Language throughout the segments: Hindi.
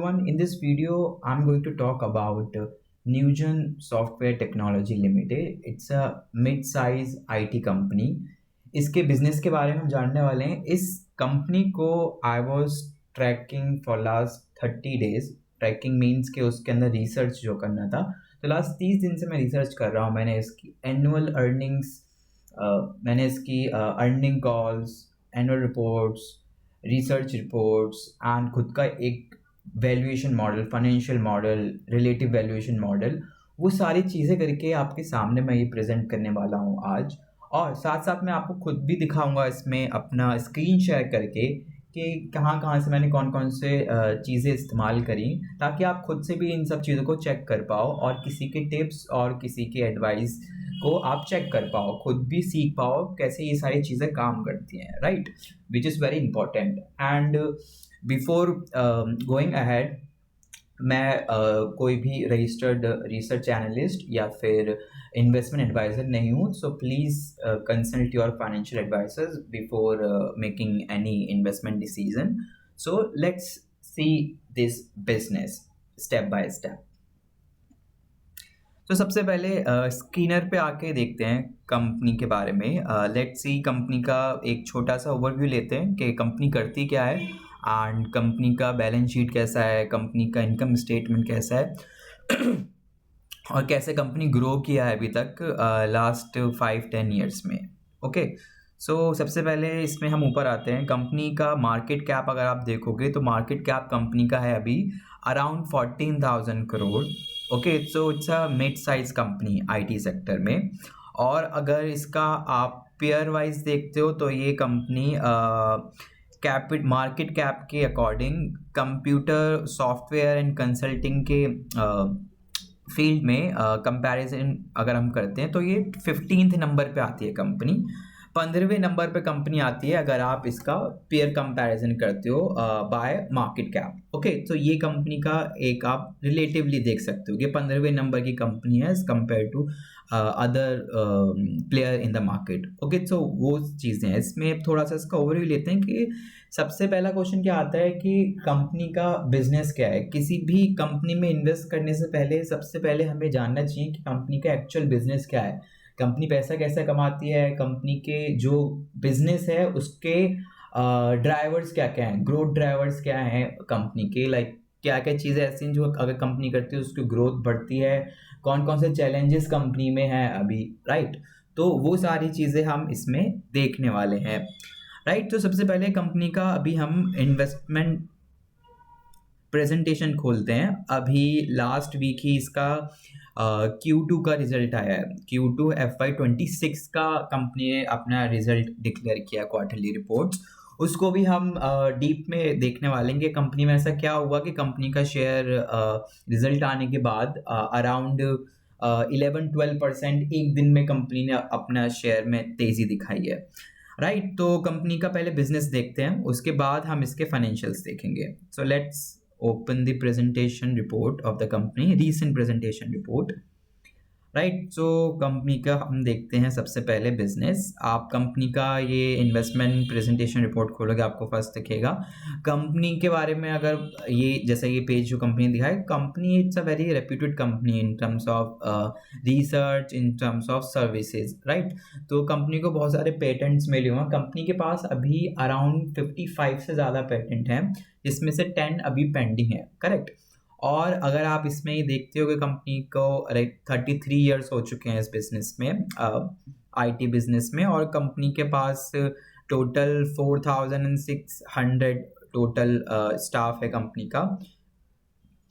everyone. In this video, I'm going to talk about Newgen Software Technology Limited. It's a mid-size IT company. इसके बिजनेस के बारे में हम जानने वाले हैं. इस कंपनी को I was tracking for last 30 days. Tracking means कि उसके अंदर रिसर्च जो करना था. तो लास्ट 30 दिन से मैं रिसर्च कर रहा हूँ. मैंने इसकी एनुअल अर्निंग्स, मैंने इसकी earning calls, annual reports, research reports and खुद का एक valuation model, financial model, relative valuation model, वो सारी चीज़ें करके आपके सामने मैं ये प्रेजेंट करने वाला हूँ आज. और साथ साथ मैं आपको खुद भी दिखाऊंगा इसमें अपना स्क्रीन शेयर करके कि कहाँ कहाँ से मैंने कौन कौन से चीज़ें इस्तेमाल करी, ताकि आप खुद से भी इन सब चीज़ों को चेक कर पाओ और किसी के टिप्स और किसी के एडवाइस को आप चेक कर पाओ, खुद भी सीख पाओ कैसे ये सारी चीज़ें काम करती हैं, right, which is very important. And before going ahead, मैं कोई भी रजिस्टर्ड रिसर्च एनालिस्ट या फिर इन्वेस्टमेंट एडवाइज़र नहीं हूँ. So please consult your financial advisors before making any investment decision. So let's see this business step by step. तो सबसे पहले स्क्रीनर पे आके देखते हैं कंपनी के बारे में. लेट्स सी कंपनी का एक छोटा सा ओवरव्यू लेते हैं कि कंपनी करती क्या है एंड कंपनी का बैलेंस शीट कैसा है, कंपनी का इनकम स्टेटमेंट कैसा है और कैसे कंपनी ग्रो किया है अभी तक लास्ट 5-10 ईयर्स में. ओके, सो सबसे पहले इसमें हम ऊपर आते हैं. कंपनी का मार्केट कैप अगर आप देखोगे तो मार्केट कैप कंपनी का है अभी around 14,000 crore. Okay, so it's a mid size company IT sector में. और अगर इसका आप पेयर वाइज देखते हो तो ये कंपनी मार्केट कैप के according computer software and consulting के फील्ड में कंपैरिजन अगर हम करते हैं तो ये 15th नंबर पे आती है कंपनी. 15वें नंबर पे कंपनी आती है अगर आप इसका पेयर कंपैरिजन करते हो बाय मार्केट कैप. ओके, तो ये कंपनी का एक आप रिलेटिवली देख सकते हो कि 15वें नंबर की कंपनी है as compare to other player in the market. Okay, so वो चीज़ें हैं. इसमें थोड़ा सा इसका ओवरव्यू लेते हैं कि सबसे पहला क्वेश्चन क्या आता है कि कंपनी का बिजनेस क्या है. किसी भी कंपनी में इन्वेस्ट करने से पहले सबसे पहले हमें जानना चाहिए कि कंपनी का एक्चुअल बिजनेस क्या है, कंपनी पैसा कैसे कमाती है, कंपनी के जो बिजनेस है उसके ड्राइवर्स क्या क्या हैं, ग्रोथ ड्राइवर्स क्या हैं कंपनी के, लाइक क्या क्या चीज़ें ऐसी हैं जो अगर कंपनी करती है उसकी ग्रोथ बढ़ती है, कौन कौन से चैलेंजेस कंपनी में हैं अभी, राइट. तो वो सारी चीज़ें हम इसमें देखने वाले हैं, राइट. तो सबसे पहले कंपनी का अभी हम इन्वेस्टमेंट प्रेजेंटेशन खोलते हैं. अभी लास्ट वीक ही इसका Q2 का रिजल्ट आया है. Q2 FY26 का कंपनी ने अपना रिजल्ट डिक्लेयर किया, क्वार्टरली रिपोर्ट्स. उसको भी हम डीप में देखने वाले हैं कि कंपनी में ऐसा क्या हुआ कि कंपनी का शेयर रिजल्ट आने के बाद अराउंड 11-12% एक दिन में कंपनी ने अपना शेयर में तेज़ी दिखाई है, राइट. तो कंपनी का पहले बिजनेस देखते हैं, उसके बाद हम इसके फाइनेंशियल्स देखेंगे. So let's open the presentation report of the company, recent presentation report, right. So company का हम देखते हैं सबसे पहले बिजनेस. आप कंपनी का ये इन्वेस्टमेंट प्रेजेंटेशन रिपोर्ट खोलोगे आपको फर्स्ट दिखेगा कंपनी के बारे में. अगर ये जैसे ये पेज जो कंपनी दिखा है, company it's a very reputed company in terms of research, in terms of services, right. तो कंपनी को बहुत सारे पेटेंट्स मिले हुए हैं. कंपनी के पास अभी अराउंड 55 से ज़्यादा पेटेंट हैं, जिसमें से 10 अभी पेंडिंग है, करेक्ट. और अगर आप इसमें ही देखते हो कि कंपनी को 33 ईयर्स हो चुके हैं इस बिजनेस में, आईटी बिजनेस में, और कंपनी के पास टोटल 4,600 टोटल स्टाफ है कंपनी का.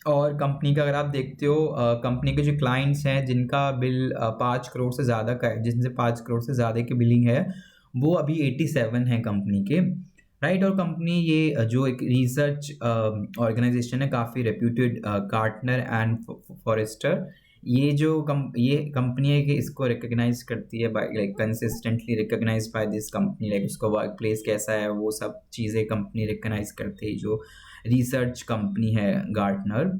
और कंपनी का अगर आप देखते हो कंपनी के जो क्लाइंट्स हैं जिनका बिल 5 करोड़ से ज़्यादा का है, जिनसे 5 करोड़ से ज़्यादा की बिलिंग है, वो अभी 87 है कंपनी के, राइट. और कंपनी ये जो एक रिसर्च ऑर्गेनाइजेशन है, काफ़ी रेप्यूटेड, गार्टनर एंड फॉरेस्टर, ये कंपनी है कि इसको रिकग्नाइज करती है by, like consistently recognise by this company, like उसका वर्क प्लेस कैसा है वो सब चीज़ें कंपनी रिकग्नाइज करती है, जो रिसर्च कंपनी है गार्टनर.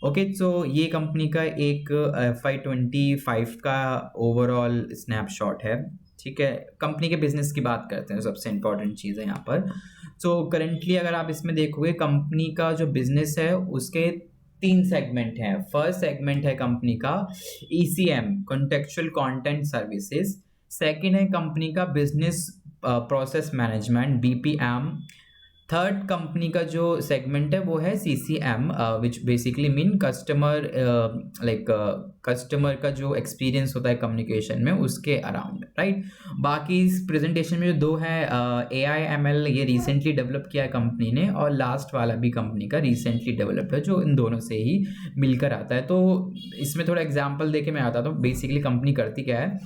ओके, सो ये कंपनी का एक FY25 का ओवरऑल स्नैपशॉट है, ठीक है. कंपनी के बिजनेस की बात करते हैं, सबसे इंपॉर्टेंट चीज़ है यहाँ पर. सो करेंटली अगर आप इसमें देखोगे कंपनी का जो बिजनेस है उसके 3 सेगमेंट हैं। फर्स्ट सेगमेंट है कंपनी का ECM, contextual content services. Second है कंपनी का business process management, BPM। Third company का जो सेगमेंट है वो है CCM, which basically mean customer, like customer का जो एक्सपीरियंस होता है कम्युनिकेशन में उसके अराउंड, राइट। बाकी इस प्रेजेंटेशन में जो दो है AI ML, ये रिसेंटली डेवलप किया है कंपनी ने, और लास्ट वाला भी कंपनी का रिसेंटली डेवलप है जो इन दोनों से ही मिलकर आता है। तो इसमें थोड़ा एग्जाम्पल देके मैं आता हूँ। बेसिकली कंपनी करती क्या है,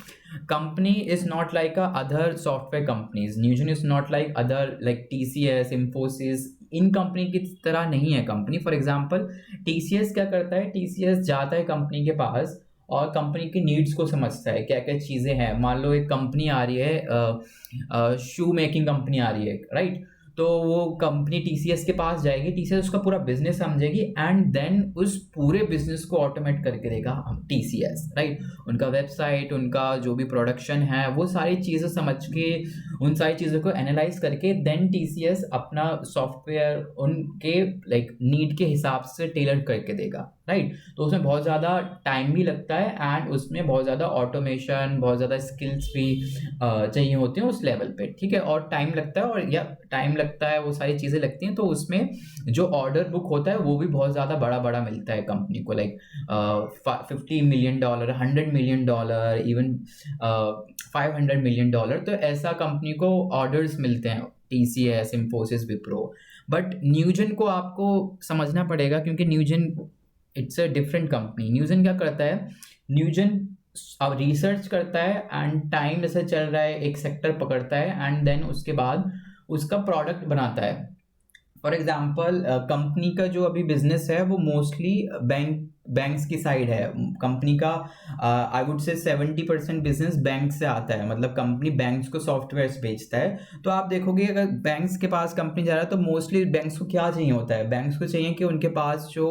company is not like a other software companies, Newgen is not like other like TCS, Infosys, in company की तरह नहीं है कंपनी। फॉर एग्जांपल TCS क्या करता है, TCS जाता है कंपनी के पास और कंपनी की नीड्स को समझता है, क्या क्या चीज़ें हैं। मान लो एक कंपनी आ रही है, शू मेकिंग कंपनी आ रही है, राइट। तो वो कंपनी TCS के पास जाएगी, TCS उसका पूरा बिजनेस समझेगी एंड देन उस पूरे बिजनेस को ऑटोमेट करके देगा TCS, राइट। उनका वेबसाइट, उनका जो भी प्रोडक्शन है, वो सारी चीज़ें समझ के, उन सारी चीज़ों को एनालाइज करके देन TCS अपना सॉफ्टवेयर उनके लाइक नीड के हिसाब से टेलर करके देगा, राइट। तो उसमें बहुत ज़्यादा टाइम भी लगता है एंड उसमें बहुत ज़्यादा ऑटोमेशन, बहुत ज़्यादा स्किल्स भी चाहिए होते हैं उस लेवल पे, ठीक है। और टाइम लगता है, और या टाइम लगता है, वो सारी चीज़ें लगती हैं। तो उसमें जो ऑर्डर बुक होता है वो भी बहुत ज़्यादा बड़ा बड़ा मिलता है कंपनी को, like $50 million, $100 million, even $500 million. तो ऐसा कंपनी को ऑर्डर्स मिलते हैं, TCS, Infosys, विप्रो। बट न्यूजन को आपको समझना पड़ेगा, क्योंकि न्यूजन इट्स अ डिफरेंट कंपनी। न्यूजन क्या करता है, न्यूजन अब रिसर्च करता है एंड टाइम जैसे चल रहा है एक सेक्टर पकड़ता है एंड देन उसके बाद उसका प्रोडक्ट बनाता है। फॉर एग्जाम्पल कंपनी का जो अभी बिजनेस है वो मोस्टली बैंक्स की साइड है। कंपनी का I would say 70% business bank से आता है, मतलब कंपनी बैंक्स को सॉफ्टवेयर बेचता है। तो आप देखोगे अगर बैंक्स के पास कंपनी जा रहा है तो मोस्टली बैंक्स को क्या चाहिए होता है, बैंक्स को चाहिए कि उनके पास जो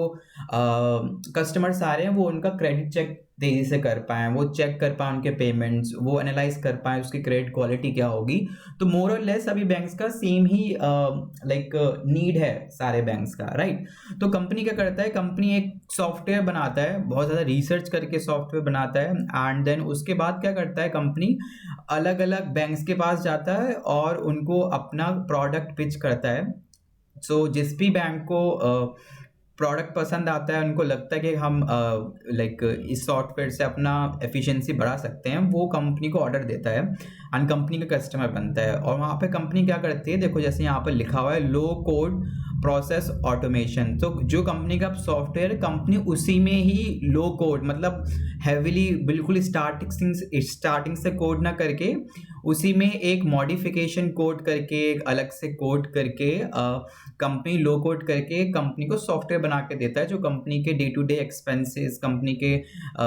कस्टमर्स आ रहे हैं वो उनका क्रेडिट चेक तेजी से कर पाएँ, वो चेक कर पाएँ उनके पेमेंट्स, वो एनालाइज कर पाएँ उसकी क्रेडिट क्वालिटी क्या होगी। तो मोर और लेस अभी बैंक्स का सेम ही लाइक नीड है सारे बैंक्स का, राइट। तो कंपनी क्या करता है, कंपनी एक सॉफ्टवेयर बनाता है, बहुत ज़्यादा रिसर्च करके सॉफ्टवेयर बनाता है एंड देन उसके बाद क्या करता है, कंपनी अलग अलग बैंक्स के पास जाता है और उनको अपना प्रोडक्ट पिच करता है। सो जिस भी बैंक को प्रोडक्ट पसंद आता है, उनको लगता है कि हम लाइक इस सॉफ्टवेयर से अपना एफिशिएंसी बढ़ा सकते हैं, वो कंपनी को ऑर्डर देता है एंड कंपनी का कस्टमर बनता है। और वहाँ पे कंपनी क्या करती है, देखो जैसे यहाँ पर लिखा हुआ है लो कोड प्रोसेस ऑटोमेशन। तो जो कंपनी का सॉफ्टवेयर, कंपनी उसी में ही लो कोड, मतलब हैविली बिल्कुल स्टार्टिंग से कोड ना करके उसी में एक मॉडिफिकेशन कोड करके, एक अलग से कोड करके कंपनी लो कोड करके कंपनी को सॉफ्टवेयर बना के देता है, जो कंपनी के day to day expenses, company के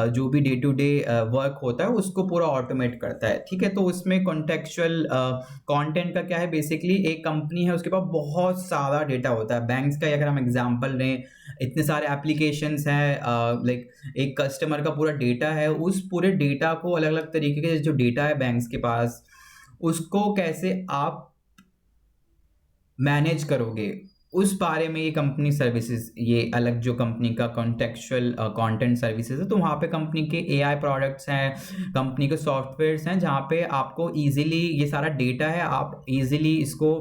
जो भी डे टू डे वर्क होता है उसको पूरा ऑटोमेट करता है, ठीक है। तो उसमें कॉन्टेक्चुअल कंटेंट का क्या है, बेसिकली एक कंपनी है उसके पास बहुत सारा डेटा होता है। बैंक्स का अगर हम एग्जांपल लें, इतने सारे एप्लीकेशंस हैं, लाइक एक कस्टमर का पूरा डेटा है, उस पूरे डेटा को अलग अलग तरीके के जो डेटा है बैंक्स के पास, उसको कैसे आप मैनेज करोगे, उस बारे में ये कंपनी सर्विसेज, ये अलग जो कंपनी का कॉन्टेक्चुअल कंटेंट सर्विसेज है। तो वहाँ पे कंपनी के AI प्रोडक्ट्स हैं, कंपनी के सॉफ्टवेयर्स हैं, जहाँ पे आपको इजीली ये सारा डेटा है, आप इजीली इसको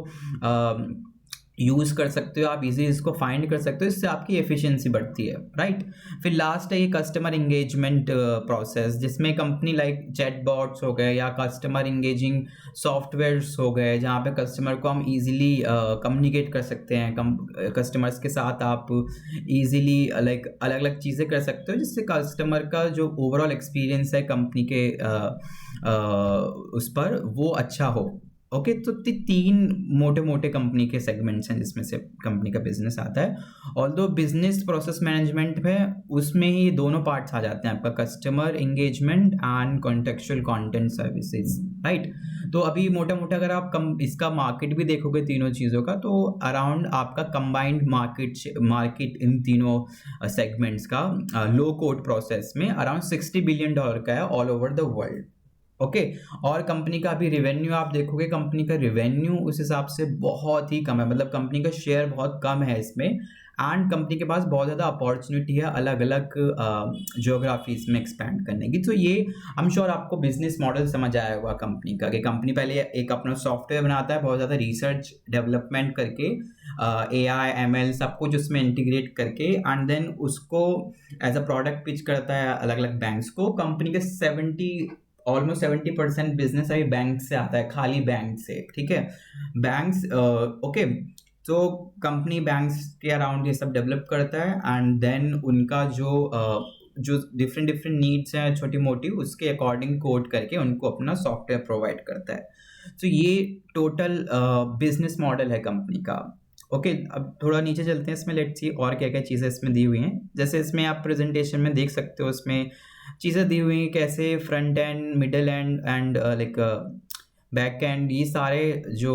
यूज़ कर सकते हो, आप इजीली इसको फाइंड कर सकते हो, इससे आपकी एफिशिएंसी बढ़ती है, राइट। फिर लास्ट है ये कस्टमर इंगेजमेंट प्रोसेस, जिसमें कंपनी लाइक चैटबॉट्स हो गए या कस्टमर इंगेजिंग सॉफ्टवेयर्स हो गए, जहाँ पे कस्टमर को हम इजीली कम्युनिकेट कर सकते हैं, कस्टमर्स के साथ आप इजीली लाइक अलग अलग चीज़ें कर सकते हो, जिससे कस्टमर का जो ओवरऑल एक्सपीरियंस है कंपनी के उस पर वो अच्छा हो। ओके, तो 3 मोटे मोटे कंपनी के सेगमेंट्स हैं जिसमें से कंपनी का बिजनेस आता है। ऑल्दो बिजनेस प्रोसेस मैनेजमेंट में उसमें ही दोनों पार्ट्स आ जाते हैं, आपका customer engagement and contextual content services, right. तो अभी मोटा मोटा अगर आप इसका मार्केट भी देखोगे तीनों चीज़ों का, तो अराउंड आपका कंबाइंड मार्केट इन तीनों सेगमेंट्स का लो कोड प्रोसेस में अराउंड $60 बिलियन का है all over the world, okay. और कंपनी का अभी रेवेन्यू आप देखोगे, कंपनी का रेवेन्यू उस हिसाब से बहुत ही कम है, मतलब कंपनी का शेयर बहुत कम है इसमें, एंड कंपनी के पास बहुत ज़्यादा अपॉर्चुनिटी है अलग अलग जियोग्राफीज में एक्सपैंड करने की। तो ये आई एम श्योर आपको बिजनेस मॉडल समझ आया होगा कंपनी का, कि कंपनी पहले एक अपना सॉफ्टवेयर बनाता है बहुत ज़्यादा रिसर्च डेवलपमेंट करके, AI ML सब कुछ उसमें इंटीग्रेट करके, एंड देन उसको एज अ प्रोडक्ट पिच करता है अलग अलग बैंक्स को। कंपनी के 70 ऑलमोस्ट 70% बिजनेस अभी बैंक से आता है, खाली बैंक से, ठीक है। Banks okay. तो कंपनी बैंक्स के अराउंड ये सब डेवलप करता है, एंड देन उनका जो डिफरेंट डिफरेंट नीड्स हैं छोटी मोटी, उसके अकॉर्डिंग कोड करके उनको अपना सॉफ्टवेयर प्रोवाइड करता है। तो ये टोटल बिजनेस मॉडल है कंपनी का। ओके, अब थोड़ा नीचे चलते हैं, इसमें लेट्स सी और क्या क्या चीज़ें इसमें दी हुई हैं। जैसे इसमें आप प्रेजेंटेशन में देख सकते हो, इसमें चीज़ें दी हुई हैं कैसे front end, middle and and like back and, ये सारे जो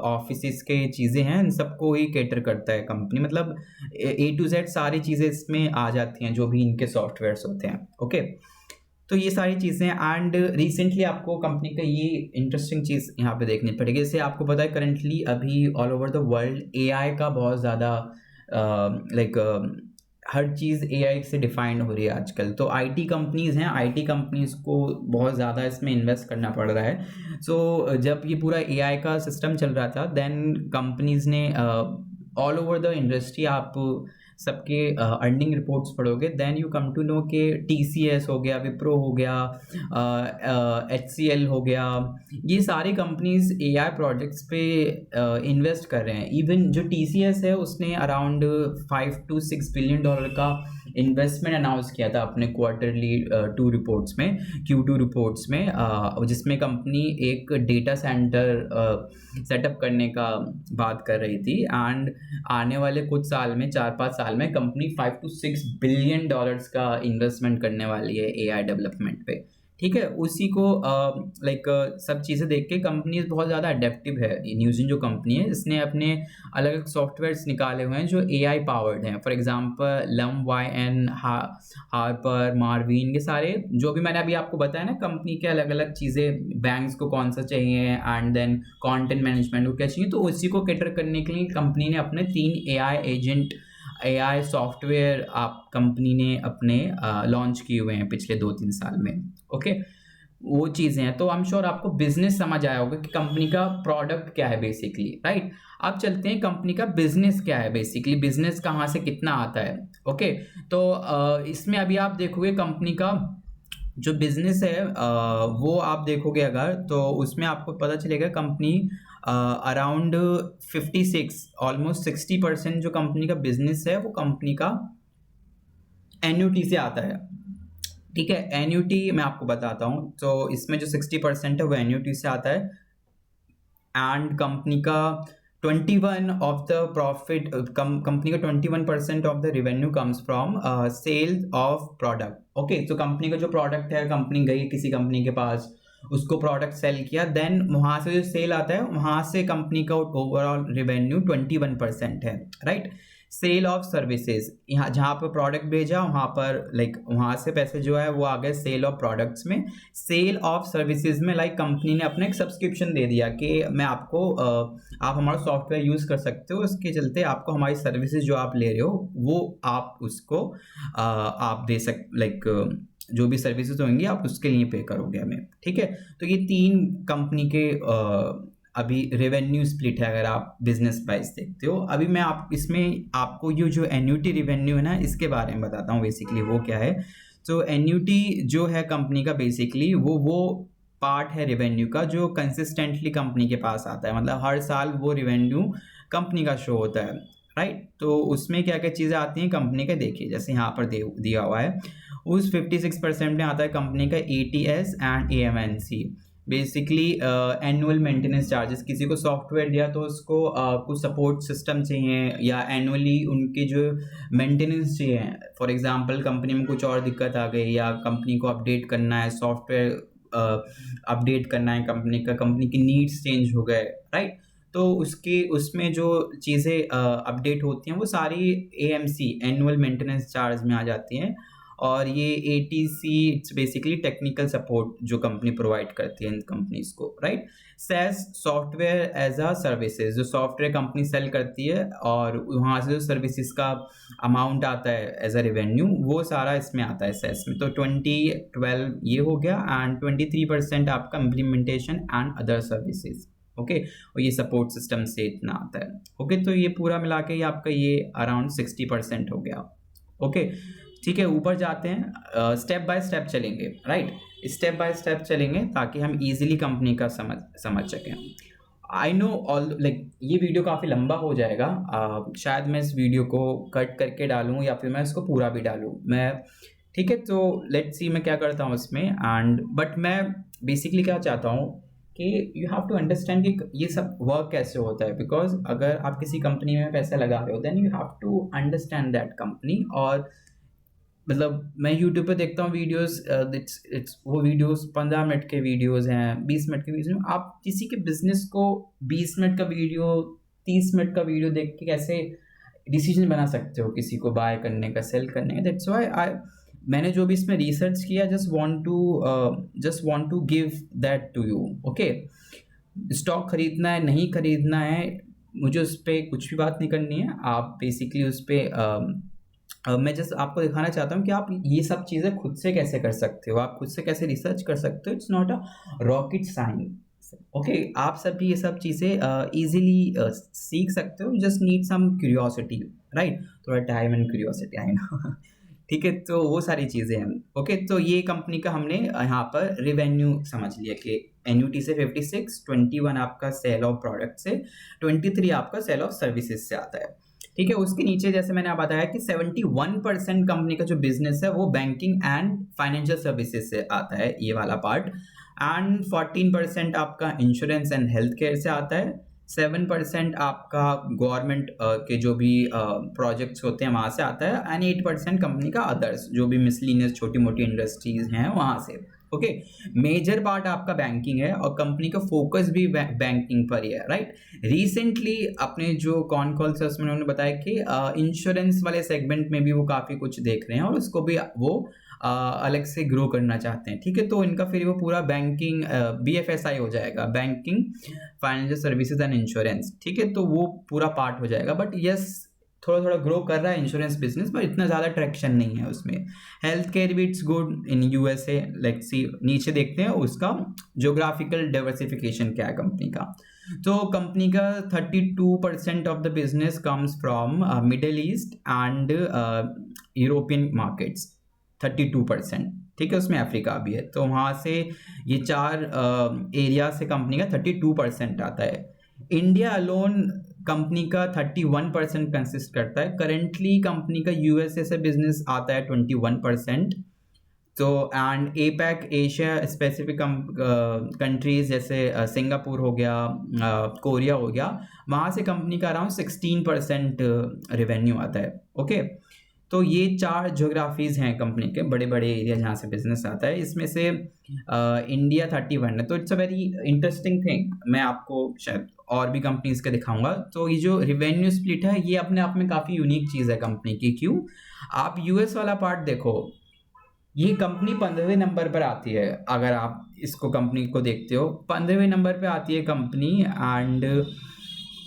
ऑफिस के चीज़ें हैं इन सबको ही कैटर करता है कंपनी, मतलब A to Z सारी चीज़ें इसमें आ जाती हैं जो भी इनके सॉफ्टवेयर्स होते हैं। ओके, तो ये सारी चीज़ें, एंड रिसेंटली आपको कंपनी का ये इंटरेस्टिंग चीज़ यहाँ पे देखनी पड़ेगी। जैसे आपको पता है करंटली अभी all over the world AI का बहुत ज़्यादा लाइक हर चीज़ AI से डिफाइंड हो रही है आजकल। तो IT कंपनीज़ हैं, IT कंपनीज़ को बहुत ज़्यादा इसमें इन्वेस्ट करना पड़ रहा है। सो जब ये पूरा AI का सिस्टम चल रहा था, देन कंपनीज़ ने ऑल ओवर द इंडस्ट्री, आप सबके अर्निंग रिपोर्ट्स पढ़ोगे, then you come to know कि TCS हो गया, विप्रो हो गया, HCL हो गया, ये सारी कंपनीज AI प्रोजेक्ट्स पे इन्वेस्ट कर रहे हैं। इवन जो TCS है उसने अराउंड $5 to $6 बिलियन का इन्वेस्टमेंट अनाउंस किया था अपने क्वार्टरली Q2 रिपोर्ट्स में, जिसमें कंपनी एक डेटा सेंटर सेटअप करने का बात कर रही थी, एंड आने वाले कुछ साल में 4-5 साल में कंपनी $5 to $6 बिलियन का इन्वेस्टमेंट करने वाली है AI डेवलपमेंट पे, ठीक है। उसी को लाइक सब चीज़ें देख के कंपनी बहुत ज़्यादा अडेप्टिव है। न्यूज़िन जो कंपनी है, इसने अपने अलग अलग सॉफ्टवेयर्स निकाले हुए हैं जो AI पावर्ड हैं। For example LumYN, Harper, Marvin, ये सारे जो भी मैंने अभी आपको बताया ना, कंपनी के अलग अलग चीज़ें, बैंक्स को कौन सा चाहिए, एंड देन कंटेंट मैनेजमेंट को क्या चाहिए, तो उसी को कैटर करने के लिए कंपनी ने अपने 3 AI एजेंट, AI सॉफ्टवेयर आप कंपनी ने अपने लॉन्च किए हुए हैं पिछले 2-3 साल में। ओके, वो चीज़ें हैं। तो आई एम श्योर आपको बिजनेस समझ आया होगा कि कंपनी का प्रोडक्ट क्या है बेसिकली, राइट। अब चलते हैं कंपनी का बिजनेस क्या है बेसिकली, बिजनेस कहाँ से कितना आता है। ओके, तो इसमें अभी आप देखोगे कंपनी का जो बिजनेस है, वो आप देखोगे अगर, तो उसमें आपको पता चलेगा कंपनी अराउंड 56 ऑलमोस्ट 60% जो कंपनी का बिजनेस है वो कंपनी का एन्युटी से आता है, ठीक है। एन्युटी मैं आपको बताता हूँ, तो इसमें जो 60% है वो एन्युटी से आता है, एंड कंपनी का 21 ऑफ द प्रॉफिट, कंपनी का 21% of the revenue comes from sale of product. Okay, तो कंपनी का जो प्रोडक्ट है, कंपनी गई किसी कंपनी के पास, उसको प्रोडक्ट सेल किया, देन वहाँ से जो सेल आता है वहाँ से कंपनी का ओवरऑल रेवेन्यू 21% है, राइट। सेल ऑफ सर्विसेज, यहाँ जहाँ पर प्रोडक्ट भेजा वहाँ पर लाइक वहाँ से पैसे जो है वो आ गए सेल ऑफ प्रोडक्ट्स में। सेल ऑफ सर्विसेज में लाइक कंपनी ने अपना एक सब्सक्रिप्शन दे दिया कि मैं आपको आप हमारा सॉफ्टवेयर यूज़ कर सकते हो, उसके चलते आपको हमारी सर्विसेज जो आप ले रहे हो वो आप उसको आप दे लाइक जो भी सर्विसेज होंगी आप उसके लिए पे करोगे हमें, ठीक है। तो ये 3 कंपनी के अभी रेवेन्यू स्प्लिट है अगर आप बिजनेस वाइज देखते हो। अभी मैं इसमें आपको ये जो एन्युटी रेवेन्यू है ना, इसके बारे में बताता हूँ बेसिकली वो क्या है। तो एन्युटी जो है कंपनी का बेसिकली वो पार्ट है रेवेन्यू का जो कंसिस्टेंटली कंपनी के पास आता है, मतलब हर साल वो रेवेन्यू कंपनी का शो होता है, राइट। तो उसमें क्या क्या चीज़ें आती हैं कंपनी के, देखिए जैसे यहाँ पर दिया हुआ है, उस 56% में आता है कंपनी का ATS and AMNC, basically annual maintenance charges. किसी को सॉफ्टवेयर दिया तो उसको कुछ सपोर्ट सिस्टम चाहिए या एनुअली उनके जो मेंटेनेंस चाहिए। फॉर एग्जांपल कंपनी में कुछ और दिक्कत आ गई या कंपनी को अपडेट करना है, सॉफ्टवेयर अपडेट करना है कंपनी की नीड्स चेंज हो गए, राइट। तो उसमें जो चीज़ें अपडेट होती हैं वो सारी AMC एनुअल मेंटेनेंस चार्ज में आ जाती हैं। और ये ATC it's basically technical support जो कंपनी प्रोवाइड करती है इन कंपनीज को, राइट। SaaS software as a services, जो सॉफ्टवेयर कंपनी सेल करती है और वहाँ से जो सर्विसेज का अमाउंट आता है एज अ रेवेन्यू, वो सारा इसमें आता है SaaS में। तो 2012 ये हो गया, एंड 23% आपका implementation and other services, okay. और ये सपोर्ट सिस्टम से इतना आता है, ओके। तो ये पूरा मिला के आपका ये अराउंड 60% हो गया, ओके। ठीक है, ऊपर जाते हैं, स्टेप बाय स्टेप चलेंगे, राइट। स्टेप बाय स्टेप चलेंगे ताकि हम इजीली कंपनी का समझ सकें। आई नो ऑल, लाइक ये वीडियो काफ़ी लंबा हो जाएगा, शायद मैं इस वीडियो को कट करके डालूँ या फिर मैं इसको पूरा भी डालूँ, मैं, ठीक है। तो लेट्स सी मैं क्या करता हूँ इसमें, एंड बट मैं बेसिकली क्या चाहता हूँ कि यू हैव टू अंडरस्टैंड कि ये सब वर्क कैसे होता है, बिकॉज अगर आप किसी कंपनी में पैसा लगा रहे हो then you have to understand that company. और मतलब मैं यूट्यूब पे देखता हूँ वीडियोस, इट्स वो वीडियोस 15 मिनट के वीडियोस हैं, 20 मिनट के वीडियो। आप किसी के बिजनेस को 20 मिनट का वीडियो, 30 मिनट का वीडियो देख के कैसे डिसीजन बना सकते हो किसी को बाय करने का, सेल करने का। दैट्स व्हाई मैंने जो भी इसमें रिसर्च किया, just want to give that to you, okay. Stock खरीदना है नहीं खरीदना है, मुझे उस पर कुछ भी बात नहीं करनी है। आप बेसिकली उस पर मैं जस्ट आपको दिखाना चाहता हूँ कि आप ये सब चीज़ें खुद से कैसे कर सकते हो, आप खुद से कैसे रिसर्च कर सकते हो। It's not a rocket science, okay. आप सब भी ये सब चीज़ें इजीली सीख सकते हो, just need some curiosity, right. थोड़ा time and curiosity, I know ठीक है। तो वो सारी चीज़ें हैं, ओके। तो ये कंपनी का हमने यहाँ पर रिवेन्यू समझ लिया कि एन्यूटी से 56, 21 आपका सेल ऑफ प्रोडक्ट से, 23 आपका सेल ऑफ सर्विसेज से आता है, ठीक है। उसके नीचे जैसे मैंने आप बताया कि 71% कंपनी का जो बिजनेस है वो बैंकिंग एंड फाइनेंशियल सर्विसेज से आता है, ये वाला पार्ट। एंड 14% आपका इंश्योरेंस एंड हेल्थ केयर से आता है, 7% आपका गवर्नमेंट के जो भी प्रोजेक्ट्स होते हैं वहाँ से आता है, एंड 8% कंपनी का अदर्स, जो भी मिसलिनियस छोटी मोटी इंडस्ट्रीज हैं वहाँ से, ओके। मेजर पार्ट आपका बैंकिंग है और कंपनी का फोकस भी बैंकिंग पर ही है, राइट। रिसेंटली अपने जो कॉन कॉल से उसमें उन्होंने बताया कि इंश्योरेंस वाले सेगमेंट में भी वो काफ़ी कुछ देख रहे हैं और उसको भी वो अलग से ग्रो करना चाहते हैं, ठीक है। तो इनका फिर वो पूरा बैंकिंग BFSI हो जाएगा, banking financial services and insurance, ठीक है। तो वो पूरा पार्ट हो जाएगा, बट यस थोड़ा थोड़ा ग्रो कर रहा है इंश्योरेंस बिजनेस, पर इतना ज़्यादा ट्रैक्शन नहीं है उसमें। हेल्थ केयर भी it's good in USA, like see नीचे देखते हैं उसका ज्योग्राफिकल डाइवर्सिफिकेशन क्या है कंपनी का। तो कंपनी का 32% of the business comes from middle east and European markets, 32%, ठीक है। उसमें अफ्रीका भी है, तो वहाँ से ये 4 एरिया से कंपनी का 32% आता है। इंडिया अलोन कंपनी का 31% कंसिस्ट करता है। करेंटली कंपनी का USA से बिजनेस आता है 21%। तो and APAC Asia specific countries जैसे सिंगापुर हो गया, कोरिया हो गया, वहाँ से कंपनी का अराउंड 16% रेवेन्यू आता है, ओके। तो ये 4 ज्योग्राफीज हैं कंपनी के बड़े बड़े एरिया जहाँ से बिजनेस आता है, इसमें से इंडिया 31 है। तो it's a very interesting thing, मैं आपको शायद और भी कंपनीज के दिखाऊंगा। तो ये जो रिवेन्यू स्प्लिट है ये अपने आप में काफ़ी यूनिक चीज़ है कंपनी की। क्यों? आप US वाला पार्ट देखो, ये कंपनी 15वें नंबर पर आती है। अगर आप इसको कंपनी को देखते हो 15वें नंबर पे आती है कंपनी, एंड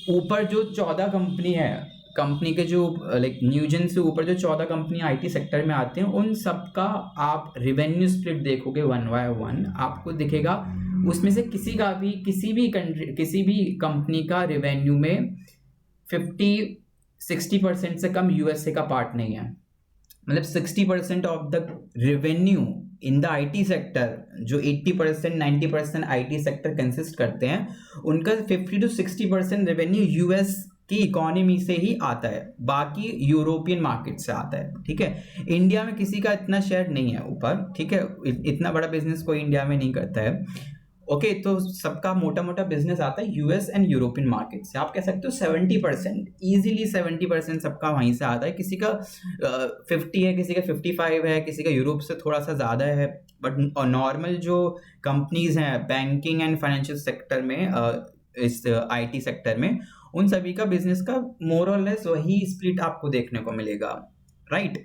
ऊपर जो 14 कंपनी है, कंपनी के जो लाइक न्यूजन से ऊपर जो 14 कंपनी IT सेक्टर में आते हैं, उन सबका आप रिवेन्यू स्प्लिट देखोगे 1 by 1, आपको दिखेगा उसमें से किसी भी कंपनी का रिवेन्यू में 50-60% से कम USA का पार्ट नहीं है। मतलब 60% of the revenue in the IT sector, जो 80% 90% IT सेक्टर कंसिस्ट करते हैं, उनका 50-60% रेवेन्यू US की इकोनॉमी से ही आता है, बाकी यूरोपियन मार्केट से आता है, ठीक है। इंडिया में किसी का इतना शेयर नहीं है ऊपर, ठीक है। इतना बड़ा बिजनेस कोई इंडिया में नहीं करता है, ओके। तो सबका मोटा मोटा बिजनेस आता है US एंड यूरोपियन मार्केट से। आप कह सकते हो 70%, इजीली 70% सबका वहीं से आता है। किसी का 50 है, किसी का 55 है, किसी का यूरोप से थोड़ा सा ज़्यादा है। बट नॉर्मल जो कंपनीज हैं बैंकिंग एंड फाइनेंशियल सेक्टर में, इस IT सेक्टर में, उन सभी का बिजनेस का मोर और लेस वही स्प्लिट आपको देखने को मिलेगा, राइट।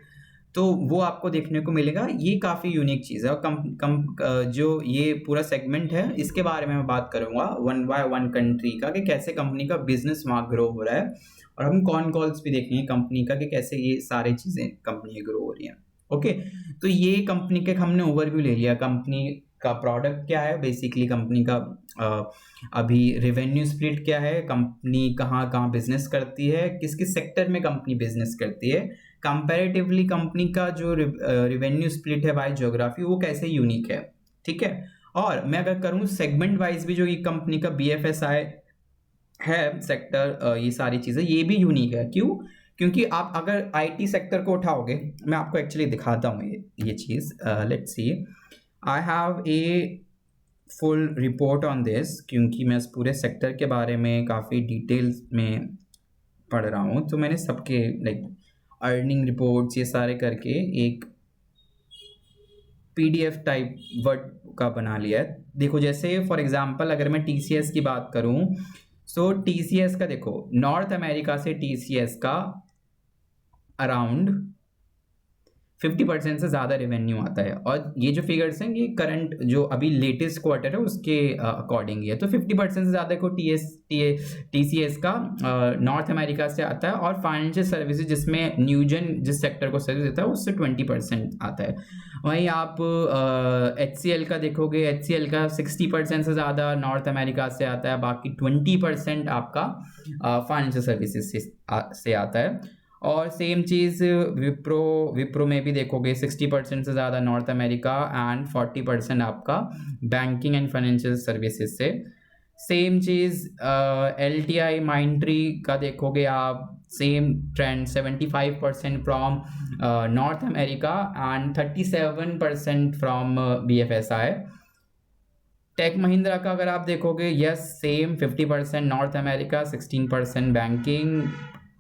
तो वो आपको देखने को मिलेगा। ये काफ़ी यूनिक चीज़ है। और जो ये पूरा सेगमेंट है इसके बारे में मैं बात करूँगा वन बाय वन कंट्री का, कि कैसे कंपनी का बिजनेस वहाँ ग्रो हो रहा है, और हम कॉन कॉल्स भी देखेंगे कंपनी का कि कैसे ये सारी चीज़ें कंपनी ग्रो हो रही हैं। ओके, तो ये कंपनी के हमने ओवरव्यू ले लिया। कंपनी का प्रोडक्ट क्या है, बेसिकली कंपनी का अभी रेवेन्यू स्प्लिट क्या है, कंपनी कहाँ कहाँ बिजनेस करती है, किस किस सेक्टर में कंपनी बिजनेस करती है, कंपैरेटिवली कंपनी का जो रेवेन्यू स्प्लिट है बाय ज्योग्राफी वो कैसे यूनिक है। ठीक है, और मैं अगर करूँ सेगमेंट वाइज भी, जो ये कंपनी का BFSI है सेक्टर, ये सारी चीज़ें ये भी यूनिक है। क्यों? क्योंकि आप अगर IT सेक्टर को उठाओगे, मैं आपको एक्चुअली दिखाता हूँ ये चीज़। Let's see, I have a full report on this, क्योंकि मैं इस पूरे सेक्टर के बारे में काफ़ी डिटेल्स में पढ़ रहा हूँ। तो मैंने सबके लाइक अर्निंग रिपोर्ट्स ये सारे करके एक PDF टाइप वर्ड का बना लिया है। देखो, जैसे फॉर एग्जांपल अगर मैं TCS की बात करूँ, सो TCS का देखो, नॉर्थ अमेरिका से TCS का अराउंड 50% से ज़्यादा रेवेन्यू आता है। और ये जो फिगर्स हैं ये करंट जो अभी लेटेस्ट क्वार्टर है उसके अकॉर्डिंग है। तो 50% से ज़्यादा को TCS का नॉर्थ अमेरिका से आता है, और फाइनेंशियल सर्विसेज जिसमें न्यूजन जिस सेक्टर को सर्विस देता है उससे 20% आता है। वहीं आप HCL का देखोगे, HCL का 60% से ज़्यादा नॉर्थ अमेरिका से आता है, बाकी 20% आपका फाइनेंशियल सर्विसेज से आता है। और सेम चीज़ विप्रो में भी देखोगे, 60% से ज़्यादा नॉर्थ अमेरिका एंड 40% आपका बैंकिंग एंड फाइनेंशियल सर्विसेज से। सेम चीज़ LTI माइंट्री का देखोगे आप, same trend, 75% from North America and 37% from BFSI। Tech Mahindra का अगर आप देखोगे, yes same 50% North America, 16% banking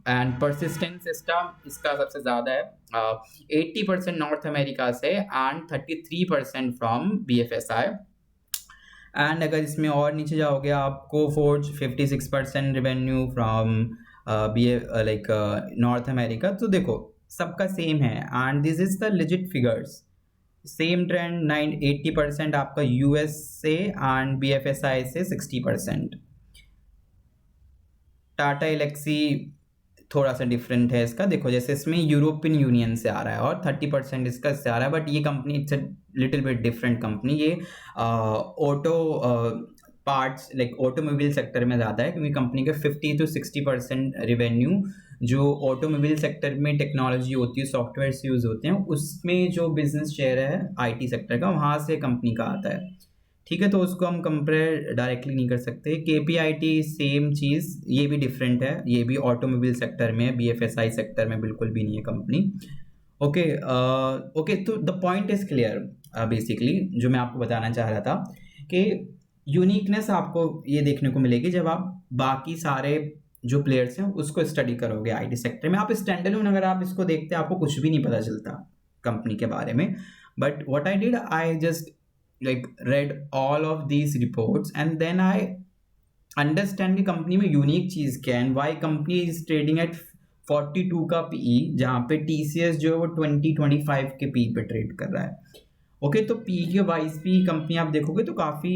and Persistent system इसका सबसे ज़्यादा है, 80% नॉर्थ अमेरिका से एंड 33% फ्रॉम BFSI। एंड अगर इसमें और नीचे जाओगे आप, Coforge 56% revenue from North America. तो देखो सबका सेम है and this is the legit figures. Same trend 80% आपका US से एंड BFSI से 60%। टाटा एलेक्सी थोड़ा सा डिफरेंट है इसका, देखो जैसे इसमें यूरोपियन यूनियन से आ रहा है और 30% इसका से आ रहा है, बट ये company it's a little bit different company. ये auto parts like automobile sector में ज़्यादा है, क्योंकि कंपनी का 50 to 60% रेवेन्यू जो ऑटोमोबाइल सेक्टर में टेक्नोलॉजी होती है, सॉफ्टवेयर यूज़ होते हैं, उसमें जो बिजनेस शेयर है IT सेक्टर का वहाँ से कंपनी का आता है। ठीक है, तो उसको हम कंपेयर डायरेक्टली नहीं कर सकते। KPIT सेम चीज़, ये भी डिफरेंट है, ये भी ऑटोमोबाइल सेक्टर में है, BFSI सेक्टर में बिल्कुल भी नहीं है कंपनी। ओके ओके, तो the point is clear. Basically जो मैं आपको बताना चाह रहा था कि यूनिकनेस आपको ये देखने को मिलेगी जब आप बाकी सारे जो प्लेयर्स हैं उसको स्टडी करोगे IT सेक्टर में। आप स्टैंडअलोन अगर आप इसको देखते हैं, आपको कुछ भी नहीं पता चलता कंपनी के बारे में, but what I did, I just read all of these reports and then I understand कि कंपनी में यूनिक चीज़ क्या है and why company is trading at 42 का PE, जहाँ पे TCS जो है वो 20-25 के PE पे ट्रेड कर रहा है। ओके, तो PE के वाइज भी कंपनी आप देखोगे तो काफ़ी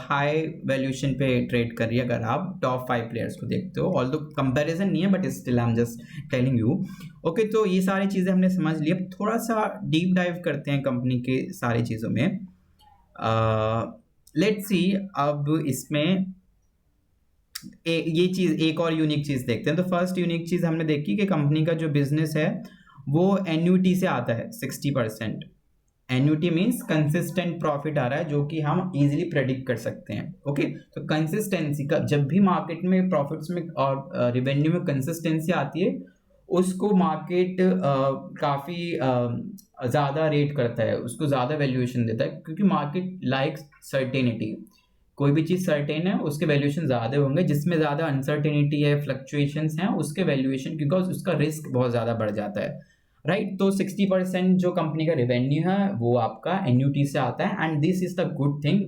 हाई वैल्यूएशन पे ट्रेड कर रही है अगर आप टॉप 5 प्लेयर्स को देखते हो। ऑल्दो कंपैरिजन नहीं है, but still I am just telling you. Okay, तो ये सारी चीज़ें हमने समझ ली। अब थोड़ा सा डीप डाइव करते हैं कंपनी के सारी चीज़ों में। लेट्स सी, अब इसमें ये चीज़, एक और यूनिक चीज़ देखते हैं। तो फर्स्ट यूनिक चीज़ हमने देखी कि कंपनी का जो बिजनेस है वो एन्युटी से आता है 60%। एन्युटी मीन्स कंसिस्टेंट प्रॉफिट आ रहा है, जो कि हम इजीली प्रेडिक्ट कर सकते हैं। ओके, तो कंसिस्टेंसी का, जब भी मार्केट में प्रॉफिट्स में और रेवेन्यू में कंसिस्टेंसी आती है, उसको मार्केट काफ़ी ज़्यादा रेट करता है, उसको ज़्यादा वैल्यूएशन देता है, क्योंकि मार्केट लाइक सर्टेनिटी। कोई भी चीज़ सर्टेन है उसके वैल्यूएशन ज़्यादा होंगे, जिसमें ज़्यादा अनसर्टेनिटी है, फ्लक्चुएशंस हैं, उसके वैल्यूएशन, बिकॉज उसका रिस्क बहुत ज़्यादा बढ़ जाता है, राइट। तो 60% जो कंपनी का रेवेन्यू है वो आपका एन्युटी से आता है, and this is the good thing,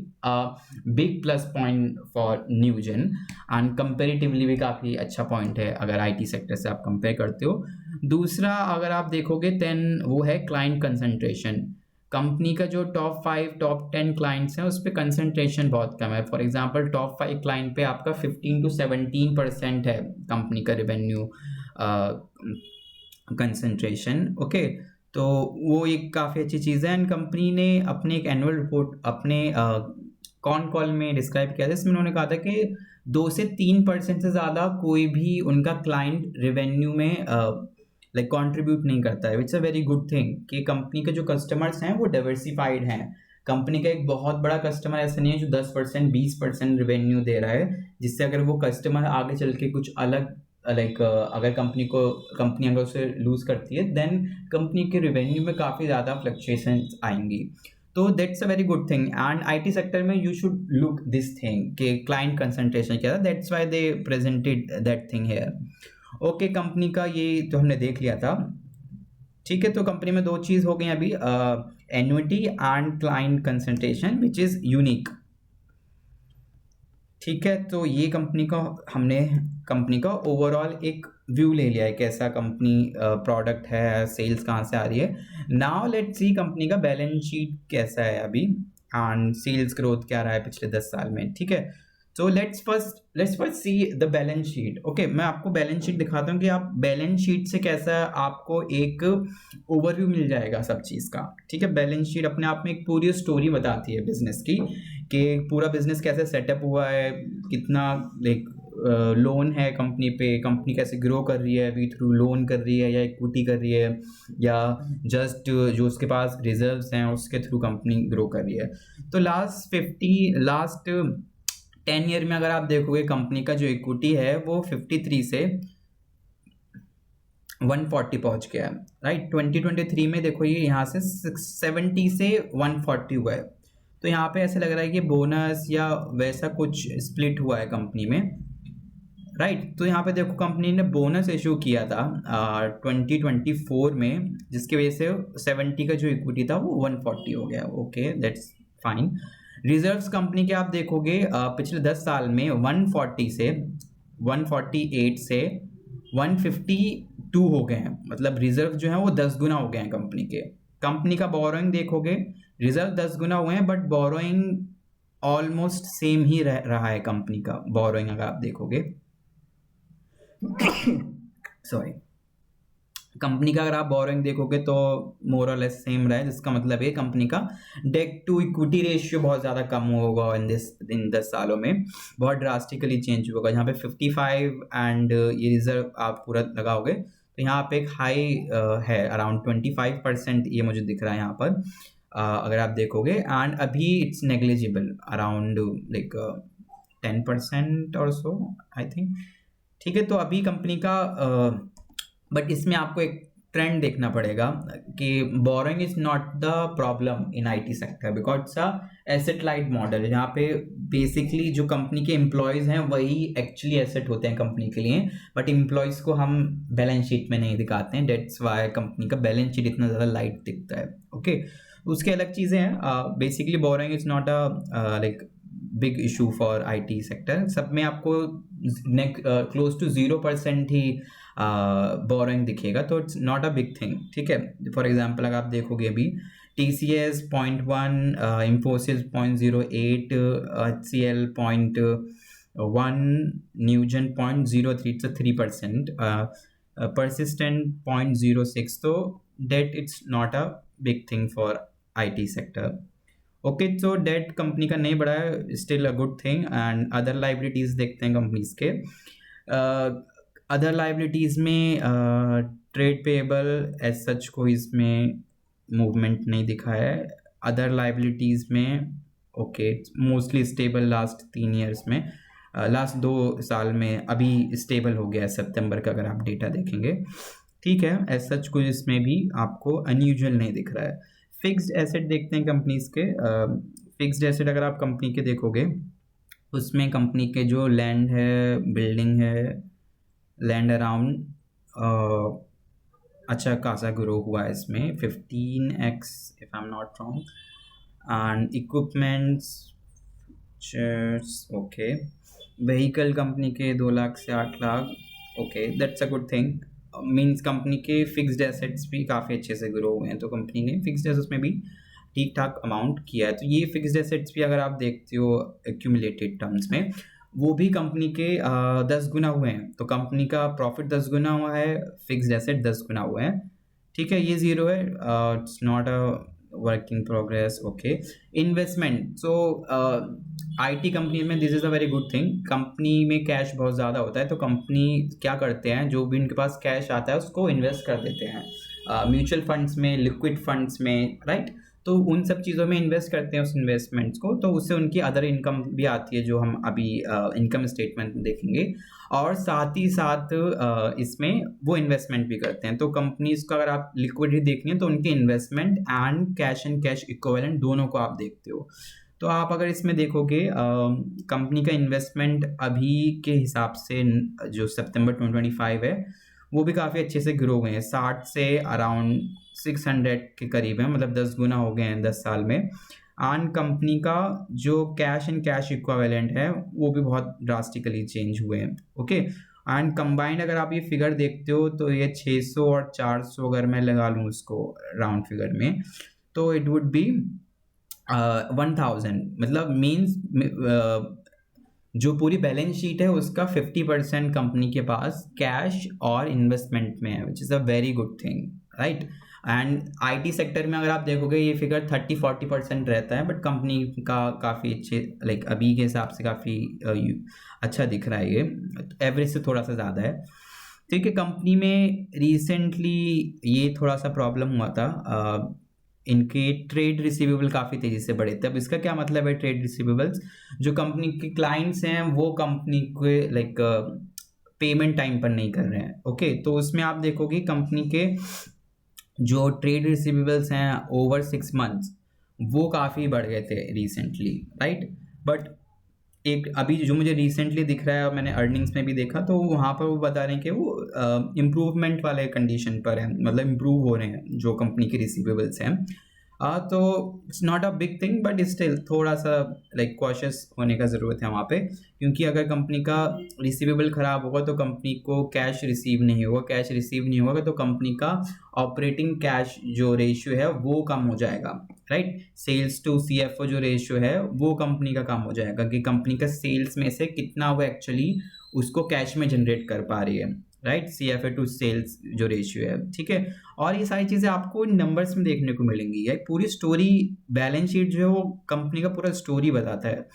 big plus point for Newgen, and comparatively भी काफ़ी अच्छा पॉइंट है अगर IT सेक्टर से आप कंपेयर करते हो। दूसरा अगर आप देखोगे देन वो है क्लाइंट कंसंट्रेशन। कंपनी का जो टॉप 5 टॉप 10 क्लाइंट्स हैं उस पे कंसंट्रेशन बहुत कम है। फॉर एग्जांपल टॉप 5 क्लाइंट पे आपका 15 टू 17% है कंपनी का रेवेन्यू कंसंट्रेशन। ओके, तो वो एक काफ़ी अच्छी चीज़ है। एंड कंपनी ने अपने एक एनुअल रिपोर्ट अपने कॉन कॉल में डिस्क्राइब किया था, इसमें उन्होंने कहा था कि 2 से 3% से ज़्यादा कोई भी उनका क्लाइंट रेवेन्यू में लाइक कंट्रीब्यूट नहीं करता है। It's a very good thing कि कंपनी के जो कस्टमर्स हैं वो डाइवर्सिफाइड हैं। कंपनी का एक बहुत बड़ा कस्टमर ऐसा नहीं है जो 10% 20% रेवेन्यू दे रहा है, जिससे अगर वो कस्टमर आगे चल के कुछ अलग लाइक अगर कंपनी अगर उसे लूज करती है देन कंपनी के रेवेन्यू में काफ़ी ज़्यादा फ्लक्चुएशंस आएंगी। तो that's a very good thing. And IT sector में you should look this thing कि क्लाइंट कंसंट्रेशन क्या था, that's why they presented that thing here. Okay, company का ये तो हमने देख लिया था। ठीक है, तो कंपनी में 2 चीज़ हो गई अभी, annuity and client concentration which is unique. ठीक है, तो ये हमने कंपनी का ओवरऑल एक व्यू ले लिया है, कैसा कंपनी प्रोडक्ट है, सेल्स कहाँ से आ रही है। नाउ लेट्स सी कंपनी का बैलेंस शीट कैसा है अभी एंड सेल्स ग्रोथ क्या रहा है पिछले 10 साल में। ठीक है, तो let's first see the balance sheet. Okay, मैं आपको बैलेंस शीट दिखाता हूँ कि आप बैलेंस शीट से कैसा आपको एक ओवरव्यू मिल जाएगा सब चीज़ का। ठीक है, बैलेंस शीट अपने आप में एक पूरी स्टोरी बताती है बिजनेस की कि पूरा बिजनेस कैसे सेटअप हुआ है, कितना लाइक लोन है कंपनी पे, कंपनी कैसे ग्रो कर रही है, अभी थ्रू लोन कर रही है या इक्विटी कर रही है, या जस्ट जो उसके पास रिजर्व्स हैं उसके थ्रू कंपनी ग्रो कर रही है। तो लास्ट 10 ईयर में अगर आप देखोगे कंपनी का जो इक्विटी है वो 53 से 140 पहुंच गया है। राइट, 2023 में देखो ये यहाँ से 70 से 140 हुआ है। तो यहाँ पे ऐसे लग रहा है कि बोनस या वैसा कुछ स्प्लिट हुआ है कंपनी में। राइट, तो यहाँ पे देखो कंपनी ने बोनस इशू किया था 2024 में, जिसकी वजह से 70 का जो इक्विटी था वो 140 हो गया। Okay, that's fine. Reserves company के आप देखोगे पिछले 10 साल में 140 से 148 से 152 हो गए हैं, मतलब रिजर्व जो है वो 10 गुना हो गए हैं कंपनी के। कंपनी का बोरोइंग देखोगे, रिजर्व 10 गुना हुए हैं बट बोरोइंग ऑलमोस्ट सेम ही रहा है कंपनी का बोरोइंग अगर आप देखोगे। सॉरी, कंपनी का अगर आप बोरोइंग देखोगे तो मोर और लेस सेम रहा है, जिसका मतलब है कंपनी का डेट टू इक्विटी रेशियो बहुत ज़्यादा कम होगा इन 10 सालों में, बहुत ड्रास्टिकली चेंज होगा। यहाँ पे 55 एंड ये रिजर्व आप पूरा लगाओगे तो यहाँ पे एक हाई है अराउंड 25% ये मुझे दिख रहा है यहाँ पर अगर आप देखोगे। एंड अभी इट्स नेग्लिजिबल अराउंड लाइक 10% और सो आई थिंक। ठीक है, तो अभी कंपनी का बट इसमें आपको एक ट्रेंड देखना पड़ेगा कि borrowing is not the problem in IT sector because it's a asset light model. यहाँ पे बेसिकली जो कंपनी के एम्प्लॉयज़ हैं वही एक्चुअली एसेट होते हैं कंपनी के लिए, बट एम्प्लॉयज़ को हम बैलेंस शीट में नहीं दिखाते हैं, डेट्स वाई कंपनी का बैलेंस शीट इतना ज़्यादा लाइट दिखता है। ओके, उसके अलग चीज़ें हैं। Basically borrowing is not a like big issue for IT sector. सब में आपको क्लोज टू 0% ही बोरोइंग दिखेगा, तो it's not a big thing. ठीक है, फॉर एग्जांपल अगर आप देखोगे अभी TCS 0.1, Infosys 0.08, HCL 0.1, Newgen 0.03, it's 3%, Persistent 0.06, तो that it's not a big thing for IT sector. Okay, तो डेट कंपनी का नहीं बढ़ा है, still a good thing. And other liabilities देखते हैं कंपनीज के। अदर लाइबिलिटीज़ में ट्रेड पेएबल एज सच कोई इसमें मूवमेंट नहीं दिखा है। अदर लाइबिलिटीज़ में okay mostly stable last 3 years में, लास्ट 2 साल में अभी स्टेबल हो गया है सितंबर का अगर आप डेटा देखेंगे। ठीक है, एज सच कुछ इसमें भी आपको अनयूजुअल नहीं दिख रहा है। फिक्स्ड एसेट देखते हैं कंपनीज के। फिक्स्ड एसेट अगर आप कंपनी के देखोगे उसमें कंपनी के जो लैंड है, बिल्डिंग है, लैंड अराउंड अच्छा खासा ग्रो हुआ है इसमें 15x if I am not wrong. And equipments okay, vehicle company के 2 लाख से 8 lakh. Okay, that's a good thing. Means company के फिक्स्ड एसेट्स भी काफ़ी अच्छे से ग्रो हुए हैं, तो कंपनी ने फिक्स्ड एसेट्स में भी ठीक ठाक अमाउंट किया है। तो ये फिक्स्ड एसेट्स भी अगर आप देखते हो एक्यूमुलेटेड टर्म्स में, वो भी कंपनी के 10 गुना हुए हैं। तो कंपनी का प्रॉफिट 10 गुना हुआ है, फिक्स्ड एसेट 10 गुना हुए हैं। ठीक है, ये ज़ीरो है, it's not a work in progress. Okay, investment. So IT company में this is a very good thing. Company में कैश बहुत ज़्यादा होता है, तो कंपनी क्या करते हैं, जो भी उनके पास कैश आता है उसको इन्वेस्ट कर देते हैं म्यूचुअल फंड्स में, लिक्विड फंड्स में, राइट। तो उन सब चीज़ों में इन्वेस्ट करते हैं उस इन्वेस्टमेंट्स को, तो उससे उनकी अदर इनकम भी आती है, जो हम अभी इनकम स्टेटमेंट में देखेंगे। और साथ ही साथ इसमें वो इन्वेस्टमेंट भी करते हैं। तो कंपनीज का अगर आप लिक्विडिटी देखनी है तो उनके इन्वेस्टमेंट एंड कैश इक्विवेलेंट दोनों को आप देखते हो। तो आप अगर इसमें देखोगे कंपनी का इन्वेस्टमेंट अभी के हिसाब से जो सितंबर 2025 है, वो भी काफ़ी अच्छे से ग्रो हुए हैं, 60 से अराउंड 600 के करीब है, मतलब 10 गुना हो गए हैं 10 साल में। एंड कंपनी का जो कैश एंड कैश इक्विवेलेंट है वो भी बहुत ड्रास्टिकली चेंज हुए हैं। ओके, एंड कंबाइंड अगर आप ये फिगर देखते हो तो ये 600 और 400 अगर मैं लगा लूँ उसको राउंड फिगर में, तो इट वुड बी 1000, मतलब मीन्स जो पूरी बैलेंस शीट है उसका 50% कंपनी के पास कैश और इन्वेस्टमेंट में है, which is a very good thing, right. And IT sector में अगर आप देखोगे ये फिगर 30-40% रहता है, बट कंपनी का काफ़ी अच्छे लाइक अभी के हिसाब से काफ़ी अच्छा दिख रहा है, ये एवरेज से थोड़ा सा ज़्यादा है। ठीक है, कंपनी में रिसेंटली ये थोड़ा सा प्रॉब्लम हुआ था, इनके ट्रेड रिसीवेबल काफ़ी तेज़ी से बढ़े थे। अब इसका क्या मतलब है, ट्रेड रिसीवेबल्स, जो कंपनी के क्लाइंट्स हैं वो कंपनी के लाइक पेमेंट टाइम पर नहीं कर रहे हैं। ओके, तो उसमें आप देखोगे कंपनी के जो ट्रेड रिसीवेबल्स हैं ओवर 6 मंथ्स वो काफ़ी बढ़ गए थे रिसेंटली, राइट। बट एक अभी जो मुझे रिसेंटली दिख रहा है और मैंने अर्निंग्स में भी देखा, तो वहाँ पर वो बता रहे हैं कि वो इम्प्रूवमेंट वाले कंडीशन पर है, मतलब इम्प्रूव हो रहे हैं जो कंपनी के रिसीवेबल्स हैं। तो it's not a big thing, but still थोड़ा सा लाइक कॉशियस होने का ज़रूरत है वहाँ पे, क्योंकि अगर कंपनी का रिसीवेबल ख़राब होगा तो कंपनी को कैश रिसीव नहीं होगा, कैश रिसीव नहीं होगा तो कंपनी का ऑपरेटिंग कैश जो रेशियो है वो कम हो जाएगा, राइट। सेल्स टू सीएफओ जो रेशियो है वो कंपनी का कम हो जाएगा, कि कंपनी का सेल्स में से कितना वो एक्चुअली उसको कैश में जनरेट कर पा रही है, राइट। सीएफए टू सेल्स जो रेशियो है, ठीक है। और ये सारी चीज़ें आपको नंबर्स में देखने को मिलेंगी। ये पूरी स्टोरी, बैलेंस शीट जो है वो कंपनी का पूरा स्टोरी बताता है।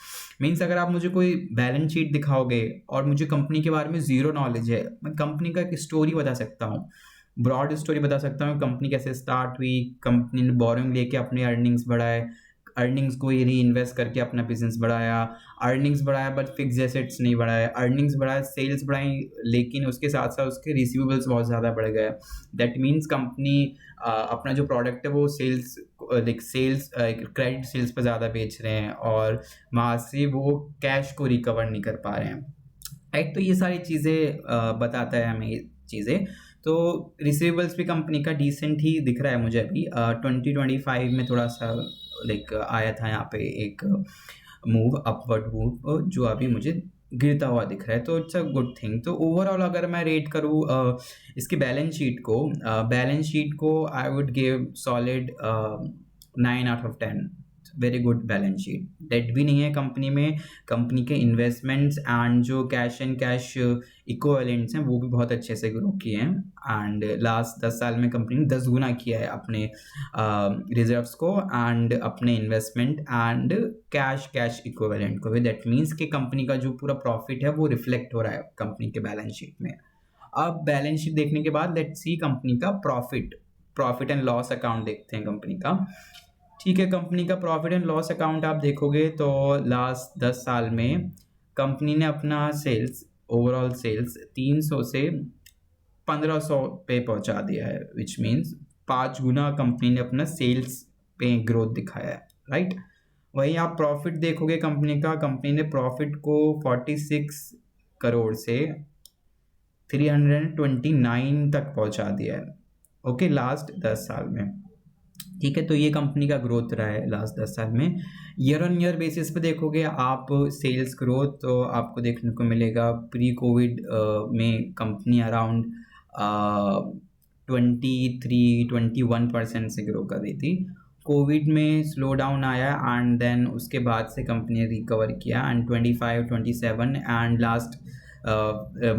मीन्स अगर आप मुझे कोई बैलेंस शीट दिखाओगे और मुझे कंपनी के बारे में ज़ीरो नॉलेज है, मैं कंपनी का एक स्टोरी बता सकता हूँ, ब्रॉड स्टोरी बता सकता हूँ, कंपनी कैसे स्टार्ट हुई, कंपनी ने बोरिंग लेके अपने अर्निंग्स बढ़ाए, अर्निंग्स को ही री इन्वेस्ट करके अपना बिजनेस बढ़ाया, अर्निंग्स बढ़ाया बट फिक्स एसेट्स नहीं बढ़ाया, अर्निंग्स बढ़ाया, सेल्स बढ़ाई, लेकिन उसके साथ साथ उसके रिसीवेबल्स बहुत ज़्यादा बढ़ गए। दैट मीन्स कंपनी अपना जो प्रोडक्ट है वो sales like sales credit sales पर ज़्यादा बेच रहे हैं और वहाँ से वो कैश को रिकवर नहीं कर पा रहे हैं, राइट। तो ये सारी चीज़ें बताता है हमें ये चीज़ें। तो रिसीवेबल्स भी कंपनी का डिसेंट ही दिख रहा है मुझे अभी। 2025 में थोड़ा सा लाइक आया था यहाँ पे एक मूव, अपवर्ड मूव, जो अभी मुझे गिरता हुआ दिख रहा है, तो इट्स अ गुड थिंग। तो ओवरऑल अगर मैं रेट करूँ इसकी बैलेंस शीट को I would give solid 9/10। Very good balance sheet, debt भी नहीं है कंपनी में, कंपनी के इन्वेस्टमेंट्स एंड जो कैश एंड कैश इक्विवेलेंट्स हैं वो भी बहुत अच्छे से ग्रो किए हैं। एंड लास्ट 10 साल में कंपनी ने 10 गुना किया है अपने रिजर्व्स को एंड अपने इन्वेस्टमेंट एंड कैश इक्विवेलेंट को भी। दैट मीन्स कि कंपनी का जो पूरा प्रॉफिट है वो रिफ्लेक्ट हो रहा है कंपनी के बैलेंस शीट में। अब बैलेंस शीट देखने के बाद लेट्स सी कंपनी का प्रॉफिट एंड लॉस अकाउंट देखते हैं कंपनी का। ठीक है, कंपनी का प्रॉफिट एंड लॉस अकाउंट आप देखोगे तो लास्ट 10 साल में कंपनी ने अपना सेल्स, ओवरऑल सेल्स 300 से 1500 पे पहुंचा दिया है, विच मीन्स 5 गुना कंपनी ने अपना सेल्स पे ग्रोथ दिखाया है, राइट। वहीं आप प्रॉफिट देखोगे कंपनी ने प्रॉफिट को 46 करोड़ से 329 तक पहुंचा दिया है, ओके, लास्ट 10 साल में। ठीक है, तो ये कंपनी का ग्रोथ रहा है लास्ट 10 साल में। ईयर ऑन ईयर बेसिस पे देखोगे आप सेल्स ग्रोथ, तो आपको देखने को मिलेगा प्री कोविड में कंपनी अराउंड 23-21% से ग्रो कर रही थी। कोविड में स्लो डाउन आया एंड देन उसके बाद से कंपनी ने रिकवर किया एंड 25-27 एंड लास्ट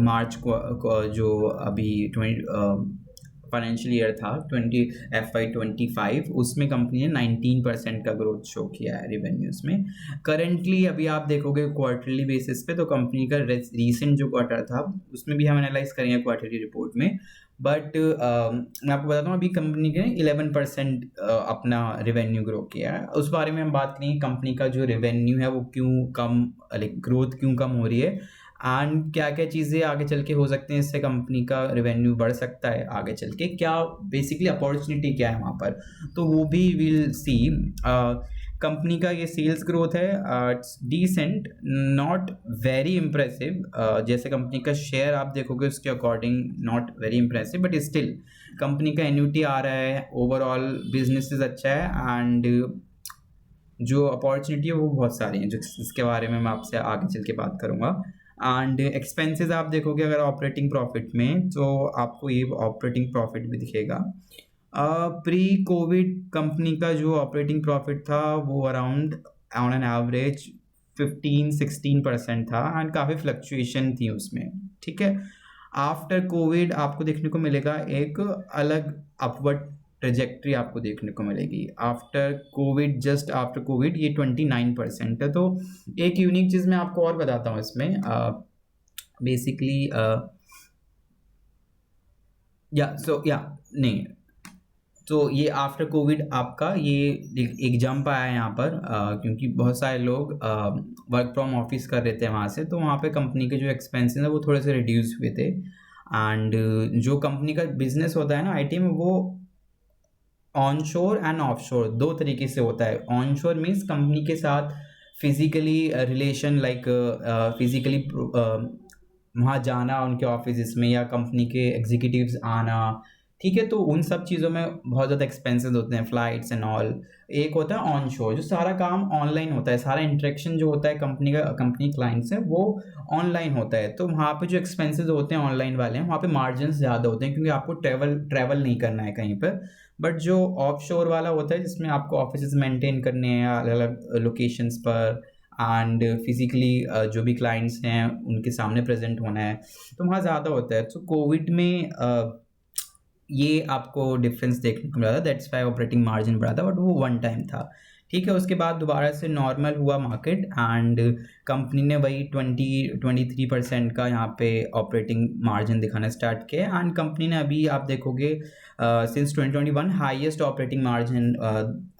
मार्च को जो अभी फाइनेंशियल ईयर था 20FY25 उसमें कंपनी ने 19% का ग्रोथ शो किया है रिवेन्यूज़ में। करेंटली अभी आप देखोगे क्वार्टरली बेसिस पे तो कंपनी का रीसेंट जो क्वार्टर था उसमें भी हम एनालाइज करेंगे क्वार्टरली रिपोर्ट में, बट मैं आपको बताता हूँ अभी कंपनी ने 11% अपना रेवेन्यू ग्रो किया है। उस बारे में हम बात करेंगे कंपनी का जो रेवेन्यू है वो क्यों कम, लाइक ग्रोथ क्यों कम हो रही है एंड क्या क्या चीज़ें आगे चल के हो सकती हैं, इससे कंपनी का रेवेन्यू बढ़ सकता है आगे चल के, क्या बेसिकली अपॉर्चुनिटी क्या है वहाँ पर, तो वो भी विल सी। कंपनी का ये सेल्स ग्रोथ है it's decent, not very impressive. जैसे कंपनी का शेयर आप देखोगे उसके according not very impressive, but still company का एन्युटी आ रहा है, ओवरऑल बिजनेस अच्छा है एंड जो अपॉर्चुनिटी है वो बहुत सारी हैं जिसके बारे में मैं आपसे आगे चल के बात करूँगा। एंड एक्सपेंसेस आप देखोगे अगर ऑपरेटिंग प्रॉफिट में तो आपको ये ऑपरेटिंग प्रॉफिट भी दिखेगा। प्री कोविड कंपनी का जो ऑपरेटिंग प्रॉफिट था वो अराउंड ऑन एन एवरेज 15-16% था एंड काफ़ी फ्लक्चुएशन थी उसमें, ठीक है। आफ्टर कोविड आपको देखने को मिलेगा एक अलग अपवर्ड ट्रेजेक्ट्री आपको देखने को मिलेगी। After Covid, just after Covid ये 29% है। तो एक यूनिक चीज़ मैं आपको और बताता हूँ इसमें, बेसिकली नहीं, तो ये आफ्टर कोविड आपका ये एक जंप आया यहाँ पर क्योंकि बहुत सारे लोग वर्क फ्रॉम ऑफिस कर रहे थे वहाँ से, तो वहाँ पे कंपनी के जो एक्सपेंसेस हैं वो थोड़े से रिड्यूस हुए थे। एंड जो कंपनी का बिजनेस होता है ना आईटी में, वो ऑन शोर एंड ऑफ शोर दो तरीके से होता है। ऑन शोर मीन्स कंपनी के साथ फिजिकली रिलेशन, लाइक फिजिकली वहाँ जाना उनके ऑफिस में या कंपनी के एग्जीक्यूटिव्स आना, ठीक है। तो उन सब चीज़ों में बहुत ज़्यादा एक्सपेंसेस होते हैं, फ्लाइट्स एंड ऑल। एक होता है ऑन शोर, जो सारा काम ऑनलाइन होता है, सारा इंटरेक्शन जो होता है कंपनी क्लाइंट से वो ऑनलाइन होता है। तो वहाँ पे जो एक्सपेंसेस होते हैं ऑनलाइन वाले हैं वहाँ पे मार्जिन ज़्यादा होते हैं क्योंकि आपको ट्रैवल नहीं करना है कहीं पर। बट जो ऑफ शोर वाला होता है जिसमें आपको ऑफिस मेंटेन करने हैं अलग अलग लोकेशंस पर एंड फिजिकली जो भी क्लाइंट्स हैं उनके सामने प्रेजेंट होना है, तो वहाँ ज़्यादा होता है। तो कोविड में ये आपको डिफरेंस देखने को मिला था, दैट्स वाई ऑपरेटिंग मार्जिन बढ़ा था, बट वो वन टाइम था, ठीक है। उसके बाद दोबारा से नॉर्मल हुआ मार्केट एंड कंपनी ने वही 20-23% का यहाँ पे ऑपरेटिंग मार्जिन दिखाना स्टार्ट किया एंड कंपनी ने अभी आप देखोगे सिंस 2021 हाईएस्ट ऑपरेटिंग मार्जिन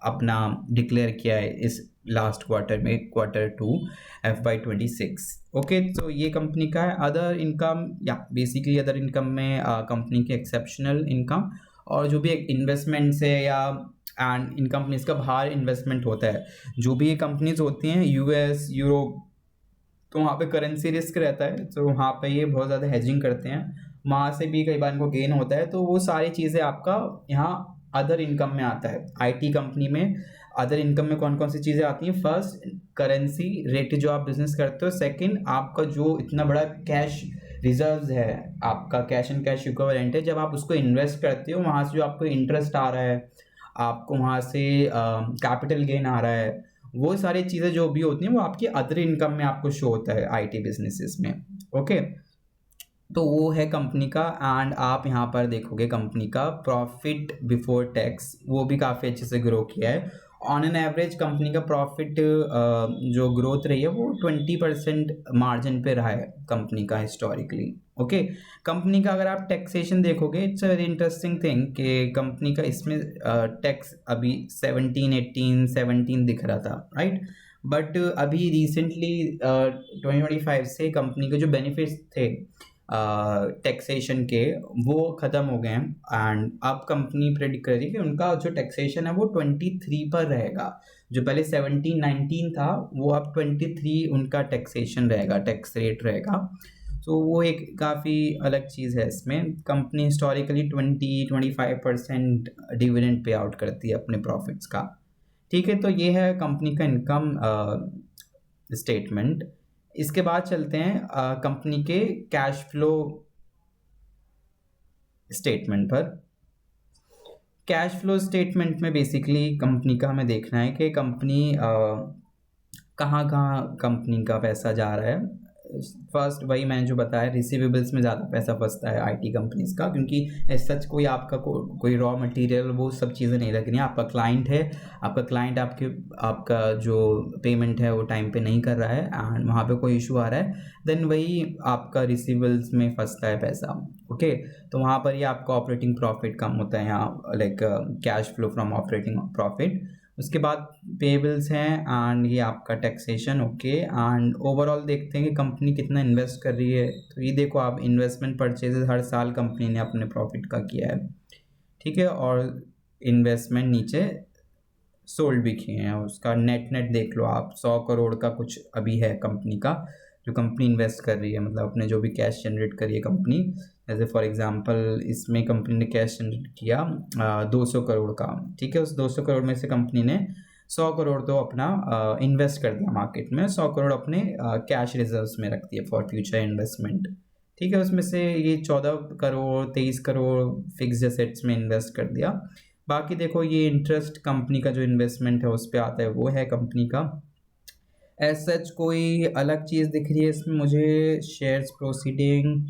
अपना डिक्लेयर किया है इस लास्ट क्वार्टर में, Q2 FY26। ओके, तो ये कंपनी का है। अदर इनकम, या बेसिकली अदर इनकम में कंपनी के एक्सेप्शनल इनकम और जो भी इन्वेस्टमेंट्स है या एंड इन कंपनीज का बाहर इन्वेस्टमेंट होता है, जो भी ये कंपनीज होती हैं US, यूरोप, तो वहाँ पे करेंसी रिस्क रहता है, तो वहाँ पे ये बहुत ज़्यादा हेजिंग करते हैं, वहाँ से भी कई बार इनको गेन होता है। तो वो सारी चीज़ें आपका यहाँ अदर इनकम में आता है। आईटी कंपनी में अदर इनकम में कौन कौन सी चीज़ें आती हैं? फर्स्ट, करेंसी रेट जो आप बिजनेस करते हो। सेकंड, आपका जो इतना बड़ा कैश रिजर्व्स है, आपका कैश एंड कैश इक्विवेलेंट है, जब आप उसको इन्वेस्ट करते हो वहाँ से जो आपको इंटरेस्ट आ रहा है, आपको वहाँ से कैपिटल गेन आ रहा है, वो सारी चीज़ें जो भी होती हैं वो आपकी अदर इनकम में आपको शो होता है आईटी बिजनेसेस में। ओके, तो वो है कंपनी का। एंड आप यहाँ पर देखोगे कंपनी का प्रॉफिट बिफोर टैक्स वो भी काफ़ी अच्छे से ग्रो किया है। ऑन एन एवरेज कंपनी का प्रॉफिट जो ग्रोथ रही है वो 20% मार्जिन पे रहा है कंपनी का हिस्टोरिकली। ओके, कंपनी का अगर आप टैक्सेशन देखोगे, it's a very interesting thing कि कंपनी का इसमें टैक्स अभी 17 दिख रहा था, राइट। बट अभी रिसेंटली 2025 से कंपनी के जो बेनिफिट्स थे टैक्सेशन के वो ख़त्म हो गए हैं एंड अब कंपनी प्रेडिक्ट कर रही है कि उनका जो टैक्सेशन है वो 23 पर रहेगा। जो पहले 17-19 था वो अब 23 उनका टैक्सेशन रहेगा, टैक्स रेट रहेगा। तो वो एक काफ़ी अलग चीज़ है इसमें। Company historically 20-25% dividend pay out करती है अपने प्रॉफिट्स का, ठीक है। तो ये है कंपनी का इनकम स्टेटमेंट। इसके बाद चलते हैं कंपनी के कैश फ्लो स्टेटमेंट पर। कैश फ्लो स्टेटमेंट में बेसिकली कंपनी का हमें देखना है कि कंपनी कहाँ कहाँ कंपनी का पैसा जा रहा है। फर्स्ट वही मैंने जो बताया, रिसीवेबल्स में ज़्यादा पैसा फंसता है आईटी कंपनीज का, क्योंकि एज सच कोई आपका कोई रॉ मटेरियल वो सब चीज़ें नहीं रखनी है। आपका क्लाइंट है, आपका क्लाइंट आपका जो पेमेंट है वो टाइम पे नहीं कर रहा है एंड वहाँ पे कोई इशू आ रहा है, देन वही आपका रिसीवेबल्स में फंसता है पैसा। ओके, तो वहाँ पर ही आपका ऑपरेटिंग प्रॉफिट कम होता है, यहाँ like cash flow from operating profit. उसके बाद पेबल्स हैं एंड ये आपका टैक्सेशन। ओके, एंड ओवरऑल देखते हैं कि कंपनी कितना इन्वेस्ट कर रही है। तो ये देखो आप, इन्वेस्टमेंट परचेजेस हर साल कंपनी ने अपने प्रॉफिट का किया है, ठीक है, और इन्वेस्टमेंट नीचे सोल्ड भी किए हैं। उसका नेट नेट देख लो आप, 100 करोड़ का कुछ अभी है कंपनी का, जो कंपनी इन्वेस्ट कर रही है, मतलब अपने जो भी कैश जनरेट करी है कंपनी। जैसे फॉर एग्जांपल इसमें कंपनी ने कैश जनरेट किया 200 करोड़ का, ठीक है। उस 200 करोड़ में से कंपनी ने 100 करोड़ तो अपना इन्वेस्ट कर दिया मार्केट में, 100 करोड़ अपने कैश रिजर्व्स में रख दिए फॉर फ्यूचर इन्वेस्टमेंट, ठीक है। उसमें से ये 14 करोड़ 23 करोड़ फिक्स्ड एसेट्स में इन्वेस्ट कर दिया। बाकी देखो ये इंटरेस्ट कंपनी का जो इन्वेस्टमेंट है उस पर आता है, वो है कंपनी का। एज सच कोई अलग चीज़ दिख रही है इसमें मुझे, शेयर्स प्रोसीडिंग,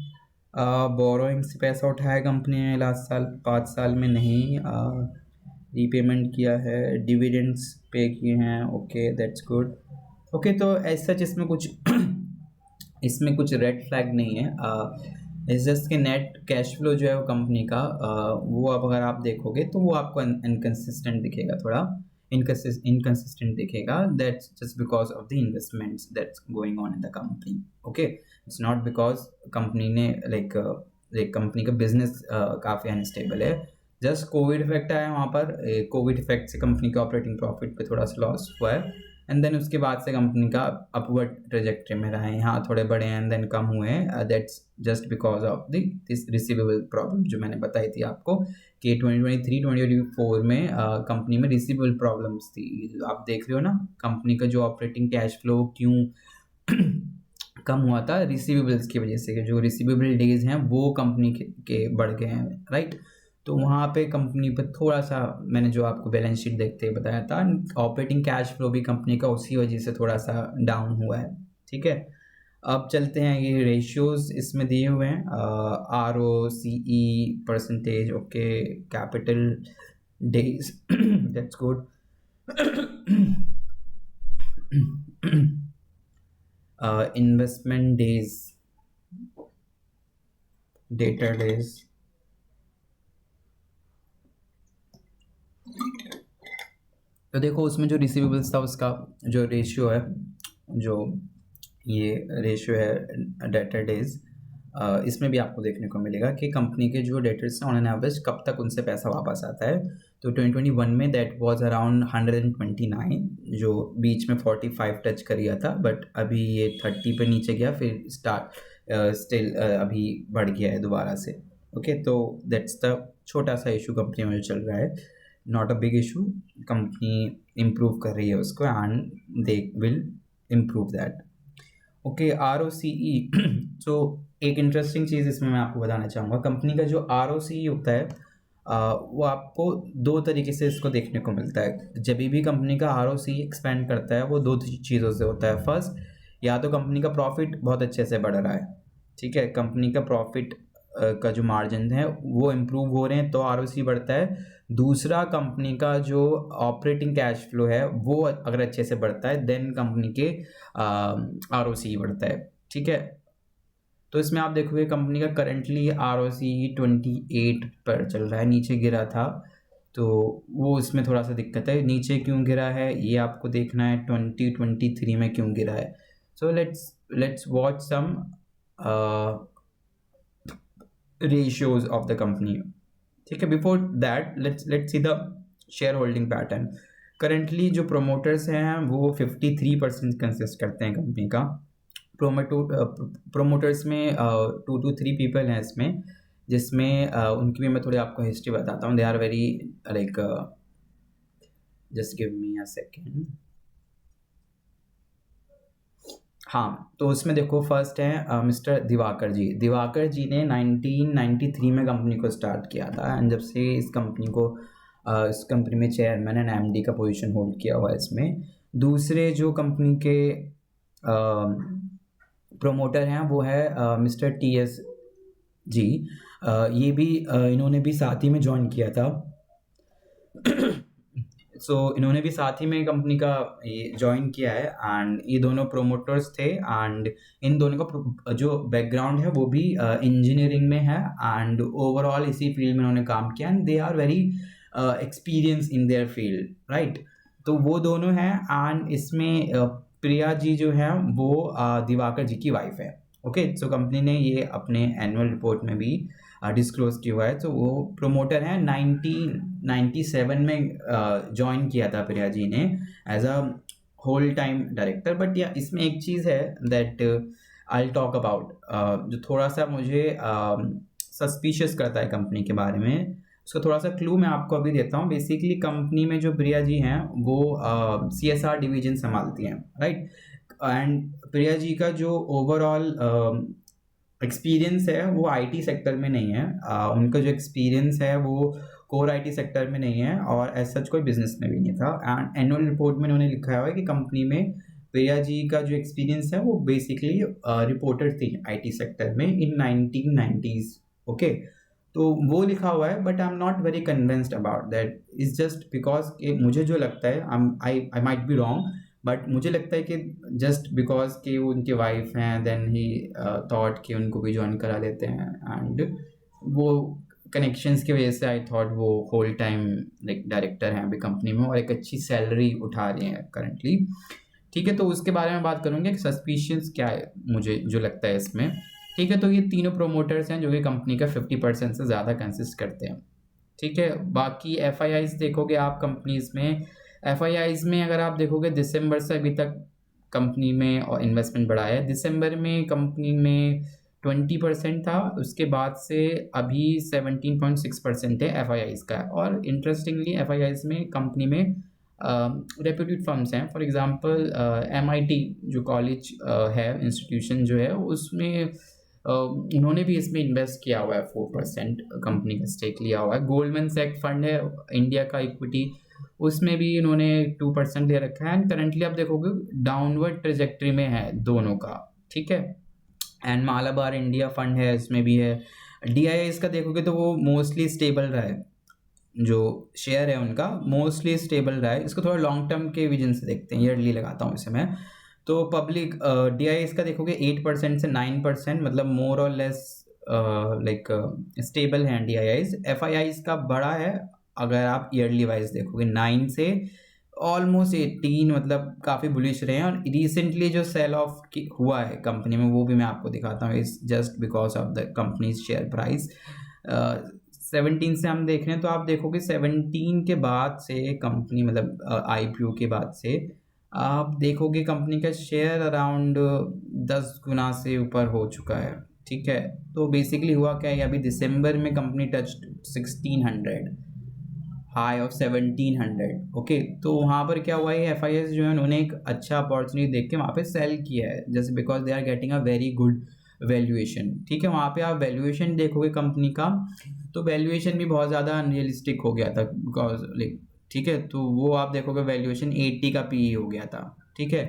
बोरोइंग से पैसा उठाया कंपनी ने लास्ट साल 5 साल में नहीं, रीपेमेंट किया है, डिविडेंड्स पे किए हैं। Okay, that's good. ओके, तो एज सच इसमें कुछ इसमें कुछ रेड फ्लैग नहीं है। इस जस्ट के नेट कैश फ्लो जो है वो कंपनी का वो अब अगर आप देखोगे तो वो आपको इनकंसिस्टेंट दिखेगा, थोड़ा इनकंसिस्टेंट दिखेगा। That's just because of the investments that's going on in the company. Okay, it's not because company ने लाइक कंपनी का बिजनेस काफ़ी अनस्टेबल है। जस्ट कोविड इफेक्ट आया वहाँ पर, कोविड इफेक्ट से कंपनी के ऑपरेटिंग प्रॉफिट पे थोड़ा सा लॉस हुआ है एंड देन उसके बाद से कंपनी का अपवर्ड ट्रेजेक्ट्री में रहा है। यहाँ थोड़े बड़े हैं एंड देन कम हुए हैं, that's just because of this receivable problem जो मैंने बताई थी आपको कि 2023-2024 में कंपनी में रिसीवेबल प्रॉब्लम्स थी। आप देख रहे हो ना कंपनी का जो ऑपरेटिंग कैश फ्लो क्यों कम हुआ था, रिसीवेबल्स की वजह से। जो रिसीवेबल डेज हैं वो कंपनी के बढ़ गए हैं, राइट। तो वहाँ पे कंपनी पर थोड़ा सा, मैंने जो आपको बैलेंस शीट देखते ही बताया था, ऑपरेटिंग कैश फ्लो भी कंपनी का उसी वजह से थोड़ा सा डाउन हुआ है, ठीक है। अब चलते हैं, ये रेशियोज इसमें दिए हुए हैं, ROCE percentage, okay, capital days, that's good, investment days, debtor days, तो देखो उसमें जो रिसीवेबल्स था उसका जो रेशियो है, जो ये रेशियो है डेटर डेज, इसमें भी आपको देखने को मिलेगा कि कंपनी के जो डेटर्स हैं ऑन एन एवरेज कब तक उनसे पैसा वापस आता है। तो 2021 में दैट वाज अराउंड 129, जो बीच में 45 टच कर गया था, बट अभी ये 30 पे नीचे गया, फिर स्टिल अभी बढ़ गया है दोबारा से। ओके, तो दैट्स द छोटा सा इशू कंपनी में चल रहा है, not a big issue. Company improve कर रही है उसको and they will improve that. Okay, ROCE तो एक इंटरेस्टिंग चीज़ इसमें मैं आपको बताना चाहूँगा, कंपनी का जो ROCE होता है वो आपको दो तरीके से इसको देखने को मिलता है। जब भी कंपनी का ROCE एक्सपेंड करता है वो दो चीज़ों से होता है। फर्स्ट, या तो कंपनी का प्रॉफिट बहुत अच्छे से बढ़ रहा है, ठीक है, कंपनी का प्रॉफिट का जो मार्जिन है वो इम्प्रूव हो रहे हैं तो ROCE बढ़ता है। दूसरा, कंपनी का जो ऑपरेटिंग कैश फ्लो है वो अगर अच्छे से बढ़ता है देन कंपनी के ROCE बढ़ता है, ठीक है। तो इसमें आप देखोगे कंपनी का करंटली ROCE 28 पर चल रहा है, नीचे गिरा था, तो वो इसमें थोड़ा सा दिक्कत है। नीचे क्यों गिरा है ये आपको देखना है, 2023 में क्यों गिरा है। So let's watch some ratios of the company, ठीक है। Before that let's see the share holding pattern. Currently जो प्रोमोटर्स हैं वो 53% कंसिस्ट करते हैं कंपनी का। प्रोमोटर्स में 2 to 3 पीपल हैं इसमें, जिसमें उनकी भी मैं थोड़ी आपको हिस्ट्री बताता हूँ। They are very like, just give me a second, हाँ, तो उसमें देखो फर्स्ट है मिस्टर दिवाकर जी। दिवाकर जी ने 1993 में कंपनी को स्टार्ट किया था एंड जब से इस कंपनी में चेयरमैन एंड एमडी का पोजीशन होल्ड किया हुआ है इसमें। दूसरे जो कंपनी के प्रोमोटर हैं वो है मिस्टर टीएस जी। ये भी इन्होंने भी साथ ही में ज्वाइन किया था। इन्होंने भी साथ ही में कंपनी का ये ज्वाइन किया है एंड ये दोनों प्रोमोटर्स थे एंड इन दोनों का जो बैकग्राउंड है वो भी इंजीनियरिंग में है एंड ओवरऑल इसी फील्ड में उन्होंने काम किया and they are very experience in their field, right. तो वो दोनों हैं एंड इसमें प्रिया जी जो है वो दिवाकर जी की वाइफ है। ओके, सो कंपनी ने ये अपने एनुअल रिपोर्ट में भी डिस्क्लोज किया हुआ है। तो वो प्रोमोटर हैं, 1997 में ज्वाइन किया था प्रिया जी ने as a whole time director. But या इसमें एक चीज़ है दैट आई टॉक अबाउट, जो थोड़ा सा मुझे सस्पिशियस करता है कंपनी के बारे में। उसका थोड़ा सा क्लू मैं आपको अभी देता हूँ। बेसिकली कंपनी में जो प्रिया जी हैं वो CSR डिवीजन संभालती हैं, राइट। एंड प्रिया जी का जो ओवरऑल एक्सपीरियंस है वो आईटी सेक्टर में नहीं है। उनका जो एक्सपीरियंस है वो कोर आईटी सेक्टर में नहीं है और एज सच कोई बिजनेस में भी नहीं था। एंड एनुअल रिपोर्ट में उन्होंने लिखा हुआ है कि कंपनी में प्रिया जी का जो एक्सपीरियंस है वो बेसिकली रिपोर्टर थी आईटी सेक्टर में इन 1990s। ओके, तो वो लिखा हुआ है but I am not very convinced about that. Is just because मुझे जो लगता है, I might be wrong, but मुझे लगता है कि जस्ट बिकॉज कि वो उनके वाइफ हैं देन ही थॉट कि उनको भी ज्वाइन करा लेते हैं एंड वो कनेक्शंस की वजह से आई थॉट वो होल टाइम लाइक डायरेक्टर हैं अभी कंपनी में और एक अच्छी सैलरी उठा रहे हैं करंटली। ठीक है, तो उसके बारे में बात करूँगी कि सस्पिशियस क्या है मुझे जो लगता है इसमें। ठीक है, तो ये तीनों प्रोमोटर्स हैं जो कि कंपनी का 50% से ज़्यादा कंसिस्ट करते हैं। ठीक है, बाकी FIIs देखोगे आप कंपनीज में, FIIs में अगर आप देखोगे दिसंबर से अभी तक कंपनी में और इन्वेस्टमेंट बढ़ा है। दिसंबर में कंपनी में 20% था, उसके बाद से अभी 17.6% है FIIs का। और इंटरेस्टिंगली FIIs में कंपनी में रेप्यूटेड फर्म्स हैं। फॉर एग्जांपल MIT जो कॉलेज है, इंस्टीट्यूशन जो है, उसमें उन्होंने भी इसमें इन्वेस्ट किया हुआ है, 4% कंपनी का स्टेक लिया हुआ है। गोल्डमैन सैक्स फंड है इंडिया का इक्विटी, उसमें भी इन्होंने 2% ले रखा है एंड करंटली आप देखोगे डाउनवर्ड ट्रेजेक्ट्री में है दोनों का। ठीक है, एंड मालाबार इंडिया फंड है, इसमें भी है। DIIs का देखोगे तो वो मोस्टली स्टेबल रहा है, जो शेयर है उनका मोस्टली स्टेबल रहा है। इसको थोड़ा लॉन्ग टर्म के विजन से देखते हैं, ईयरली लगाता हूँ इसे मैं। तो पब्लिक DIIs का देखोगे 8% से 9%, मतलब मोर और लेस लाइक स्टेबल हैं DIIs। FIIs का बड़ा है अगर आप ईयरली वाइज देखोगे, 9 से ऑलमोस्ट 18, मतलब काफ़ी बुलिश रहे हैं। और रिसेंटली जो सेल ऑफ हुआ है कंपनी में वो भी मैं आपको दिखाता हूँ, इस just because of the companies share price. 17 से हम देख रहे हैं तो आप देखोगे 17 के बाद से कंपनी, मतलब IPO के बाद से आप देखोगे कंपनी का शेयर अराउंड 10 गुना से ऊपर हो चुका है। ठीक है, तो बेसिकली हुआ क्या है, अभी दिसंबर में company touch 1600, high of 1700। Okay, तो वहाँ पर क्या हुआ है, FIIs जो है उन्होंने एक अच्छा अपॉर्चुनिटी देख के वहाँ पे सेल किया है, just because they are getting a very good valuation. ठीक है, वहाँ पे आप वैल्यूएशन देखोगे कंपनी का तो वैल्यूएशन भी बहुत ज़्यादा अनरियलिस्टिक हो गया था बिकॉज लाइक, ठीक है, तो वो आप देखोगे वैल्यूएशन 80 का PE हो गया था। ठीक है,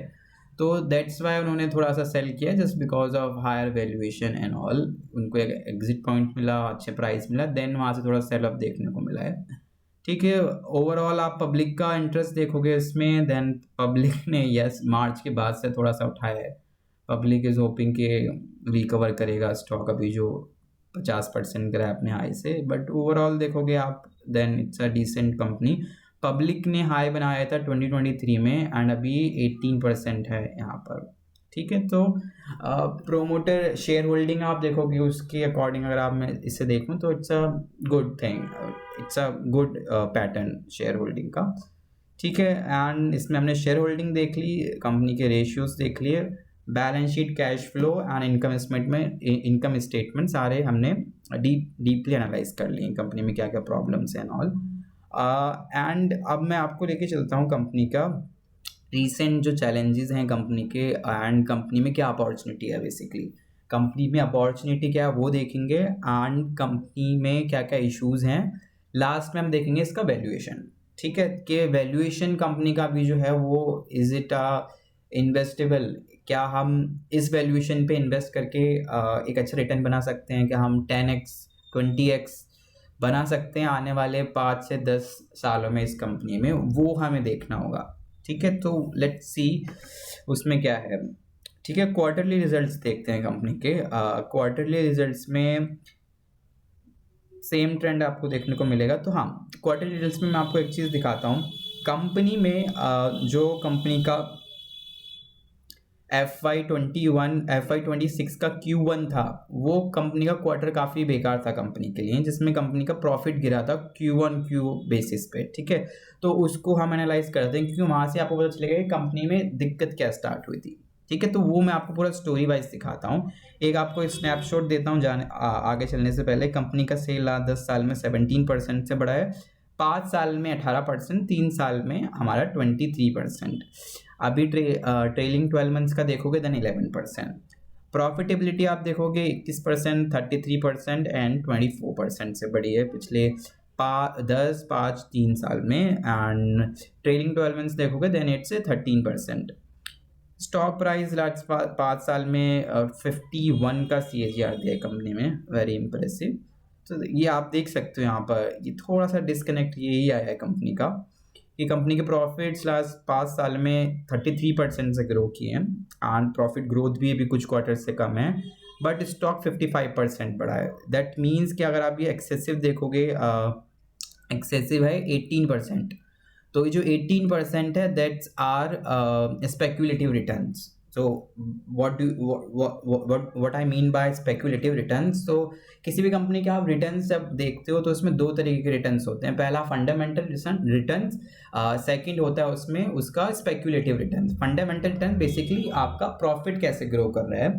तो दैट्स वाई उन्होंने थोड़ा सा सेल किया, just because of higher valuation and all. उनको एक एग्जिट पॉइंट मिला, अच्छे प्राइस मिला, देन वहाँ से थोड़ा सेल अप देखने को मिला है। ठीक है, ओवरऑल आप पब्लिक का इंटरेस्ट देखोगे इसमें, देन पब्लिक ने यस मार्च के बाद से थोड़ा सा उठाया है। पब्लिक इज़ होपिंग कि रिकवर करेगा स्टॉक अभी जो 50% गिरा है अपने हाई से, बट ओवरऑल देखोगे आप then it's a decent company. Public ने हाई बनाया था 2023 में एंड अभी 18% है यहाँ पर। ठीक है, तो प्रोमोटर शेयर होल्डिंग आप देखोगे उसके अकॉर्डिंग, अगर आप मैं इसे देखूँ तो it's a good thing, it's a good pattern share holding का। ठीक है, एंड इसमें हमने शेयर होल्डिंग देख ली, कंपनी के रेशियोज देख लिए, balance sheet, cash flow and income statement सारे हमने डीपली एनालाइज कर लिए, कंपनी में क्या क्या प्रॉब्लम्स हैं एंड ऑल। एंड अब मैं आपको लेके चलता हूँ कंपनी का रिसेंट जो चैलेंजेस हैं कंपनी के एंड कंपनी में क्या अपॉर्चुनिटी है। बेसिकली कंपनी में अपॉर्चुनिटी क्या है वो देखेंगे एंड कंपनी में क्या क्या इश्यूज हैं। लास्ट में हम देखेंगे इसका वैल्यूएशन, ठीक है, कि वैल्यूएशन कंपनी का भी जो है वो इज इट इन्वेस्टेबल, क्या हम इस वैल्यूएशन पे इन्वेस्ट करके एक अच्छा रिटर्न बना सकते हैं, क्या हम 10x 20x बना सकते हैं आने वाले 5 से 10 सालों में इस कंपनी में, वो हमें देखना होगा। ठीक है, तो लेट्स सी उसमें क्या है। ठीक है, क्वार्टरली रिजल्ट्स देखते हैं कंपनी के। क्वार्टरली रिजल्ट्स में सेम ट्रेंड आपको देखने को मिलेगा। तो हाँ, क्वार्टरली रिजल्ट्स में मैं आपको एक चीज़ दिखाता हूँ। कंपनी में जो कंपनी का FY21 FY26 का Q1 था, वो कंपनी का क्वार्टर काफ़ी बेकार था कंपनी के लिए, जिसमें कंपनी का प्रॉफिट गिरा था Q1 बेसिस पे। ठीक है, तो उसको हम एनालाइज करते हैं क्योंकि वहाँ से आपको पता चलेगा कि कंपनी में दिक्कत क्या स्टार्ट हुई थी। ठीक है, तो वो मैं आपको पूरा स्टोरी वाइज दिखाता हूँ। एक आपको स्नैपशॉट देता हूँ आगे चलने से पहले। कंपनी का सेल 10 साल में 17% से बढ़ा है, 5 साल में 18%, 3 साल में हमारा 23%। अभी ट्रेलिंग 12 मंथ्स का देखोगे देन 11%। प्रॉफिटेबिलिटी आप देखोगे 21%, 33% एंड 24% से बढ़ी है पिछले 10, 5, 3 साल में। एंड ट्रेलिंग 12 मंथ्स देखोगे then it's 13%। Stock price last 5 साल में 51 का CAGR दिया है कंपनी में, वेरी इंप्रेसिव। तो ये आप देख सकते हो यहाँ पर, ये थोड़ा सा डिस्कनेक्ट यही आया है कंपनी का कि कंपनी के प्रॉफिट्स लास्ट 5 साल में 33% से ग्रो किए हैं एंड प्रॉफिट ग्रोथ भी अभी कुछ क्वार्टर से कम है, बट स्टॉक 55% बढ़ा है। दैट मीन्स कि अगर आप ये एक्सेसिव देखोगे, एक्सेसिव है 18%। तो ये जो 18% है that's are speculative returns. So what I mean by speculative returns, तो किसी भी कंपनी के आप रिटर्न्स जब देखते हो तो उसमें 2 तरीके के रिटर्न्स होते हैं। पहला फंडामेंटल रिटर्न्स, सेकंड होता है उसमें उसका speculative returns. Fundamental return basically आपका प्रॉफिट कैसे ग्रो कर रहा है,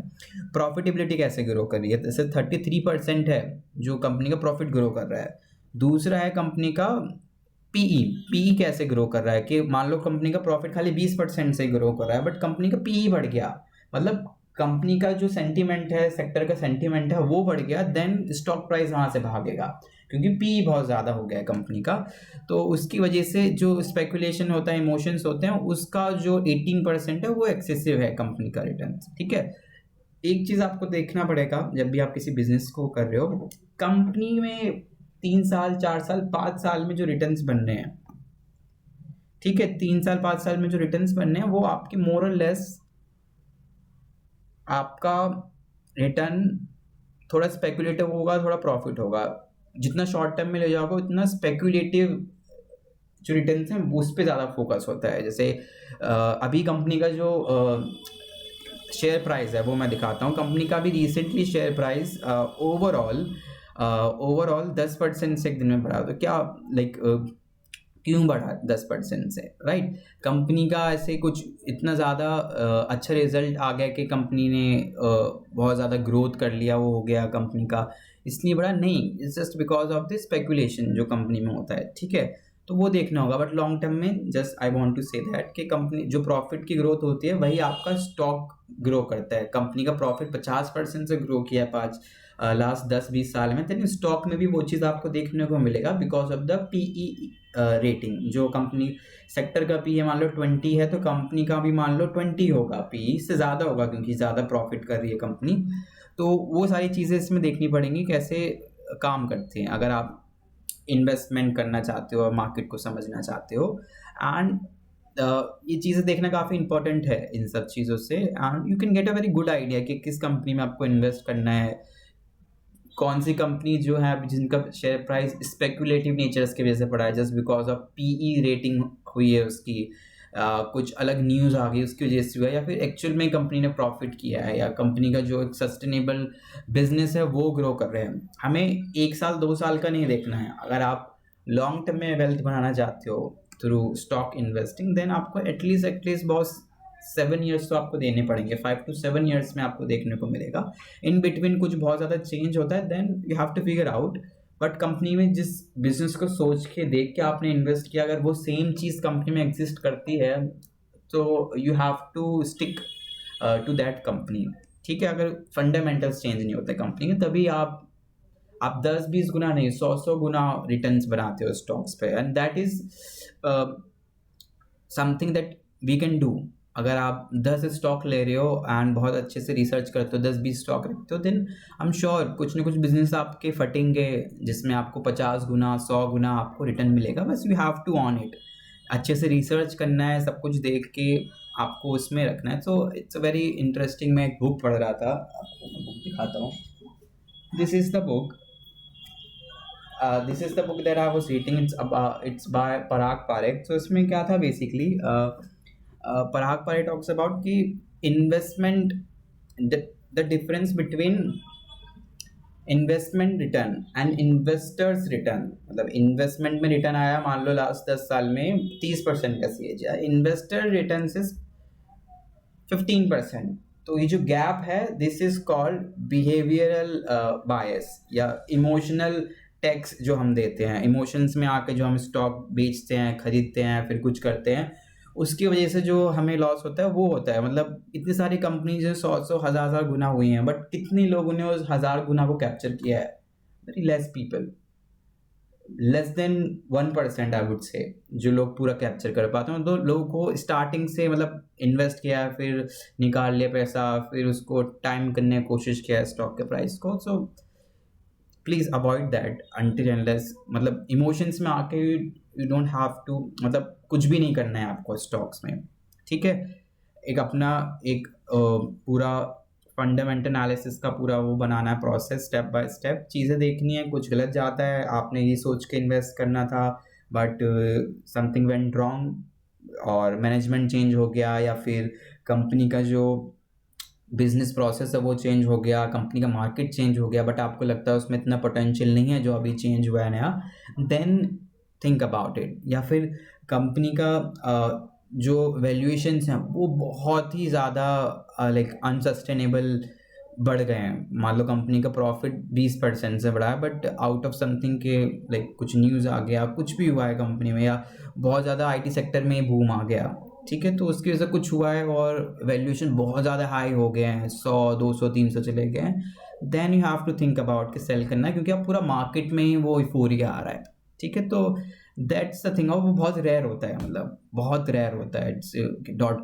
प्रॉफिटेबिलिटी कैसे ग्रो कर रही है। जैसे 33% है जो कंपनी का प्रॉफिट ग्रो कर रहा है। दूसरा है कंपनी का पीई कैसे ग्रो कर रहा है, कि मान लो कंपनी का प्रॉफिट खाली 20% से ग्रो कर रहा है बट कंपनी का पीई बढ़ गया, मतलब कंपनी का जो सेंटीमेंट है, सेक्टर का सेंटीमेंट है वो बढ़ गया, देन स्टॉक प्राइस वहां से भागेगा क्योंकि पीई बहुत ज़्यादा हो गया है कंपनी का। तो उसकी वजह से जो स्पेकुलेशन होता है, इमोशंस होते हैं, उसका जो 18% है वो एक्सेसिव है कंपनी का रिटर्न। ठीक है, एक चीज़ आपको देखना पड़ेगा जब भी आप किसी बिजनेस को कर रहे हो, कंपनी में 3 साल 4 साल 5 साल में जो रिटर्न्स बन रहे हैं, ठीक है, 3 साल 5 साल में जो रिटर्न्स बन रहे हैं वो आपके मोर और लेस आपका रिटर्न थोड़ा स्पेकुलेटिव होगा, थोड़ा प्रॉफिट होगा। जितना शॉर्ट टर्म में ले जाओगे उतना स्पेकुलेटिव जो रिटर्न्स हैं उस पर ज़्यादा फोकस होता है। जैसे अभी कंपनी का जो शेयर प्राइस है वो मैं दिखाता हूँ। कंपनी का भी रिसेंटली शेयर प्राइस ओवरऑल 10% से एक दिन में बढ़ा। तो क्या लाइक क्यों बढ़ा 10% से, राइट? कंपनी का ऐसे कुछ इतना ज़्यादा अच्छा रिजल्ट आ गया कि कंपनी ने बहुत ज़्यादा ग्रोथ कर लिया, वो हो गया कंपनी का इसलिए बढ़ा? नहीं, it's just because of the speculation जो कंपनी में होता है। ठीक है, तो वो देखना होगा। बट लॉन्ग टर्म में just I want to say that कि कंपनी जो प्रॉफिट की ग्रोथ होती है वही आपका स्टॉक ग्रो करता है। कंपनी का प्रॉफिट 50% से ग्रो किया है लास्ट 10-20 साल में, तो स्टॉक में भी वो चीज़ आपको देखने को मिलेगा because of the PE rating. जो कंपनी सेक्टर का पी मान लो 20 है तो कंपनी का भी मान लो 20 होगा, पी से ज़्यादा होगा क्योंकि ज़्यादा प्रॉफिट कर रही है कंपनी। तो वो सारी चीज़ें इसमें देखनी पड़ेंगी कैसे काम करते हैं अगर आप इन्वेस्टमेंट करना चाहते हो और मार्केट को समझना चाहते हो। एंड ये चीज़ें देखना काफ़ी इंपॉर्टेंट है इन सब चीज़ों से। And you can get a very good idea कि किस कंपनी में आपको इन्वेस्ट करना है, कौन सी कंपनी जो है जिनका शेयर प्राइस स्पेकुलेटिव नेचर्स की वजह से पड़ा है just because of PE rating हुई है उसकी, कुछ अलग न्यूज़ आ गई उसकी वजह से हुआ, या फिर एक्चुअल में कंपनी ने प्रॉफिट किया है, या कंपनी का जो एक सस्टेनेबल बिजनेस है वो ग्रो कर रहे हैं। हमें 1 साल 2 साल का नहीं देखना है। अगर आप लॉन्ग टर्म में वेल्थ बनाना चाहते हो थ्रू स्टॉक इन्वेस्टिंग, देन आपको एटलीस्ट बहुत 7 ईयर्स तो आपको देने पड़ेंगे। 5 to 7 ईयर्स में आपको देखने को मिलेगा। इन बिटवीन कुछ बहुत ज़्यादा चेंज होता है, then you have to figure out. But company में जिस बिजनेस को सोच के देख के आपने इन्वेस्ट किया, अगर वो सेम चीज़ कंपनी में एग्जिस्ट करती है तो you have to stick to that company, ठीक है। अगर फंडामेंटल्स चेंज नहीं होते कंपनी के, तभी आप 10-20 गुना नहीं, 100 गुना रिटर्न्स बनाते हो स्टॉक्स पे, and that is something that we can do. अगर आप 10 स्टॉक ले रहे हो एंड बहुत अच्छे से रिसर्च करते हो, 10-20 स्टॉक रखते हो, देन आई एम श्योर कुछ ना कुछ बिजनेस आपके फटेंगे जिसमें आपको 50 गुना 100 गुना आपको रिटर्न मिलेगा। बस you have to on it, अच्छे से रिसर्च करना है, सब कुछ देख के आपको उसमें रखना है। So it's a very interesting. मैं एक बुक पढ़ रहा था, आपको मैं बुक दिखाता हूँ। This is the book, this is the book that I was reading. It's by Parag Parekh. So इसमें क्या था basically, Parag Parekh talks about कि investment, the difference between investment return and investors return. मतलब इन्वेस्टमेंट में रिटर्न आया मान लो लास्ट 10 साल में 30% का CAGR है, इन्वेस्टर रिटर्न से 15%। तो ये जो गैप है, दिस इज कॉल्ड बिहेवियरल बायस या इमोशनल टैक्स जो हम देते हैं। इमोशंस में आके जो हम स्टॉक बेचते हैं, खरीदते हैं, फिर कुछ करते हैं, उसकी वजह से जो हमें लॉस होता है वो होता है। मतलब इतनी सारी कंपनीज जो 100 1000 गुना हुई हैं, बट कितने लोगों ने उस 1000 गुना को कैप्चर किया है? Very less people, less than 1% I would say, जो लोग पूरा कैप्चर कर पाते हैं। तो लोगों को स्टार्टिंग से मतलब इन्वेस्ट किया, फिर निकाल लिया पैसा, फिर उसको टाइम करने की कोशिश किया स्टॉक के प्राइस को। So please avoid that until unless, मतलब इमोशंस में आके यू डोंट हैव टू, मतलब कुछ भी नहीं करना है आपको स्टॉक्स में, ठीक है। एक अपना एक पूरा फंडामेंटल एनालिसिस का पूरा वो बनाना है प्रोसेस, स्टेप बाय स्टेप चीज़ें देखनी है। कुछ गलत जाता है, आपने ये सोच के इन्वेस्ट करना था बट समथिंग वेंट रॉन्ग, और मैनेजमेंट चेंज हो गया, या फिर कंपनी का जो बिजनेस प्रोसेस है वो चेंज हो गया, कंपनी का मार्केट चेंज हो गया, बट आपको लगता है उसमें इतना पोटेंशियल नहीं है जो अभी चेंज हुआ है नया, देन थिंक अबाउट इट। या फिर कंपनी का जो वैल्यूएशंस हैं वो बहुत ही ज़्यादा लाइक अनसस्टेनेबल बढ़ गए हैं। मान लो कंपनी का प्रॉफिट 20% से बढ़ा है, बट आउट ऑफ समथिंग के लाइक कुछ न्यूज़ आ गया, कुछ भी हुआ है कंपनी में, या बहुत ज़्यादा IT सेक्टर में बूम आ गया, ठीक है, तो उसकी वजह से कुछ हुआ है और वैल्यूएशन बहुत ज़्यादा हाई हो गए हैं, 100 200 300 चले गए हैं, then you have to think about कि सेल करना है, क्योंकि अब पूरा मार्केट में ही वो इफोरिया आ रहा है, ठीक है। तो दैट्स द थिंग, और वो बहुत रेयर होता है, मतलब बहुत रेयर होता है। इट्स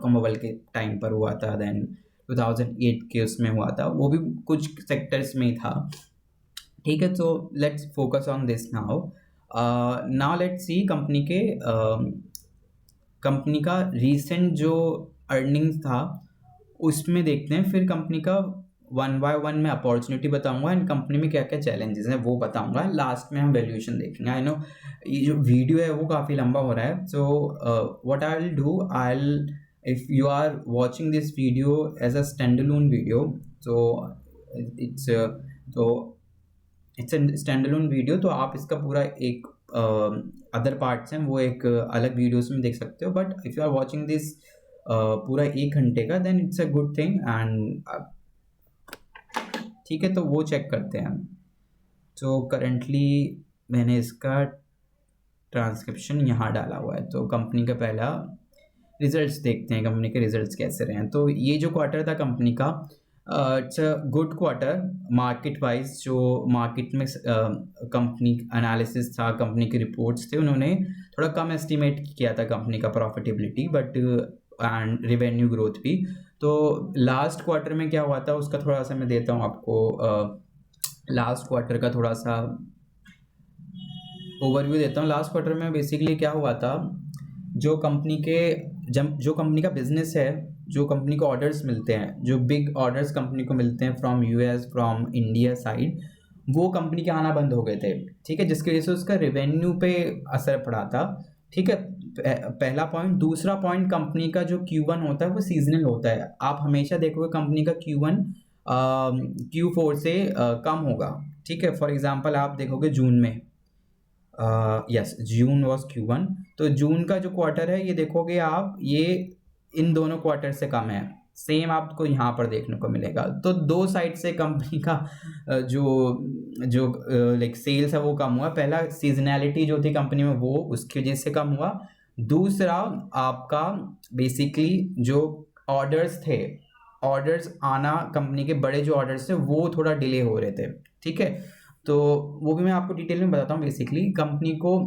.com बबल के टाइम पर हुआ था, देन 2008 के उसमें हुआ था, वो भी कुछ सेक्टर्स में ही था, ठीक है। तो let's focus on this now. Now let's see company का रीसेंट जो अर्निंग्स था उसमें देखते हैं, फिर कंपनी का 1 बाय 1 में अपॉर्चुनिटी बताऊंगा, एंड कंपनी में क्या क्या चैलेंजेस हैं वो बताऊंगा, लास्ट में हम वैल्यूएशन देखेंगे। आई नो ये जो वीडियो है वो काफ़ी लंबा हो रहा है, सो what I will do, if you are watching this video as a standalone video, so it's a standalone video, तो आप इसका पूरा एक अदर पार्ट्स हैं वो एक अलग वीडियोस में देख सकते हो, but if you are watching this पूरा 1 घंटे का, then it's a good thing, and ठीक है। तो वो चेक करते हैं। तो करेंटली मैंने इसका ट्रांसक्रिप्शन यहाँ डाला हुआ है। तो कंपनी का पहला रिजल्ट्स देखते हैं, कंपनी के रिजल्ट्स कैसे रहे हैं। तो ये जो क्वार्टर था कंपनी का, it's a good quarter market wise. जो मार्केट में कंपनी एनालिसिस था, कंपनी के रिपोर्ट्स थे, उन्होंने थोड़ा कम एस्टिमेट किया था कंपनी का profitability, but and revenue growth भी। तो लास्ट क्वार्टर में क्या हुआ था उसका थोड़ा सा मैं देता हूँ आपको, लास्ट क्वार्टर का थोड़ा सा ओवरव्यू देता हूँ। लास्ट क्वार्टर में बेसिकली क्या हुआ था, जो कंपनी का बिजनेस है, जो कंपनी को ऑर्डर्स मिलते हैं, जो बिग ऑर्डर्स कंपनी को मिलते हैं from US, from India side, वो कंपनी के आना बंद हो गए थे, ठीक है, जिसकी वजह से उसका रेवेन्यू पे असर पड़ा था, ठीक है। पहला पॉइंट। दूसरा पॉइंट, कंपनी का जो Q1 होता है वो सीजनल होता है। आप हमेशा देखोगे कंपनी का Q1 Q4 से कम होगा, ठीक है। फॉर एग्जाम्पल आप देखोगे जून में, यस जून वॉज Q1, तो जून का जो क्वार्टर है ये देखोगे आप, ये इन दोनों क्वार्टर से कम है। सेम आपको यहाँ पर देखने को मिलेगा। तो दो साइड से कंपनी का जो लाइक सेल्स है वो कम हुआ। पहला सीजनैलिटी जो थी कंपनी में वो उसकी वजह से कम हुआ, दूसरा आपका बेसिकली जो ऑर्डर्स थे, ऑर्डर्स आना कंपनी के बड़े जो ऑर्डर्स थे वो थोड़ा डिले हो रहे थे, ठीक है। तो वो भी मैं आपको डिटेल में बताता हूँ। बेसिकली कंपनी को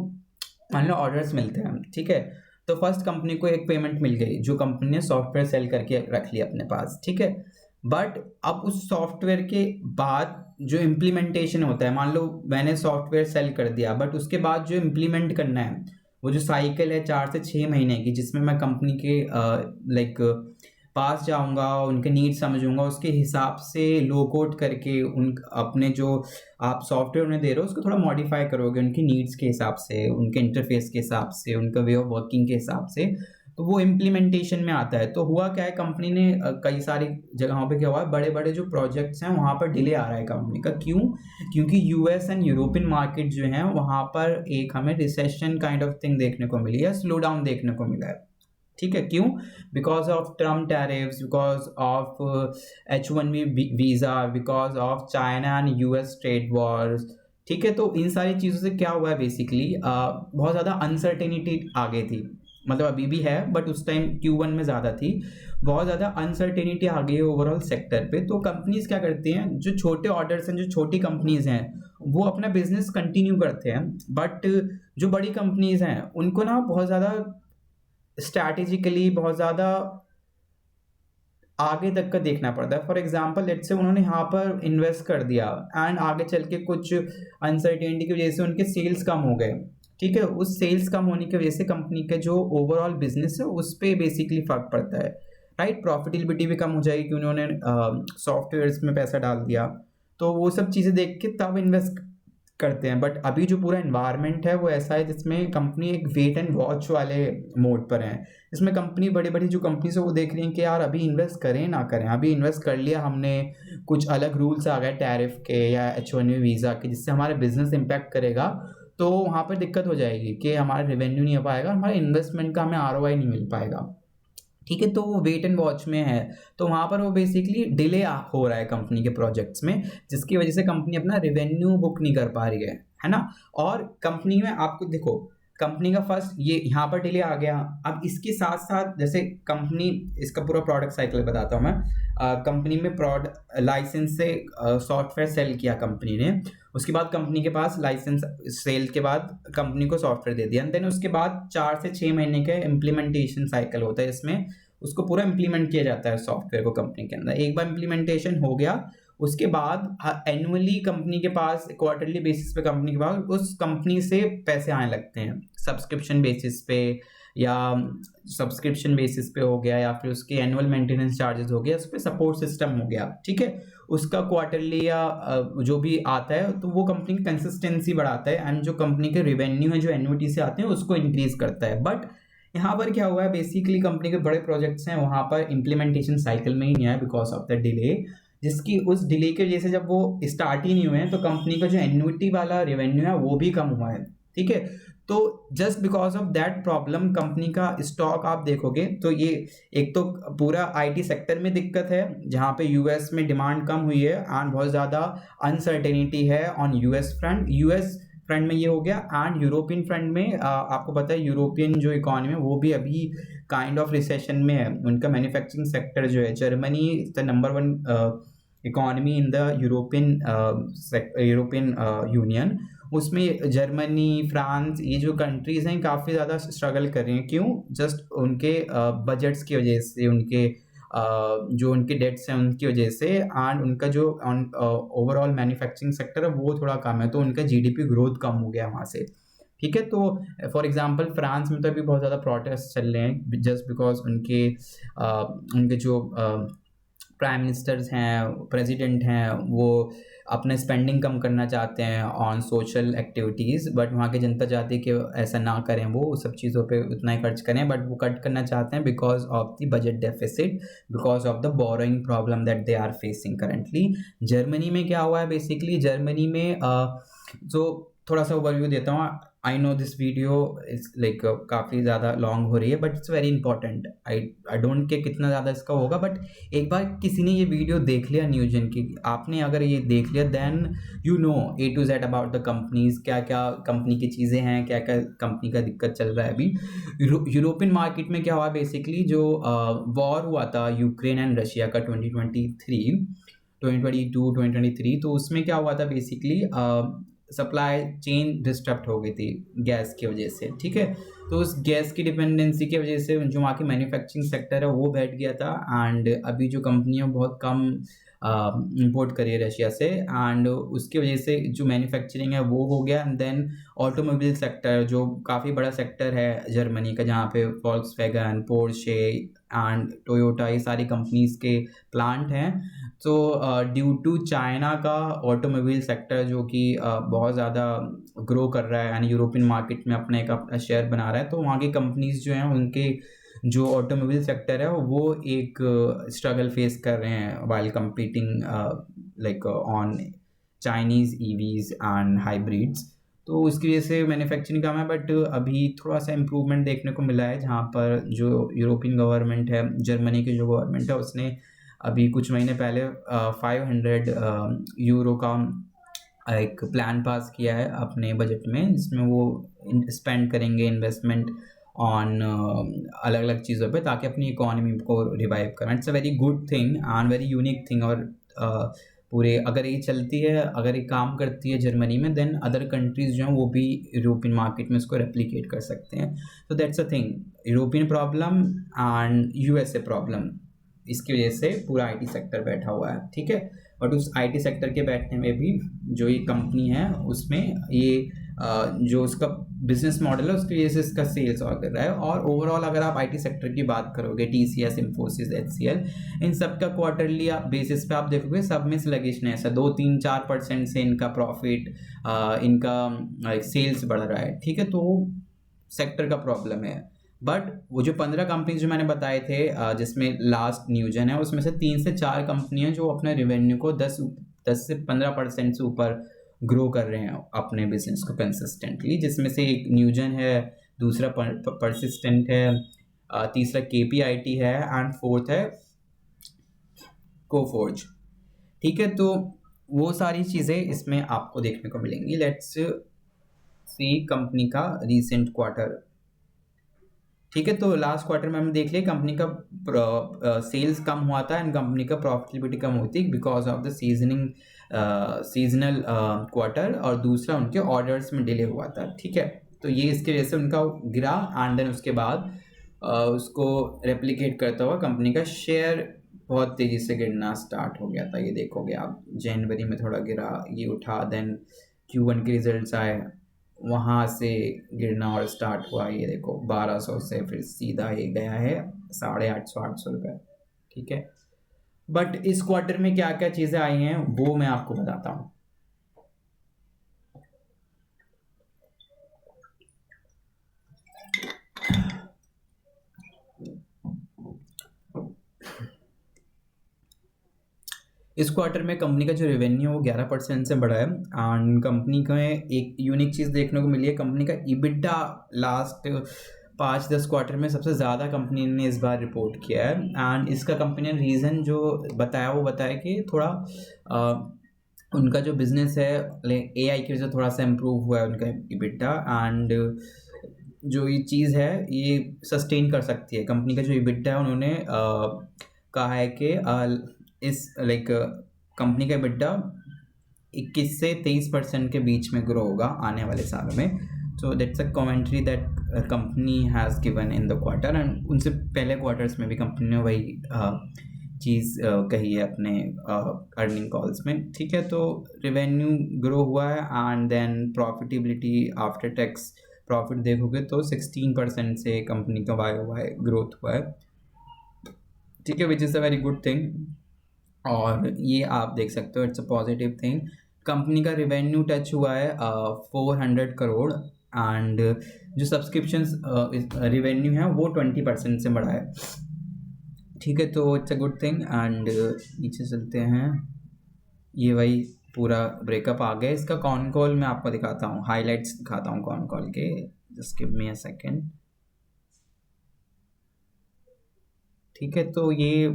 मान लो ऑर्डर्स मिलते हैं, ठीक है। तो फर्स्ट कंपनी को एक पेमेंट मिल गई जो कंपनी ने सॉफ्टवेयर सेल करके रख लिया अपने पास, ठीक है। बट अब उस सॉफ्टवेयर के बाद जो इम्प्लीमेंटेशन होता है, मान लो मैंने सॉफ्टवेयर सेल कर दिया, बट उसके बाद जो इम्प्लीमेंट करना है वो जो साइकिल है 4 से 6 महीने की, जिसमें मैं कंपनी के लाइक पास जाऊंगा, उनके नीड समझूंगा, उसके हिसाब से लो कोड करके उन अपने जो आप सॉफ्टवेयर उन्हें दे रहे हो उसको थोड़ा मॉडिफाई करोगे उनकी नीड्स के हिसाब से, उनके इंटरफेस के हिसाब से, उनका वे ऑफ वर्किंग के हिसाब से। तो वो इम्प्लीमेंटेशन में आता है। तो हुआ क्या है, कंपनी ने कई सारी जगहों पे क्या हुआ है, बड़े बड़े जो प्रोजेक्ट्स हैं वहाँ पर डिले आ रहा है कंपनी का। क्यों? क्योंकि यूएस एंड यूरोपियन मार्केट जो है वहाँ पर एक हमें रिसेशन काइंड ऑफ थिंग देखने को मिली है, स्लो डाउन देखने को मिला है, ठीक है। क्यों? Because of Trump tariffs, because of H1B visa, because of China and US trade Wars, ठीक है। तो इन सारी चीज़ों से क्या हुआ है बेसिकली, बहुत ज़्यादा अनसर्टेनिटी आ गई थी। मतलब अभी भी है बट उस टाइम Q1 में ज़्यादा थी। बहुत ज़्यादा अनसर्टेनिटी आ गई है ओवरऑल सेक्टर पे। तो कंपनीज क्या करती हैं, जो छोटे ऑर्डर्स हैं, जो छोटी कंपनीज हैं वो अपना बिजनेस कंटिन्यू करते हैं, बट जो बड़ी कंपनीज हैं उनको ना बहुत ज़्यादा स्ट्रैटेजिकली बहुत ज़्यादा आगे तक का देखना पड़ता है। फॉर एग्जाम्पल लेट्स से उन्होंने यहाँ पर इन्वेस्ट कर दिया एंड आगे चल के कुछ अनसर्टेनिटी की वजह से उनके सेल्स कम हो गए, ठीक है। उस सेल्स कम होने की वजह से कंपनी के जो ओवरऑल बिजनेस है उस पर बेसिकली फर्क पड़ता है, राइट। प्रॉफिटेबिलिटी भी कम हो जाएगी कि उन्होंने सॉफ्टवेयर्स में पैसा डाल दिया। तो वो सब चीज़ें देख के तब इन्वेस्ट करते हैं। बट अभी जो पूरा एनवायरनमेंट है वो ऐसा है जिसमें कंपनी एक वेट एंड वॉच वाले मोड पर है। इसमें कंपनी बड़ी बड़ी जो कंपनीज है वो देख रही हैं कि यार अभी इन्वेस्ट करें ना करें। अभी इन्वेस्ट कर लिया हमने, कुछ अलग रूल्स आ गए टैरिफ के या H1B वीज़ा के जिससे हमारे बिजनेस इम्पैक्ट करेगा, तो वहाँ पर दिक्कत हो जाएगी कि हमारा रेवेन्यू नहीं आ पाएगा, हमारे इन्वेस्टमेंट का हमें ROI नहीं मिल पाएगा, ठीक है। तो वो वेट एंड वॉच में है। तो वहाँ पर वो बेसिकली डिले हो रहा है कंपनी के प्रोजेक्ट्स में, जिसकी वजह से कंपनी अपना रेवेन्यू बुक नहीं कर पा रही है ना। और कंपनी में आपको देखो, कंपनी का फर्स्ट ये यहाँ पर डिले आ गया। अब इसके साथ साथ जैसे कंपनी, इसका पूरा प्रोडक्ट साइकिल बताता हूँ मैं। कंपनी में प्रोडक्ट लाइसेंस से सॉफ्टवेयर सेल किया कंपनी ने, उसके बाद कंपनी के पास लाइसेंस सेल के बाद कंपनी को सॉफ्टवेयर दे दिया, देन उसके बाद 4 से 6 महीने का इम्प्लीमेंटेशन साइकिल होता है। इसमें उसको पूरा इम्प्लीमेंट किया जाता है सॉफ्टवेयर को कंपनी के अंदर। एक बार इम्प्लीमेंटेशन हो गया उसके बाद एनुअली कंपनी के पास, क्वार्टरली बेसिस पे कंपनी के पास उस कंपनी से पैसे आने लगते हैं, सब्सक्रिप्शन बेसिस पे या सब्सक्रिप्शन बेसिस पे हो गया, या फिर उसके एनुअल मेंटेनेंस चार्जेस हो गया, उस पर सपोर्ट सिस्टम हो गया, ठीक है। उसका क्वार्टरली या जो भी आता है तो वो कंपनी की कंसिस्टेंसी बढ़ाता है एंड जो कंपनी के रेवेन्यू है जो एन्युटी से आते हैं उसको इंक्रीज करता है। बट यहाँ पर क्या हुआ है, बेसिकली कंपनी के बड़े प्रोजेक्ट्स हैं वहाँ पर इम्प्लीमेंटेशन साइकिल में ही नहीं आया बिकॉज ऑफ द डिले, जिसकी उस डिले की वजह से जब वो स्टार्ट ही नहीं हुए हैं तो कंपनी का जो एन्युटी वाला रेवेन्यू है वो भी कम हुआ है, ठीक है। तो just because of that problem company का स्टॉक आप देखोगे तो ये एक तो पूरा IT सेक्टर में दिक्कत है जहाँ पे US में डिमांड कम हुई है एंड बहुत ज़्यादा अनसर्टेनिटी है ऑन US फ्रंट में ये हो गया। एंड यूरोपियन फ्रंट में आपको पता है यूरोपियन जो इकोनॉमी है वो भी अभी काइंड ऑफ रिसेशन में है। उनका मैन्युफैक्चरिंग सेक्टर जो है, Germany is the number 1 economy in the European union, उसमें जर्मनी, फ्रांस, ये जो कंट्रीज़ हैं काफ़ी ज़्यादा स्ट्रगल कर रही हैं। क्यों? जस्ट उनके बजट्स की वजह से, उनके जो उनके डेट्स हैं उनकी वजह से, एंड उनका जो ओवरऑल मैन्युफैक्चरिंग सेक्टर है वो थोड़ा कम है, तो उनका GDP ग्रोथ कम हो गया वहाँ से, ठीक है। तो फॉर एग्जांपल फ्रांस में तो अभी बहुत ज़्यादा प्रोटेस्ट चल रहे हैं जस्ट बिकॉज उनके जो प्राइम मिनिस्टर्स हैं, प्रेसिडेंट हैं, वो अपने स्पेंडिंग कम करना चाहते हैं ऑन सोशल एक्टिविटीज़, बट वहाँ की जनता चाहती है कि ऐसा ना करें, वो सब चीज़ों पे उतना ही खर्च करें, बट वो कट करना चाहते हैं because of the budget deficit, because of the borrowing problem that they are facing currently. Germany में क्या हुआ है, बेसिकली जर्मनी में जो थोड़ा सा ओवरव्यू देता हूँ। I know this video is like काफ़ी ज़्यादा लॉन्ग हो रही है, but it's very important. I don't care कितना ज़्यादा इसका होगा, बट एक बार किसी ने ये वीडियो देख लिया न्यूजन की, आपने अगर ये देख लिया, then you know A to Z about the companies, क्या क्या कंपनी की चीज़ें हैं, क्या क्या कंपनी का दिक्कत चल रहा है अभी। यूरोपियन मार्केट में क्या हुआ बेसिकली, जो वॉर हुआ था यूक्रेन एंड रशिया का 2023, तो उसमें क्या हुआ था बेसिकली, सप्लाई चेन डिस्टर्ब हो गई थी गैस की वजह से, ठीक है। तो उस गैस की डिपेंडेंसी की वजह से जो वहाँ की मैन्युफैक्चरिंग सेक्टर है वो बैठ गया था, एंड अभी जो कंपनियां बहुत कम इंपोर्ट करी है रशिया से, एंड उसकी वजह से जो मैन्युफैक्चरिंग है वो हो गया। एंड देन ऑटोमोबाइल सेक्टर जो काफ़ी बड़ा सेक्टर है जर्मनी का, जहाँ पे वॉल्क्सवैगन, पोर्शे एंड टोयोटा ये सारी कंपनीज के प्लांट हैं। तो ड्यू टू चाइना का ऑटोमोबाइल सेक्टर जो कि बहुत ज़्यादा ग्रो कर रहा है, यानी यूरोपियन मार्केट में अपने एक अपना शेयर बना रहा है, तो वहाँ की कंपनीज जो हैं उनके जो ऑटोमोबाइल सेक्टर है वो एक स्ट्रगल फेस कर रहे हैं while competing like on Chinese EVs and hybrids. तो उसकी वजह से मैन्युफैक्चरिंग कम है, बट अभी थोड़ा सा इम्प्रूवमेंट देखने को मिला है, जहाँ पर जो यूरोपियन गवर्नमेंट है, जर्मनी की जो गवर्नमेंट है, उसने अभी कुछ महीने पहले 500 यूरो का एक प्लान पास किया है अपने बजट में, जिसमें वो स्पेंड करेंगे इन्वेस्टमेंट ऑन अलग अलग चीज़ों पे, ताकि अपनी इकोनॉमी को रिवाइव करना। It's a very good thing and very unique thing. और पूरे अगर ये चलती है, अगर ये काम करती है जर्मनी में, देन अदर कंट्रीज़ जो हैं वो भी यूरोपियन मार्केट में इसको रेप्लिकेट कर सकते हैं। तो that's a thing, European problem and USA problem, इसकी वजह से पूरा आईटी सेक्टर बैठा हुआ है, ठीक है। बट उस आईटी सेक्टर के बैठने में भी जो ये कंपनी है उसमें ये जो उसका बिजनेस मॉडल है उसकी वजह से इसका सेल्स और कर रहा है। और ओवरऑल अगर आप आईटी सेक्टर की बात करोगे, टीसीएस, इंफोसिस, एचसीएल, इन सब का क्वार्टरली बेसिस पे आप देखोगे सब में स्लगिशनेस है, 2-3-4% से इनका प्रॉफिट, इनका सेल्स बढ़ रहा है, ठीक है। तो सेक्टर का प्रॉब्लम है। बट वो जो 15 कंपनी जो मैंने बताए थे, जिसमें लास्ट न्यूजन है, उसमें से 3 से 4 कंपनियां जो अपने रेवेन्यू को 10 से 15% से ऊपर ग्रो कर रहे हैं अपने बिजनेस को कंसिस्टेंटली, जिसमें से एक न्यूजन है, दूसरा परसिस्टेंट है, तीसरा केपीआईटी है, एंड फोर्थ है कोफोर्ज, ठीक है। तो वो सारी चीज़ें इसमें आपको देखने को मिलेंगी। लेट्स सी कंपनी का रीसेंट क्वार्टर, ठीक है। तो लास्ट क्वार्टर में हमने देख लिया कंपनी का सेल्स कम हुआ था एंड कंपनी का प्रॉफिटेबिलिटी कम होती है because of the seasonal quarter, और दूसरा उनके ऑर्डर्स में डिले हुआ था, ठीक है। तो ये इसकी वजह से उनका गिरा, एंड देन उसके बाद उसको रेप्लिकेट करता हुआ कंपनी का शेयर बहुत तेज़ी से गिरना स्टार्ट हो गया था। ये देखोगे आप, जनवरी में थोड़ा गिरा, ये उठा, देन Q1 के रिजल्ट्स आए, वहाँ से गिरना और स्टार्ट हुआ। ये देखो 1200 से फिर सीधा ये गया है 850 रुपये, ठीक है। बट इस क्वार्टर में क्या क्या चीज़ें आई हैं वो मैं आपको बताता हूँ। इस क्वार्टर में कंपनी का जो रेवेन्यू है वो 11% से बढ़ा है, एंड कंपनी का एक यूनिक चीज़ देखने को मिली है, कंपनी का EBITDA लास्ट 5-10 क्वार्टर में सबसे ज़्यादा कंपनी ने इस बार रिपोर्ट किया है। एंड इसका कंपनी ने रीज़न जो बताया वो बताया कि थोड़ा उनका जो बिज़नेस है AI की वजह से थोड़ा सा इम्प्रूव हुआ है उनका EBITDA, एंड जो ये चीज़ है ये सस्टेन कर सकती है। कंपनी का जो EBITDA है उन्होंने कहा है कि इस लाइक कंपनी का EBITDA 21 से 23% के बीच में ग्रो होगा आने वाले सालों में। So that's a commentary that company has given in the quarter, and उनसे पहले क्वार्टर्स में भी कंपनी ने वही चीज़ कही है अपने अर्निंग कॉल्स में, ठीक है। तो रेवेन्यू ग्रो हुआ है, and then profitability after tax profit देखोगे तो 16% से कंपनी का YoY ग्रोथ हुआ है, ठीक है, which is a very good thing. और ये आप देख सकते हो, it's a positive thing. Company का रेवेन्यू टच हुआ है 400 करोड़, एंड जो सब्सक्रिप्शन रेवेन्यू है वो 20% से बढ़ा है, ठीक है। तो it's a good thing. And नीचे चलते हैं, ये वही पूरा ब्रेकअप आ गया। इसका कॉन कॉल मैं आपको दिखाता हूँ, हाइलाइट्स दिखाता हूँ कॉन कॉल के। Just give me a second. ठीक है, तो ये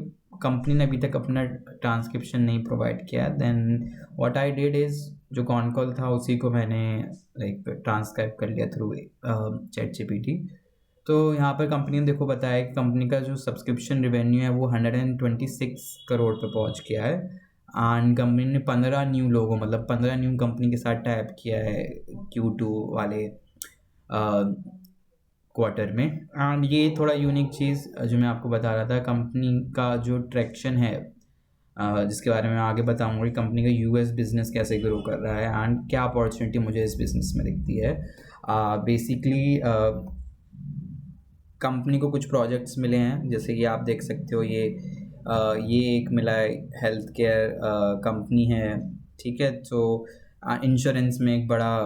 कंपनी ने अभी तक अपना ट्रांसक्रिप्शन नहीं प्रोवाइड किया। Then what I did is, जो कॉन कॉल था उसी को मैंने लाइक ट्रांसक्राइब कर लिया थ्रू ChatGPT। तो यहाँ पर कंपनी ने देखो बताया कि कंपनी का जो सब्सक्रिप्शन रिवेन्यू है वो 126 करोड़ पे पहुँच गया है। एंड कंपनी ने 15 न्यू लोगों, मतलब 15 न्यू कंपनी के साथ टाइप किया है Q2 वाले क्वार्टर में। एंड ये थोड़ा यूनिक चीज़ जो मैं आपको बता रहा था, कंपनी का जो ट्रैक्शन है, जिसके बारे में मैं आगे बताऊंगा कि कंपनी का US बिज़नेस कैसे ग्रो कर रहा है एंड क्या अपॉर्चुनिटी मुझे इस बिज़नेस में दिखती है। बेसिकली कंपनी को कुछ प्रोजेक्ट्स मिले हैं, जैसे कि आप देख सकते हो ये एक मिला है, हेल्थ केयर कंपनी है। ठीक है, तो इंश्योरेंस में एक बड़ा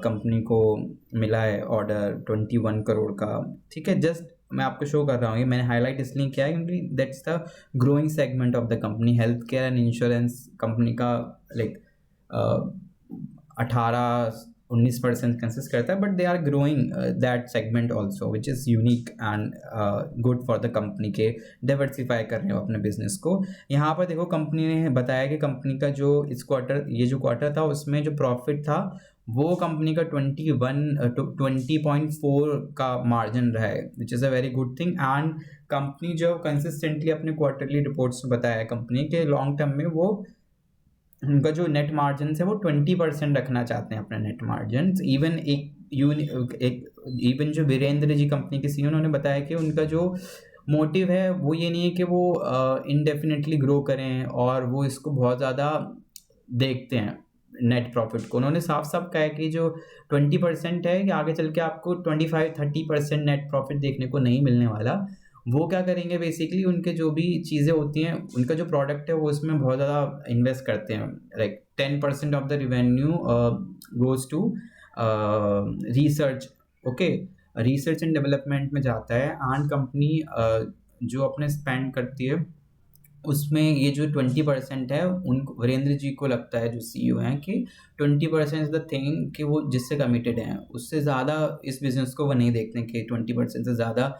कंपनी को मिला है ऑर्डर 21 करोड़ का। ठीक है, जस्ट मैं आपको शो कर रहा हूँ, ये मैंने हाईलाइट इसलिए किया है क्योंकि that's the growing segment of the company. Health care and insurance company का लाइक 18-19% कंसिस्ट करता है, but they are growing that segment also which is unique and good for the company के डाइवर्सिफाई कर रहे हो अपने बिजनेस को। यहाँ पर देखो कंपनी ने बताया कि कंपनी का जो इस क्वार्टर, ये जो क्वार्टर था उसमें जो प्रॉफिट था वो कंपनी का 20.4 का मार्जिन रहा है, which is a very good thing. And company जो कंसिस्टेंटली अपने क्वार्टरली रिपोर्ट्स में बताया है कंपनी के लॉन्ग टर्म में वो उनका जो नेट मार्जिन है वो 20% रखना चाहते हैं अपना नेट मार्जिन। इवन इवन जो वीरेंद्र जी कंपनी के CEO उन्होंने बताया कि उनका जो मोटिव है वो ये नहीं है कि वो इनडेफिनेटली ग्रो करें और वो इसको बहुत ज़्यादा देखते हैं नेट प्रॉफिट को। उन्होंने साफ साफ कहा है कि जो 20% है कि आगे चल के आपको 25-30% नेट प्रॉफिट देखने को नहीं मिलने वाला। वो क्या करेंगे, बेसिकली उनके जो भी चीज़ें होती हैं, उनका जो प्रोडक्ट है वो उसमें बहुत ज़्यादा इन्वेस्ट करते हैं। Like 10% of the revenue goes to research. Okay, research and development में जाता है। एंड कंपनी जो अपने स्पेंड करती है उसमें ये जो 20% है, उन वीरेंद्र जी को लगता है जो CEO हैं कि 20% इज़ द थिंग कि वो जिससे कमिटेड हैं, उससे ज़्यादा इस बिज़नेस को वो नहीं देखते कि 20% से ज़्यादा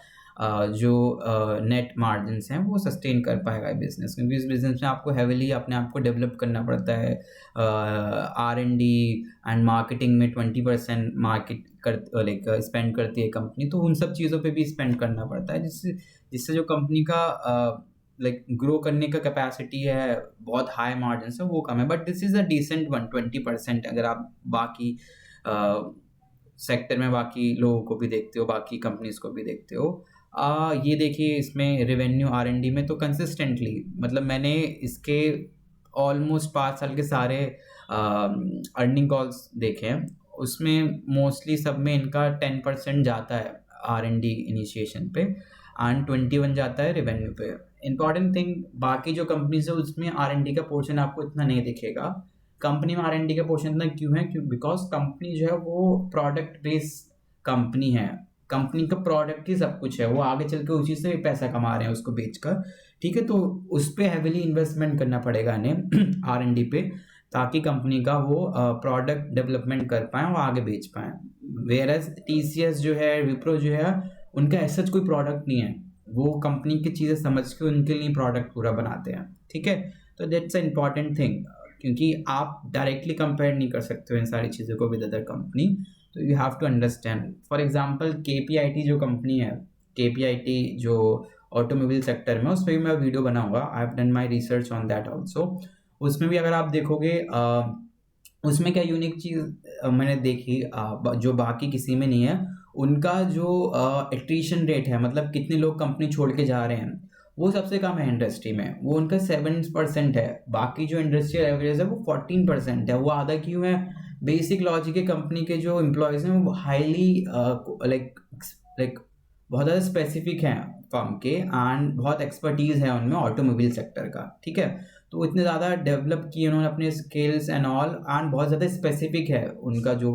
जो नेट मार्जिन्स हैं वो सस्टेन कर पाएगा बिज़नेस। क्योंकि इस बिज़नेस में आपको हेविली अपने आप को डेवलप करना पड़ता है। R&D एंड मार्केटिंग में 20% मार्केट कर लाइक स्पेंड करती है कंपनी, तो उन सब चीज़ों पे भी स्पेंड करना पड़ता है, जिससे जो कंपनी का लाइक ग्रो करने का कैपेसिटी है, बहुत हाई मार्जिन है, वो कम है। But this is a decent one, 20%। अगर आप बाकी सेक्टर में बाकी लोगों को भी देखते हो, बाकी कंपनीज को भी देखते हो, ये देखिए इसमें रेवेन्यू R&D में तो कंसिस्टेंटली, मतलब मैंने इसके ऑलमोस्ट 5 साल के सारे अर्निंग कॉल्स देखे हैं, उसमें मोस्टली सब में इनका 10% जाता है R&D इनिशिएशन पे एंड 21 जाता है रेवेन्यू पे। इंपॉर्टेंट थिंग, बाकी जो कंपनीज है उसमें R&D का पोर्शन आपको इतना नहीं दिखेगा। कंपनी में R&D का पोर्शन इतना क्यों है? क्यों? बिकॉज कंपनी जो है वो प्रोडक्ट बेस्ड कंपनी है। कंपनी का प्रोडक्ट ही सब कुछ है, वो आगे चल के उसी से पैसा कमा रहे हैं उसको बेचकर। ठीक है, तो उस पर हैविली इन्वेस्टमेंट करना पड़ेगा इन्हें R&D पे, ताकि कंपनी का वो प्रोडक्ट डेवलपमेंट कर पाएँ और आगे बेच पाएँ। वेयरएज TCS जो है, विप्रो जो है, उनका ऐसा कोई प्रोडक्ट नहीं है, वो कंपनी की चीज़ें समझ के उनके लिए प्रोडक्ट पूरा बनाते हैं। ठीक है, तो दैट्स अ इम्पॉर्टेंट थिंग, क्योंकि आप डायरेक्टली कंपेयर नहीं कर सकते हो इन सारी चीज़ों को विद अदर कंपनी, तो you have to understand. For example KPIT जो कंपनी है, KPIT जो ऑटोमोबाइल सेक्टर में, उस पर भी मैं वीडियो बनाऊंगा। I have done my research on that also. उसमें भी अगर आप देखोगे उसमें क्या यूनिक चीज़ मैंने देखी जो बाकी किसी में नहीं है, उनका जो एट्रीशन रेट है, मतलब कितने लोग कंपनी छोड़ के जा रहे हैं, वो सबसे कम है इंडस्ट्री में, वो उनका 7% है। बाकी जो इंडस्ट्रियल एवरेज है वो 14% है। वो आधा क्यों है? बेसिक लॉजिक है, कंपनी के जो एम्प्लॉयज़ हैं वो हाईली लाइक बहुत ज़्यादा स्पेसिफिक हैं फर्म के, एंड बहुत एक्सपर्टीज़ है उनमें ऑटोमोबाइल सेक्टर का। ठीक है, तो इतने ज़्यादा डेवलप किए उन्होंने अपने स्किल्स एंड ऑल, एंड बहुत ज़्यादा स्पेसिफिक है उनका जो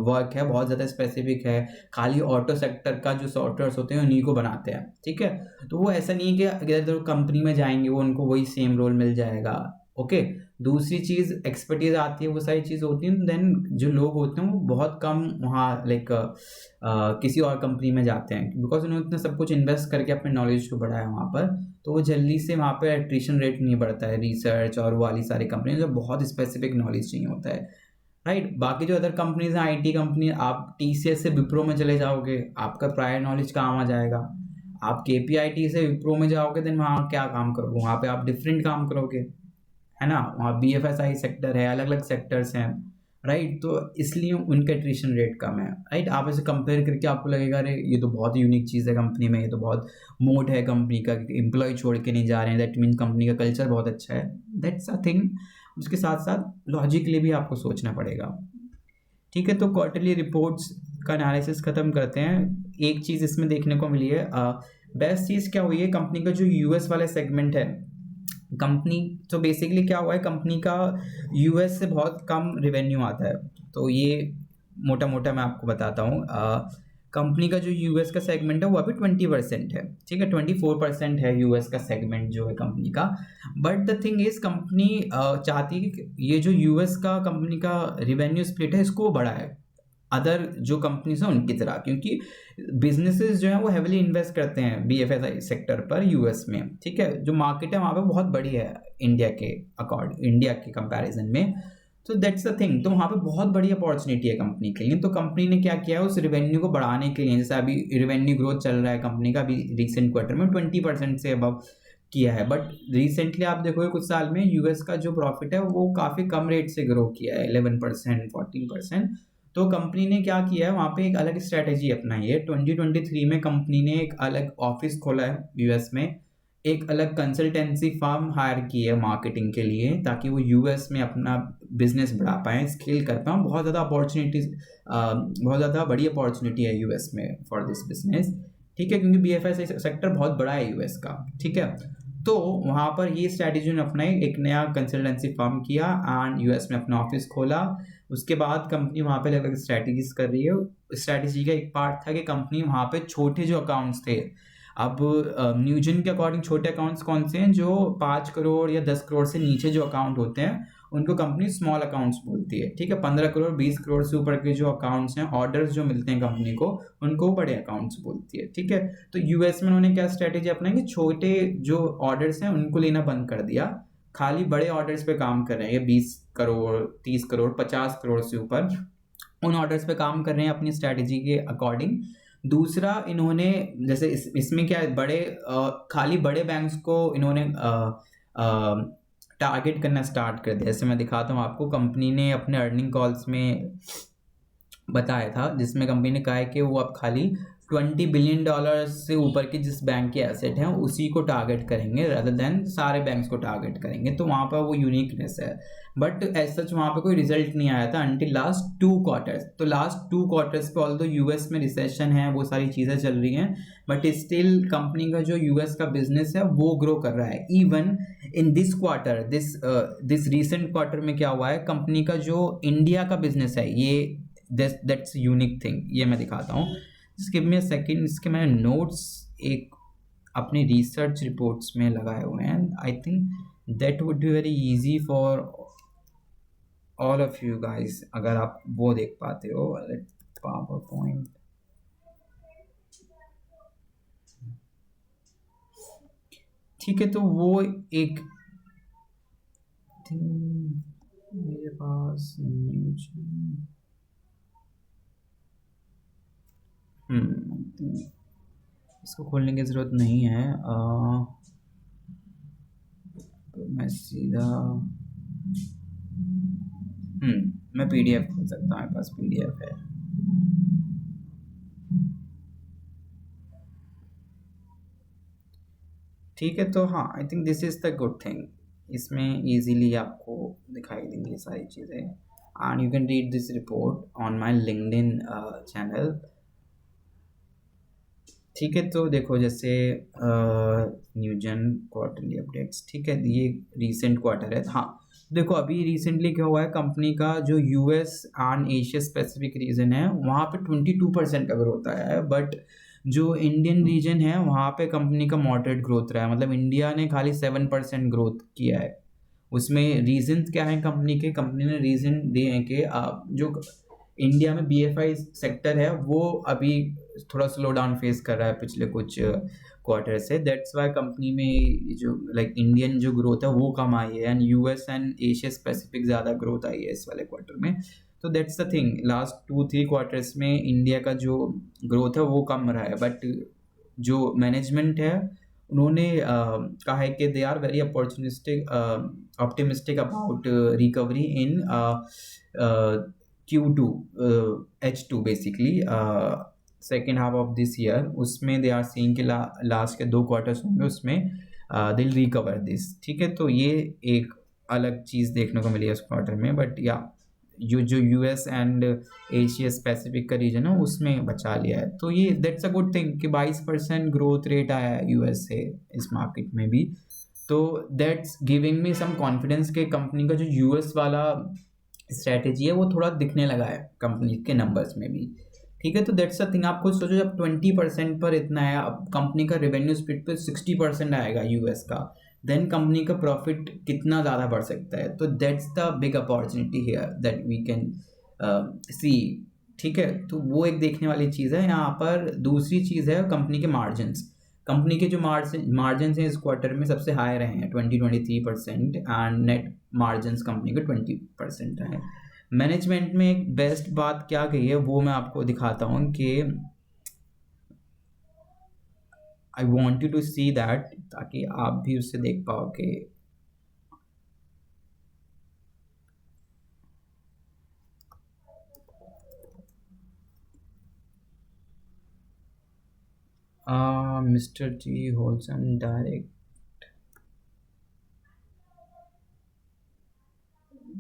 वर्क है, बहुत ज़्यादा स्पेसिफिक है। खाली ऑटो सेक्टर का जो सॉफ्टवेयर्स होते हैं उन्हीं को बनाते हैं। ठीक है, तो वो ऐसा नहीं है कि अगर कंपनी में जाएंगे वो उनको वही सेम रोल मिल जाएगा। ओके, दूसरी चीज़ एक्सपर्टीज आती है, वो सारी चीज़ होती हैं, देन जो लोग होते हैं वो बहुत कम वहाँ लाइक किसी और कंपनी में जाते हैं, बिकॉज उन्होंने इतना सब कुछ इन्वेस्ट करके अपने नॉलेज को बढ़ाया वहाँ पर, तो वो जल्दी से वहाँ पर एट्रिशन रेट नहीं बढ़ता है रिसर्च और वो वाली सारी कंपनी जो बहुत स्पेसिफिक नॉलेज चाहिए होता है, राइट। बाकी जो अदर कंपनीज हैं, आईटी कंपनी, आप टीसीएस से विप्रो में चले जाओगे, आपका प्रायर नॉलेज काम आ जाएगा। आप केपीआईटी से विप्रो में जाओगे, देन वहाँ क्या काम करोगे, वहाँ पे आप डिफरेंट काम करोगे, है ना। वहाँ बीएफएसआई सेक्टर है, अलग अलग सेक्टर्स हैं, राइट। तो इसलिए उनका एट्रिशन रेट कम है, राइट। आप ऐसे कंपेयर करके आपको लगेगा अरे ये तो बहुत यूनिक चीज़ है कंपनी में, ये तो बहुत मोड है कंपनी का, एम्प्लॉय छोड़ के नहीं जा रहे हैं, दैट मीन कंपनी का कल्चर बहुत अच्छा है, दैट्स अ थिंग। उसके साथ साथ लॉजिकली भी आपको सोचना पड़ेगा, ठीक है। तो क्वार्टरली रिपोर्ट्स का एनालिसिस खत्म करते हैं। एक चीज़ इसमें देखने को मिली है, बेस्ट चीज़ क्या हुई है, कंपनी का जो यूएस वाला सेगमेंट है, कंपनी तो बेसिकली क्या हुआ है, कंपनी का यूएस से बहुत कम रेवेन्यू आता है। तो ये मोटा मोटा मैं आपको बताता हूँ, कंपनी का जो यूएस का सेगमेंट है वो अभी 20% है, ठीक है। 24% है यूएस का सेगमेंट जो है कंपनी का। But the thing is company चाहती है कि ये जो यूएस का कंपनी का रिवेन्यू स्प्लिट है इसको बढ़ाए अदर जो कंपनीज हैं उनकी तरह, क्योंकि बिजनेसेस जो हैं वो हेवली इन्वेस्ट करते हैं बीएफएसआई सेक्टर पर यूएस में, ठीक है। जो मार्केट है वहाँ पे बहुत बड़ी है इंडिया के कंपैरिजन में, तो दैट्स द थिंग। तो वहाँ पे बहुत बड़ी अपॉर्चुनिटी है कंपनी के लिए। तो कंपनी ने क्या किया है, उस रेवेन्यू को बढ़ाने के लिए, जैसे अभी रेवेन्यू ग्रोथ चल रहा है कंपनी का, अभी रिसेंट क्वार्टर में 20% से अबव किया है, बट रिसेंटली आप देखोगे कुछ साल में यूएस का जो प्रॉफिट है वो काफ़ी कम रेट से ग्रो किया है, 11% 14%। तो कंपनी ने क्या किया है, वहाँ पे एक अलग स्ट्रैटेजी अपनाई है। 2023 में कंपनी ने एक अलग ऑफिस खोला है यूएस में, एक अलग कंसल्टेंसी फर्म हायर की है मार्केटिंग के लिए, ताकि वो यूएस में अपना बिजनेस बढ़ा पाएँ, स्केल कर पाएँ। बहुत ज़्यादा अपॉर्चुनिटीज़, बहुत ज़्यादा बड़ी अपॉर्चुनिटी है यूएस में फॉर दिस बिजनेस, ठीक है, क्योंकि बीएफएसआई सेक्टर बहुत बड़ा है यूएस का, ठीक है। तो वहाँ पर ये स्ट्रैटेजी उन्होंने अपनाई, एक नया कंसल्टेंसी फर्म किया एंड यूएस में अपना ऑफिस खोला। उसके बाद कंपनी वहाँ पे अलग अलग स्ट्रैटेजीज कर रही है। स्ट्रैटेजी का एक पार्ट था कि कंपनी वहाँ पे छोटे जो अकाउंट्स थे, अब न्यूजन के अकॉर्डिंग छोटे अकाउंट्स कौन से हैं, जो 5 करोड़ या 10 करोड़ से नीचे जो अकाउंट होते हैं उनको कंपनी स्मॉल अकाउंट्स बोलती है, ठीक है। 15 करोड़ 20 करोड़ से ऊपर के जो अकाउंट्स हैं, ऑर्डर्स जो मिलते हैं कंपनी को, उनको बड़े अकाउंट्स बोलती है, ठीक है। तो यूएस में उन्होंने क्या स्ट्रैटेजी अपनाई कि छोटे जो ऑर्डर्स हैं उनको लेना बंद कर दिया, खाली बड़े ऑर्डर्स पे काम कर रहे हैं, 20 करोड़ 30 करोड़ 50 करोड़ से ऊपर उन ऑर्डर्स पे काम कर रहे हैं अपनी स्ट्रैटेजी के अकॉर्डिंग। दूसरा, इन्होंने जैसे इसमें क्या है, खाली बड़े बैंक्स को इन्होंने टारगेट करना स्टार्ट कर दिया। जैसे मैं दिखाता हूँ आपको, कंपनी ने अपने अर्निंग कॉल्स में बताया था, जिसमें कंपनी ने कहा है कि वो अब खाली $20 बिलियन से ऊपर के जिस बैंक के एसेट हैं उसी को टारगेट करेंगे, रादर देन सारे बैंक्स को टारगेट करेंगे। तो वहाँ पर वो यूनिकनेस है, बट एज सच वहाँ पे कोई रिजल्ट नहीं आया था अंटिल लास्ट 2 क्वार्टर्स। तो लास्ट 2 क्वार्टर्स पे ऑल्दो यूएस में रिसेशन है, वो सारी चीज़ें चल रही हैं, बट स्टिल कंपनी का जो यूएस का बिजनेस है वो ग्रो कर रहा है। Even in this quarter, this recent quarter में क्या हुआ है, कंपनी का जो इंडिया का बिजनेस है, ये दैट्स यूनिक थिंग, ये मैं दिखाता हूँ। Just give me a second. इसके मैंने नोट्स एक अपनी रिसर्च रिपोर्ट्स में लगाए हुए हैं, I think that would be very easy for all of you guys, अगर आप वो देख पाते हो। पावर पॉइंट, ठीक है। तो वो एक मेरे पास न्यूज, इसको खोलने की ज़रूरत नहीं है, तो मैं सीधा मैं पीडीएफ खोल सकता हूँ, मेरे पास पीडीएफ है। ठीक है, तो हाँ, I think this is the good thing, इसमें इजीली आपको दिखाई देंगी सारी चीज़ें, and you can read this report on my LinkedIn channel, ठीक है। तो देखो, जैसे न्यूजन क्वार्टरली अपडेट्स, ठीक है, ये रीसेंट क्वार्टर है। हाँ, देखो अभी रिसेंटली क्या हुआ है, कंपनी का जो US and Asia specific region है वहाँ पे 22% का ग्रोथ आया है, बट जो इंडियन रीजन है वहाँ पे कंपनी का मॉडरेट ग्रोथ रहा है, मतलब इंडिया ने खाली 7% ग्रोथ किया है, उसमें रीजन क्या है कंपनी ने रीजन दिए हैं कि जो इंडिया में बीएफआई सेक्टर है वो अभी थोड़ा स्लो डाउन फेस कर रहा है पिछले कुछ क्वार्टर से। दैट्स वाई कंपनी में जो लाइक इंडियन जो ग्रोथ है वो कम आई है and US and Asia specific ज़्यादा ग्रोथ आई है इस वाले क्वार्टर में। तो that's the thing, last 2-3 quarters में इंडिया का जो ग्रोथ है वो कम रहा है, बट जो मैनेजमेंट है उन्होंने कहा है कि they are very opportunistic optimistic about recovery in Q2 H2 basically second half of this year. उसमें दे आर सीइंग कि लास्ट के 2 क्वार्टर्स होंगे उसमें दे विल रिकवर दिस। ठीक है, तो ये एक अलग चीज़ देखने को मिली है उस क्वार्टर में, बट या जो यूएस एंड एशिया स्पेसिफिक का रीजन है उसमें बचा लिया है। तो ये दैट्स अ गुड थिंग कि 22% ग्रोथ रेट आया है यूएस से इस मार्केट में भी। तो that's giving me some confidence कि कंपनी का जो यूएस वाला स्ट्रैटेजी है वो थोड़ा दिखने लगा है कंपनी के नंबर्स में भी। ठीक है, तो दैट्स अ थिंग। आप खुद सोचो, जब 20% पर इतना है, अब कंपनी का रेवेन्यू स्प्लिट पे 60% आएगा यूएस का, देन कंपनी का प्रॉफिट कितना ज़्यादा बढ़ सकता है। तो that's the big opportunity here that we can see. ठीक है, तो वो एक देखने वाली चीज़ है यहाँ पर। दूसरी चीज़ है कंपनी के मार्जिन्स। कंपनी के जो मार्जिन हैं इस क्वार्टर में सबसे हाई रहे हैं 20-23% एंड नेट मार्जिन्स कंपनी के 20% रहे हैं। मैनेजमेंट में एक बेस्ट बात क्या कही है वो मैं आपको दिखाता हूँ कि I want you to see that, ताकि आप भी उससे देख पाओ कि मिस्टर जी होलसन direct,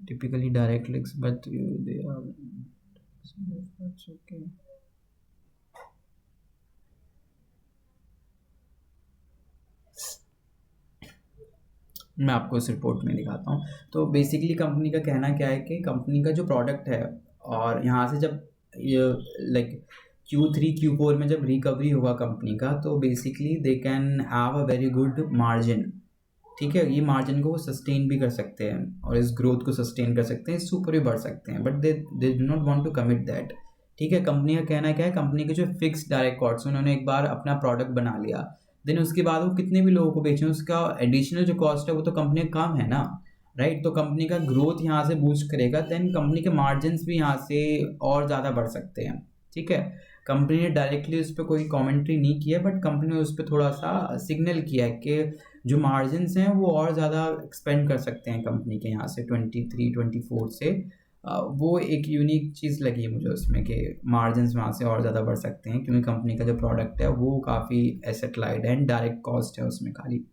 typically direct links, but they are that's okay. मैं आपको इस रिपोर्ट में दिखाता हूँ। तो बेसिकली कंपनी का कहना क्या है कि कंपनी का जो प्रोडक्ट है, और यहाँ से जब लाइक Q3 Q4 में जब रिकवरी होगा कंपनी का, तो basically they can have a very good margin. ठीक है, ये मार्जिन को वो सस्टेन भी कर सकते हैं और इस ग्रोथ को सस्टेन कर सकते हैं, इससे ऊपर भी बढ़ सकते हैं, but they do not want to commit that. ठीक है, कंपनी का कहना क्या है, कंपनी के जो फिक्स डायरेक्ट कॉस्ट, उन्होंने एक बार अपना प्रोडक्ट बना लिया, देन उसके बाद वो कितने भी लोगों को बेचें, उसका एडिशनल जो कॉस्ट है वो तो कंपनी का कम है ना, राइट। तो कंपनी का ग्रोथ यहाँ से बूस्ट करेगा, देन कंपनी के मार्जिन भी यहाँ से और ज़्यादा बढ़ सकते हैं। ठीक है, कंपनी ने डायरेक्टली उस पर कोई कॉमेंट्री नहीं किया, बट कंपनी ने उस पर थोड़ा सा सिग्नल किया है कि जो मार्जिन हैं वो और ज़्यादा एक्सपेंड कर सकते हैं कंपनी के यहाँ से 23-24 से। वो एक यूनिक चीज़ लगी मुझे उसमें कि मार्जिन वहाँ से और ज़्यादा बढ़ सकते हैं, क्योंकि कंपनी का जो प्रोडक्ट है वो काफ़ी एसेट लाइट है एंड डायरेक्ट कॉस्ट है उसमें खाली।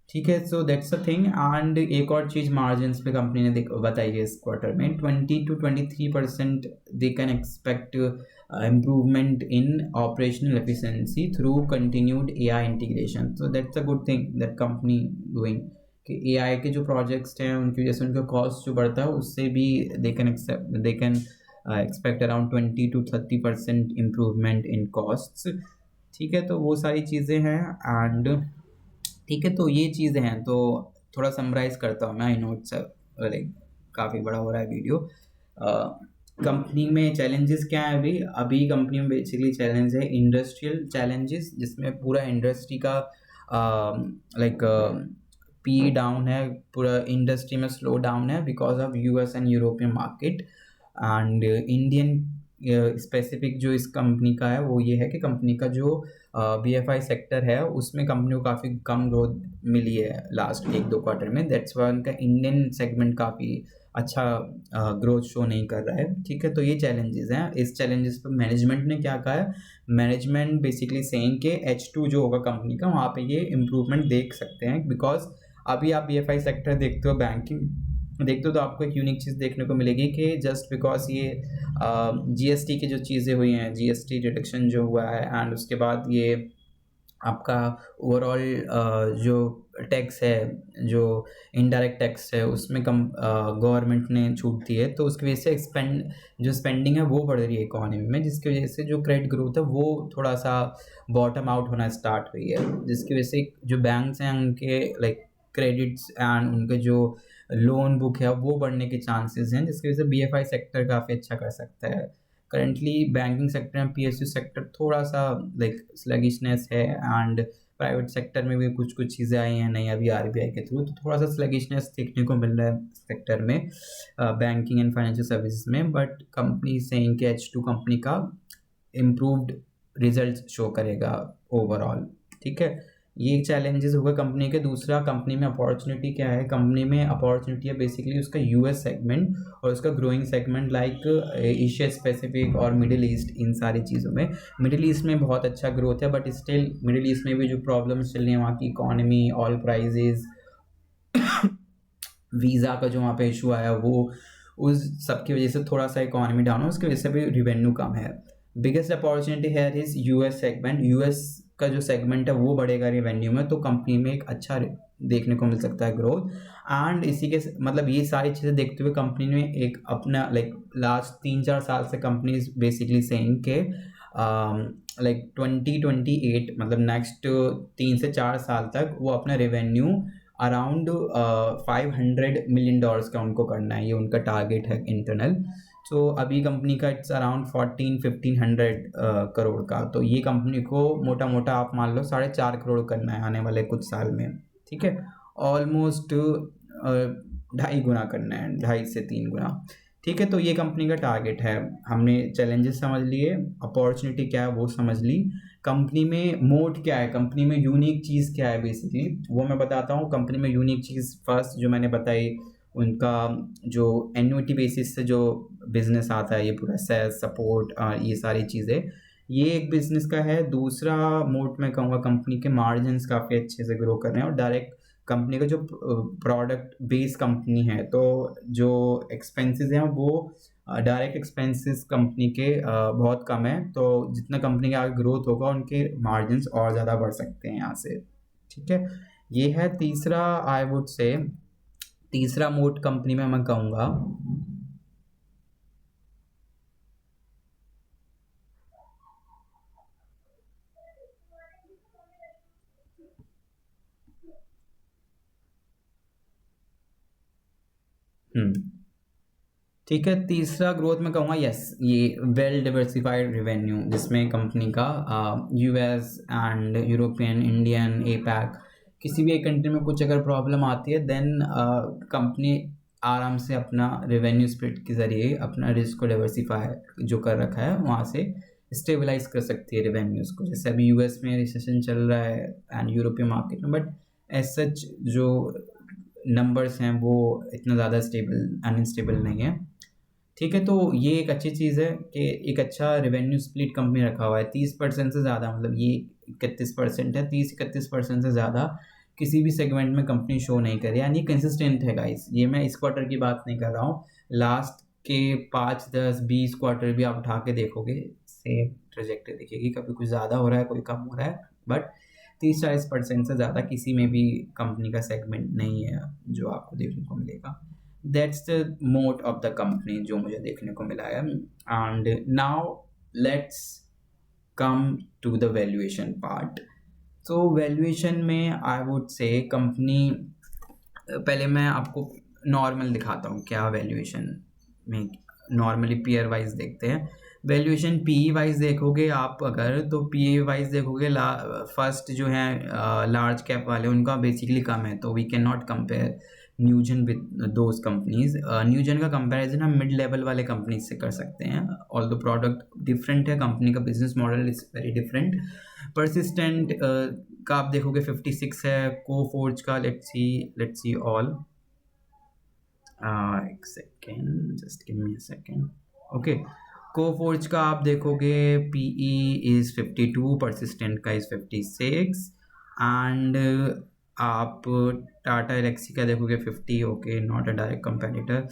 ठीक है, so that's a thing. And एक और चीज़ मार्जिन पे कंपनी ने बताई है इस क्वार्टर में 20-23% they can expect improvement in operational efficiency through continued AI integration. So that's a good thing that company doing कि एआई के जो प्रोजेक्ट्स हैं उनकी वजह से उनका कॉस्ट जो बढ़ता है उससे भी they can expect around 20-30% improvement in costs. ठीक है, तो वो सारी चीज़ें हैं एंड ठीक है, तो ये चीज़ें हैं। तो थोड़ा समराइज़ करता हूँ मैं, आई नोट्स लाइक काफ़ी बड़ा हो रहा है वीडियो। कंपनी में चैलेंजेस क्या है अभी? अभी कंपनी में बेसिकली चैलेंज है इंडस्ट्रियल चैलेंजेस, जिसमें पूरा इंडस्ट्री का लाइक पी डाउन है, पूरा इंडस्ट्री में स्लो डाउन है because of US and European market and Indian specific. जो इस कंपनी का है वो ये है कि कंपनी का जो बीएफआई सेक्टर है उसमें कंपनी को काफ़ी कम ग्रोथ मिली है लास्ट 1-2 क्वार्टर में। दैट्स वाई उनका इंडियन सेगमेंट काफ़ी अच्छा ग्रोथ शो नहीं कर रहा है। ठीक है, तो ये चैलेंजेस हैं। इस चैलेंजेस पर मैनेजमेंट ने क्या कहा है, मैनेजमेंट बेसिकली सेइंग कि H2 जो होगा कंपनी का वहाँ पे ये इम्प्रूवमेंट देख सकते हैं, बिकॉज अभी आप बीएफआई सेक्टर देखते हो, बैंकिंग देखते हो, तो आपको एक यूनिक चीज़ देखने को मिलेगी कि जस्ट बिकॉज ये जीएसटी की जो चीज़ें हुई हैं, जीएसटी रिडक्शन जो हुआ है एंड उसके बाद ये आपका ओवरऑल जो टैक्स है, जो इनडायरेक्ट टैक्स है, उसमें कम गवर्नमेंट ने छूट दी है, तो उसकी वजह से जो स्पेंडिंग है वो बढ़ रही है इकोनॉमी में, जिसकी वजह से जो क्रेडिट ग्रोथ है वो थोड़ा सा बॉटम आउट होना स्टार्ट हुई है, जिसकी वजह से जो बैंक्स हैं उनके लाइक क्रेडिट्स एंड उनके जो लोन बुक है वो बढ़ने के चांसेस हैं, जिसकी वजह से बीएफआई सेक्टर काफ़ी अच्छा कर सकता है। Currently banking sector and PSU sector थोड़ा सा लाइक स्लगिशनेस है, एंड प्राइवेट सेक्टर में भी कुछ कुछ चीज़ें आई हैं नई अभी आरबीआई के थ्रू, तो थोड़ा सा स्लगिशनेस देखने को मिल रहा है सेक्टर में, बैंकिंग एंड फाइनेंशियल सर्विसेज में। बट कंपनी सेइंग कि H2 कंपनी का इम्प्रूव्ड रिजल्ट शो करेगा ओवरऑल। ठीक है, ये चैलेंजेस हुए कंपनी के। दूसरा, कंपनी में अपॉर्चुनिटी क्या है? कंपनी में अपॉर्चुनिटी है बेसिकली उसका यूएस सेगमेंट और उसका growing segment like Asia specific और मिडिल ईस्ट, इन सारी चीज़ों में। मिडिल ईस्ट में बहुत अच्छा ग्रोथ है, बट स्टिल मिडिल ईस्ट में भी जो प्रॉब्लम्स चल रही हैं वहाँ की इकॉनमी, ऑयल प्राइजेज, वीज़ा का जो वहाँ पे इशू आया वो, उस सब की वजह से थोड़ा सा इकॉनमी डाउन है, उसकी वजह से भी रिवेन्यू कम है। बिगेस्ट अपॉर्चुनिटी है इज यूएस सेगमेंट। यूएस का जो सेगमेंट है वो बढ़ेगा रिवेन्यू में, तो कंपनी में एक अच्छा देखने को मिल सकता है ग्रोथ। एंड इसी के मतलब ये सारी चीज़ें देखते हुए कंपनी ने एक अपना लाइक लास्ट 3-4 साल से कंपनी इज बेसिकली सेइंग के लाइक 2028 मतलब नेक्स्ट 3 से 4 साल तक वो अपना रेवेन्यू अराउंड $500 मिलियन का उनको करना है, ये उनका टारगेट है इंटरनल। तो अभी कंपनी का इट्स अराउंड 1400-1500 करोड़ का, तो ये कंपनी को मोटा मोटा आप मान लो 4.5 करोड़ करना है आने वाले कुछ साल में। ठीक है, ऑलमोस्ट 2.5 गुना करना है, 2.5 से 3 गुना। ठीक है, तो ये कंपनी का टारगेट है। हमने चैलेंजेस समझ लिए, अपॉर्चुनिटी क्या है वो समझ ली, कंपनी में मोड क्या है, कंपनी में यूनिक चीज़ क्या है बेसिकली वो मैं बताता हूँ। कंपनी में यूनिक चीज़ फर्स्ट जो मैंने बताई, उनका जो एन्युटी बेसिस से जो बिजनेस आता है, ये पूरा सेल्स सपोर्ट ये सारी चीज़ें, ये एक बिजनेस का है। दूसरा मोड मैं कहूँगा कंपनी के मार्जिन्स काफ़ी अच्छे से ग्रो कर रहे हैं, और डायरेक्ट कंपनी का जो प्रोडक्ट बेस कंपनी है, तो जो एक्सपेंसेस हैं वो डायरेक्ट एक्सपेंसेस कंपनी के बहुत कम है, तो जितना कंपनी का आगे ग्रोथ होगा उनके मार्जिन्स और ज़्यादा बढ़ सकते हैं यहाँ से। ठीक है, ये है तीसरा, आई वुड से तीसरा मोड कंपनी में मैं कहूँगा। ठीक है, तीसरा ग्रोथ में कहूँगा यस, ये वेल डिवर्सिफाइड रेवेन्यू, जिसमें कंपनी का US and European, Indian, APAC, किसी भी एक कंट्री में कुछ अगर प्रॉब्लम आती है देन कंपनी आराम से अपना रेवेन्यू स्प्लिट के ज़रिए अपना रिस्क को डिवर्सिफाई जो कर रखा है वहाँ से स्टेबलाइज कर सकती है रेवेन्यूज़ को। जैसे अभी यूएस में रिसेशन चल रहा है एंड यूरोपियन मार्केट में, बट एज सच जो नंबर्स हैं वो इतना ज़्यादा स्टेबल अनस्टेबल नहीं है। ठीक है, तो ये एक अच्छी चीज़ है कि एक अच्छा रेवेन्यू स्प्लिट कंपनी रखा हुआ है। 30% से ज़्यादा, मतलब ये 31% है, 30-31% से ज़्यादा किसी भी सेगमेंट में कंपनी शो नहीं कर रही, यानी कंसिस्टेंट है गाइस। ये मैं इस क्वार्टर की बात नहीं कर रहा हूँ, लास्ट के 5-10-20 क्वार्टर भी आप उठा के देखोगे सेम ट्रेजेक्टरी दिखेगी, कभी कुछ ज़्यादा हो रहा है कोई कम हो रहा है, बट 30-40% से ज़्यादा किसी में भी कंपनी का सेगमेंट नहीं है जो आपको देखने को मिलेगा। That's the moat of the company जो मुझे देखने को मिला है। And now let's come to the valuation part. तो वैल्यूएशन में आई वुड से कंपनी, पहले मैं आपको नॉर्मल दिखाता हूँ क्या वैल्यूएशन में नॉर्मली पीयर वाइज देखते हैं। वैल्यूएशन पीई वाइज देखोगे आप अगर, तो पीई वाइज देखोगे फर्स्ट जो है लार्ज कैप वाले उनका बेसिकली कम है, तो we can not compare Newgen with those companies. Newgen का कंपैरिजन हम मिड लेवल वाले कंपनीज से कर सकते हैं, ऑल द प्रोडक्ट डिफरेंट है, कंपनी का business model is very different. Persistent का आप देखोगे 56 है, कोफोर्ज का लेट्स सी ऑल, एक second, just give me a second. Okay, Coforge का आप देखोगे पीई इज़ 52, परसिस्टेंट का इज़ 56, एंड आप टाटा एलेक्सी का देखोगे 50। Okay, not a direct competitor.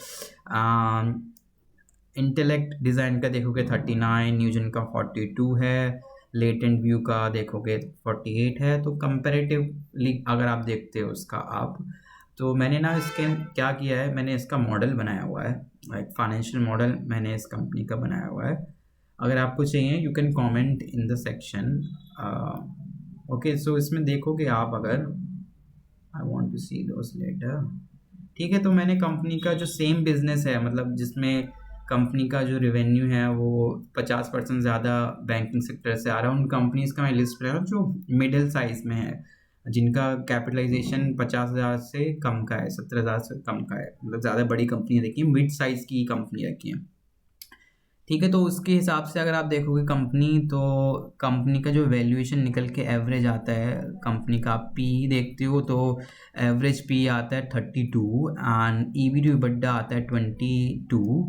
Intellect design का देखोगे 39, न्यूजन का 42 है, लेटेंट व्यू का देखोगे 48 है। तो कंपेरेटिवली अगर आप देखते हो उसका आप, तो मैंने ना इसके क्या किया है, मैंने इसका मॉडल बनाया हुआ है, एक फाइनेंशियल मॉडल मैंने इस कंपनी का बनाया हुआ है। अगर आपको चाहिए you can comment in the section. Okay, so इसमें देखोगे आप अगर, I want to see those letter. ठीक है, तो मैंने कंपनी का जो सेम बिजनेस है, मतलब जिसमें कंपनी का जो रेवेन्यू है वो 50% ज़्यादा बैंकिंग सेक्टर से आ रहा है, उन कंपनीज का मैं लिस्ट बना रहा हूँ जो मिडिल साइज में है, जिनका कैपिटलाइजेशन 50,000 से कम का है, 70,000 से कम का है, मतलब ज़्यादा बड़ी कंपनी देखी, मिड साइज की कंपनी रखी है। ठीक है, तो उसके हिसाब से अगर आप देखोगे कंपनी, तो कंपनी का जो वैल्यूएशन निकल के एवरेज आता है कंपनी का, आप पी देखते हो तो एवरेज पी आता है 32 एंड ईवी टू EBITDA आता है 22,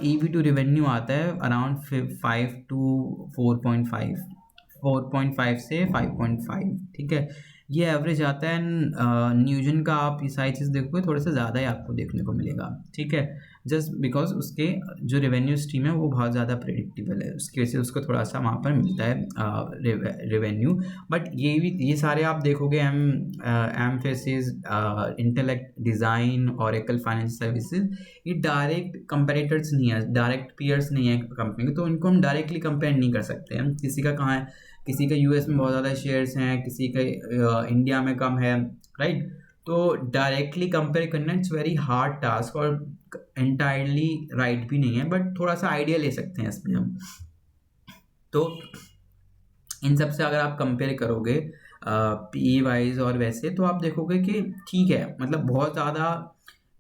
ईवी टू रेवेन्यू आता है अराउंड 5 टू 4.5, 4.5 से 5.5। ठीक है, ये एवरेज आता है। न्यूजन का आप ये सारी चीज़ देखोगे थोड़ा सा ज़्यादा ही आपको देखने को मिलेगा। ठीक है, जस्ट बिकॉज उसके जो रेवेन्यू स्ट्रीम है वो बहुत ज़्यादा प्रेडिक्टेबल है, उसकी वजह से उसको थोड़ा सा वहाँ पर मिलता है रेवेन्यू। बट ये सारे आप देखोगे Mphasis, Intellect, Design, Oracle finance services, ये डायरेक्ट कंपेरेटर्स नहीं है, डायरेक्ट पीयर्स नहीं है कंपनी के, तो इनको हम डायरेक्टली कंपेयर नहीं कर सकते हैं। किसी का कहाँ है, किसी का यूएस में बहुत ज़्यादा शेयर्स हैं, किसी का इंडिया में कम है, राइट। तो डायरेक्टली कंपेयर करना इट्स वेरी हार्ड टास्क और एंटायरली राइट भी नहीं है, बट थोड़ा सा आइडिया ले सकते हैं इसमें हम। तो इन सब से अगर आप कंपेयर करोगे पी वाइज और वैसे, तो आप देखोगे कि ठीक है, मतलब बहुत ज़्यादा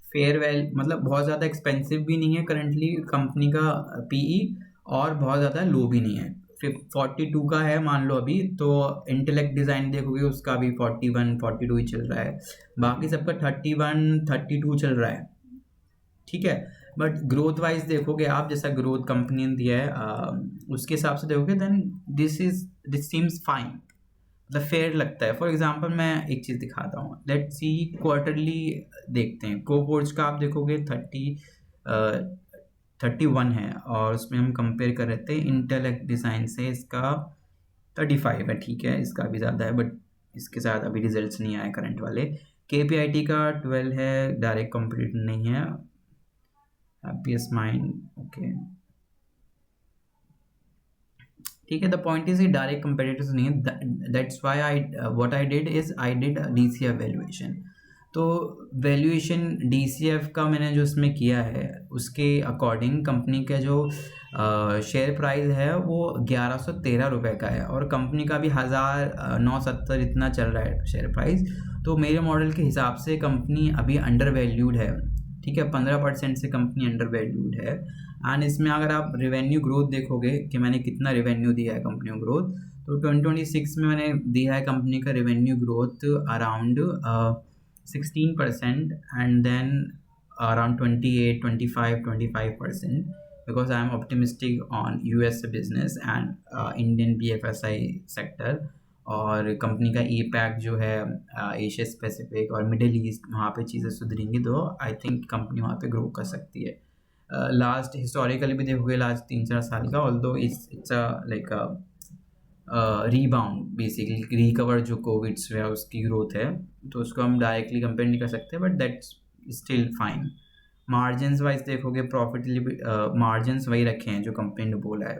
मतलब बहुत ज़्यादा एक्सपेंसिव भी नहीं है करंटली कंपनी का पीई, और बहुत ज़्यादा लो भी नहीं है। 42 का है मान लो अभी, तो इंटेलेक्ट डिज़ाइन देखोगे उसका भी 41 42 ही चल रहा है, बाकी सबका 31 32 चल रहा है। ठीक है, बट ग्रोथ वाइज देखोगे आप, जैसा ग्रोथ कंपनी ने दिया है उसके हिसाब से देखोगे, देन दिस सीम्स फाइन, मतलब फेयर लगता है। फॉर एग्जांपल मैं एक चीज़ दिखाता हूँ, लेट्स सी क्वार्टरली देखते हैं। कोफोर्ज का आप देखोगे 31 है, और उसमें हम कंपेयर कर रहे थे इंटेलेक्ट डिज़ाइन से, इसका 35 है। ठीक है, इसका भी ज़्यादा है, बट इसके साथ अभी रिजल्ट्स नहीं आए करंट वाले। KPIT का 12 है, डायरेक्ट कॉम्पिटिटर नहीं है। हैप्पीएस्ट माइंड, ओके, ठीक है। The point is direct competitors नहीं है, that's why what I did is I did DCF valuation. तो वैल्यूएशन DCF का मैंने जो इसमें किया है उसके अकॉर्डिंग कंपनी का जो शेयर प्राइस है वो 1113 रुपये का है, और कंपनी का भी 1970 इतना चल रहा है शेयर प्राइस। तो मेरे मॉडल के हिसाब से कंपनी अभी अंडर वैल्यूड है। ठीक है, 15% से कंपनी अंडर वैल्यूड है। एंड इसमें अगर आप रेवेन्यू ग्रोथ देखोगे कि मैंने कितना रेवेन्यू दिया है कंपनी को ग्रोथ, तो 2026 में मैंने दिया है कंपनी का revenue growth around 16%, and then around 25% because I am optimistic on US business and Indian BFSI sector, और कंपनी का APAC जो है एशिया पैसिफिक और मिडिल ईस्ट, वहाँ पे चीज़ें सुधरेंगी तो आई थिंक कंपनी वहाँ पे ग्रो कर सकती है। लास्ट हिस्टोरिकली भी देखोगे लास्ट 3-4 साल का, although it's like rebound, basically recover जो कोविड से है उसकी ग्रोथ है, तो उसको हम डायरेक्टली कंपेयर नहीं कर सकते, but that's still fine. Margins wise देखोगे प्रॉफिटेबल मार्जिन्स वही रखे हैं जो कंपनी ने बोला है,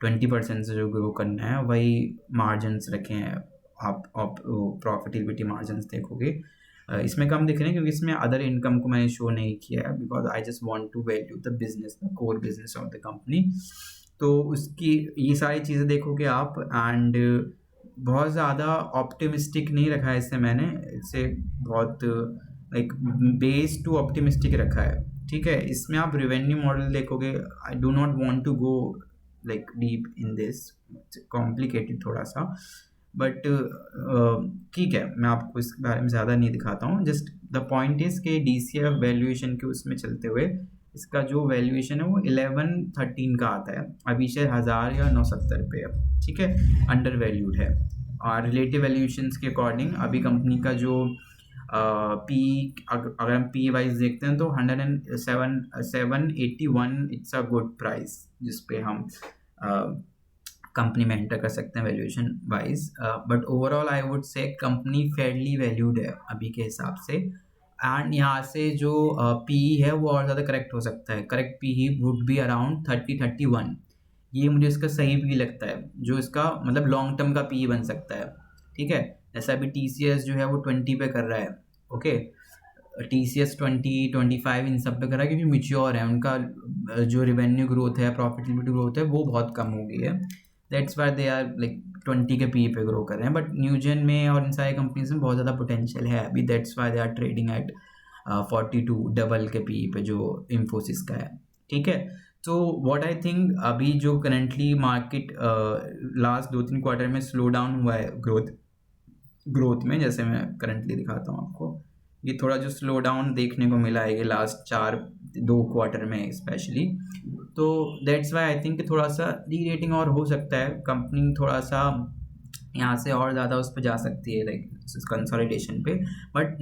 20% से जो ग्रो करना है वही मार्जिन्स रखे हैं। आप प्रॉफिटेबिलिटी मार्जिन्स देखोगे इसमें कम दिख रहे हैं, क्योंकि इसमें अदर इनकम को मैंने शो नहीं किया है, because I just want to value the business, the core business of the company. तो उसकी ये सारी चीज़ें देखोगे आप, एंड बहुत ज़्यादा ऑप्टिमिस्टिक नहीं रखा है इससे मैंने, इससे बहुत लाइक बेस टू ऑप्टिमिस्टिक रखा है। ठीक है, इसमें आप रेवेन्यू मॉडल देखोगे, I do not want to go like deep in this, complicated थोड़ा सा, बट ठीक है, मैं आपको इस बारे में ज़्यादा नहीं दिखाता हूँ। जस्ट द पॉइंट इज़ कि DCF वैल्यूएशन के उसमें चलते हुए इसका जो वैल्यूएशन है वो 1113 का आता है, अभी शेयर 1000 या 970 रुपये है। ठीक है, अंडर वैल्यूड है। और रिलेटिव वैल्यूएशंस के अकॉर्डिंग अभी कंपनी का जो पी, अगर हम पी वाइज देखते हैं तो 781, इट्स अ गुड प्राइस जिस पे हम कंपनी में एंटर कर सकते हैं valuation wise. But overall I would say company Fairlie valued है अभी के हिसाब से, एंड यहाँ से जो पी है वो और ज़्यादा करेक्ट हो सकता है। Correct P would be around 30-31, ये मुझे इसका सही भी लगता है, जो इसका मतलब लॉन्ग टर्म का पी बन सकता है। ठीक है, जैसे अभी TCS जो है वो 20 पे कर रहा है, ओके, TCS 20-25 इन सब पे कर रहा है क्योंकि मिच्योर है उनका, जो रेवेन्यू ग्रोथ है, प्रॉफिटेबिलिटी ग्रोथ है वो बहुत कम हो गई है, that's why they are like 20 के पी पे ग्रो कर रहे हैं। बट न्यूजन में और इन सारी कंपनीज में बहुत ज़्यादा पोटेंशियल है अभी, that's why they are trading at 42 double के पी पे जो इन्फोसिस का है, ठीक है। तो व्हाट आई थिंक अभी जो करंटली मार्केट लास्ट 2-3 क्वार्टर में स्लो डाउन हुआ है ग्रोथ में, जैसे मैं करंटली दिखाता हूँ आपको, ये थोड़ा जो स्लो डाउन देखने को मिला है ये लास्ट 2 क्वार्टर में स्पेशली, तो दैट्स वाई आई थिंक थोड़ा सा डी रेटिंग और हो सकता है, कंपनी थोड़ा सा यहाँ से और ज़्यादा उस पर जा सकती है लाइक कंसोलिडेशन पे। बट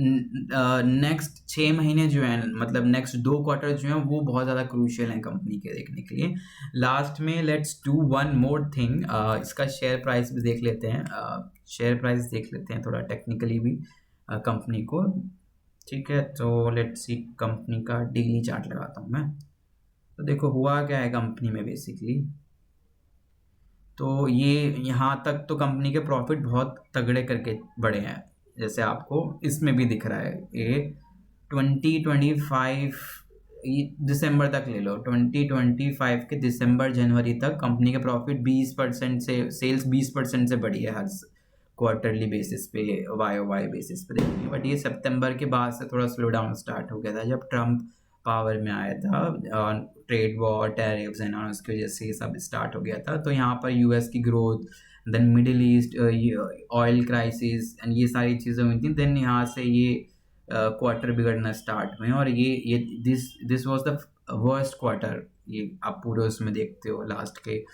नेक्स्ट 6 महीने जो हैं, मतलब नेक्स्ट 2 क्वार्टर जो हैं वो बहुत ज़्यादा क्रूशियल हैं कंपनी के देखने के लिए। लास्ट में let's do one more thing, इसका शेयर प्राइस भी देख लेते हैं, शेयर प्राइस देख लेते हैं थोड़ा टेक्निकली भी कंपनी को, ठीक है। तो लेट्स सी कंपनी का डेली चार्ट लगाता हूँ मैं। तो देखो हुआ क्या है कंपनी में बेसिकली, तो ये यहाँ तक तो कंपनी के प्रॉफिट बहुत तगड़े करके बढ़े हैं, जैसे आपको इसमें भी दिख रहा है। ये 2025 दिसंबर तक ले लो, 2025 के दिसंबर जनवरी तक कंपनी के प्रॉफिट 20% से, सेल्स 20% से बढ़ी है हर क्वार्टरली बेसिस पे, वाई बेसिस पे देखेंगे। बट ये सितंबर के बाद से थोड़ा स्लो डाउन स्टार्ट हो गया था जब ट्रम्प पावर में आया था, ट्रेड वॉर, टैरिफ्स एंड उसकी वजह से ये सब स्टार्ट हो गया था। तो यहाँ पर यूएस की growth, then middle east oil crisis and ये सारी चीज़ें हुई थी, देन यहाँ से ये क्वार्टर बिगड़ना स्टार्ट हुए, और ये this was the worst quarter, ये आप पूरे उसमें देखते हो लास्ट के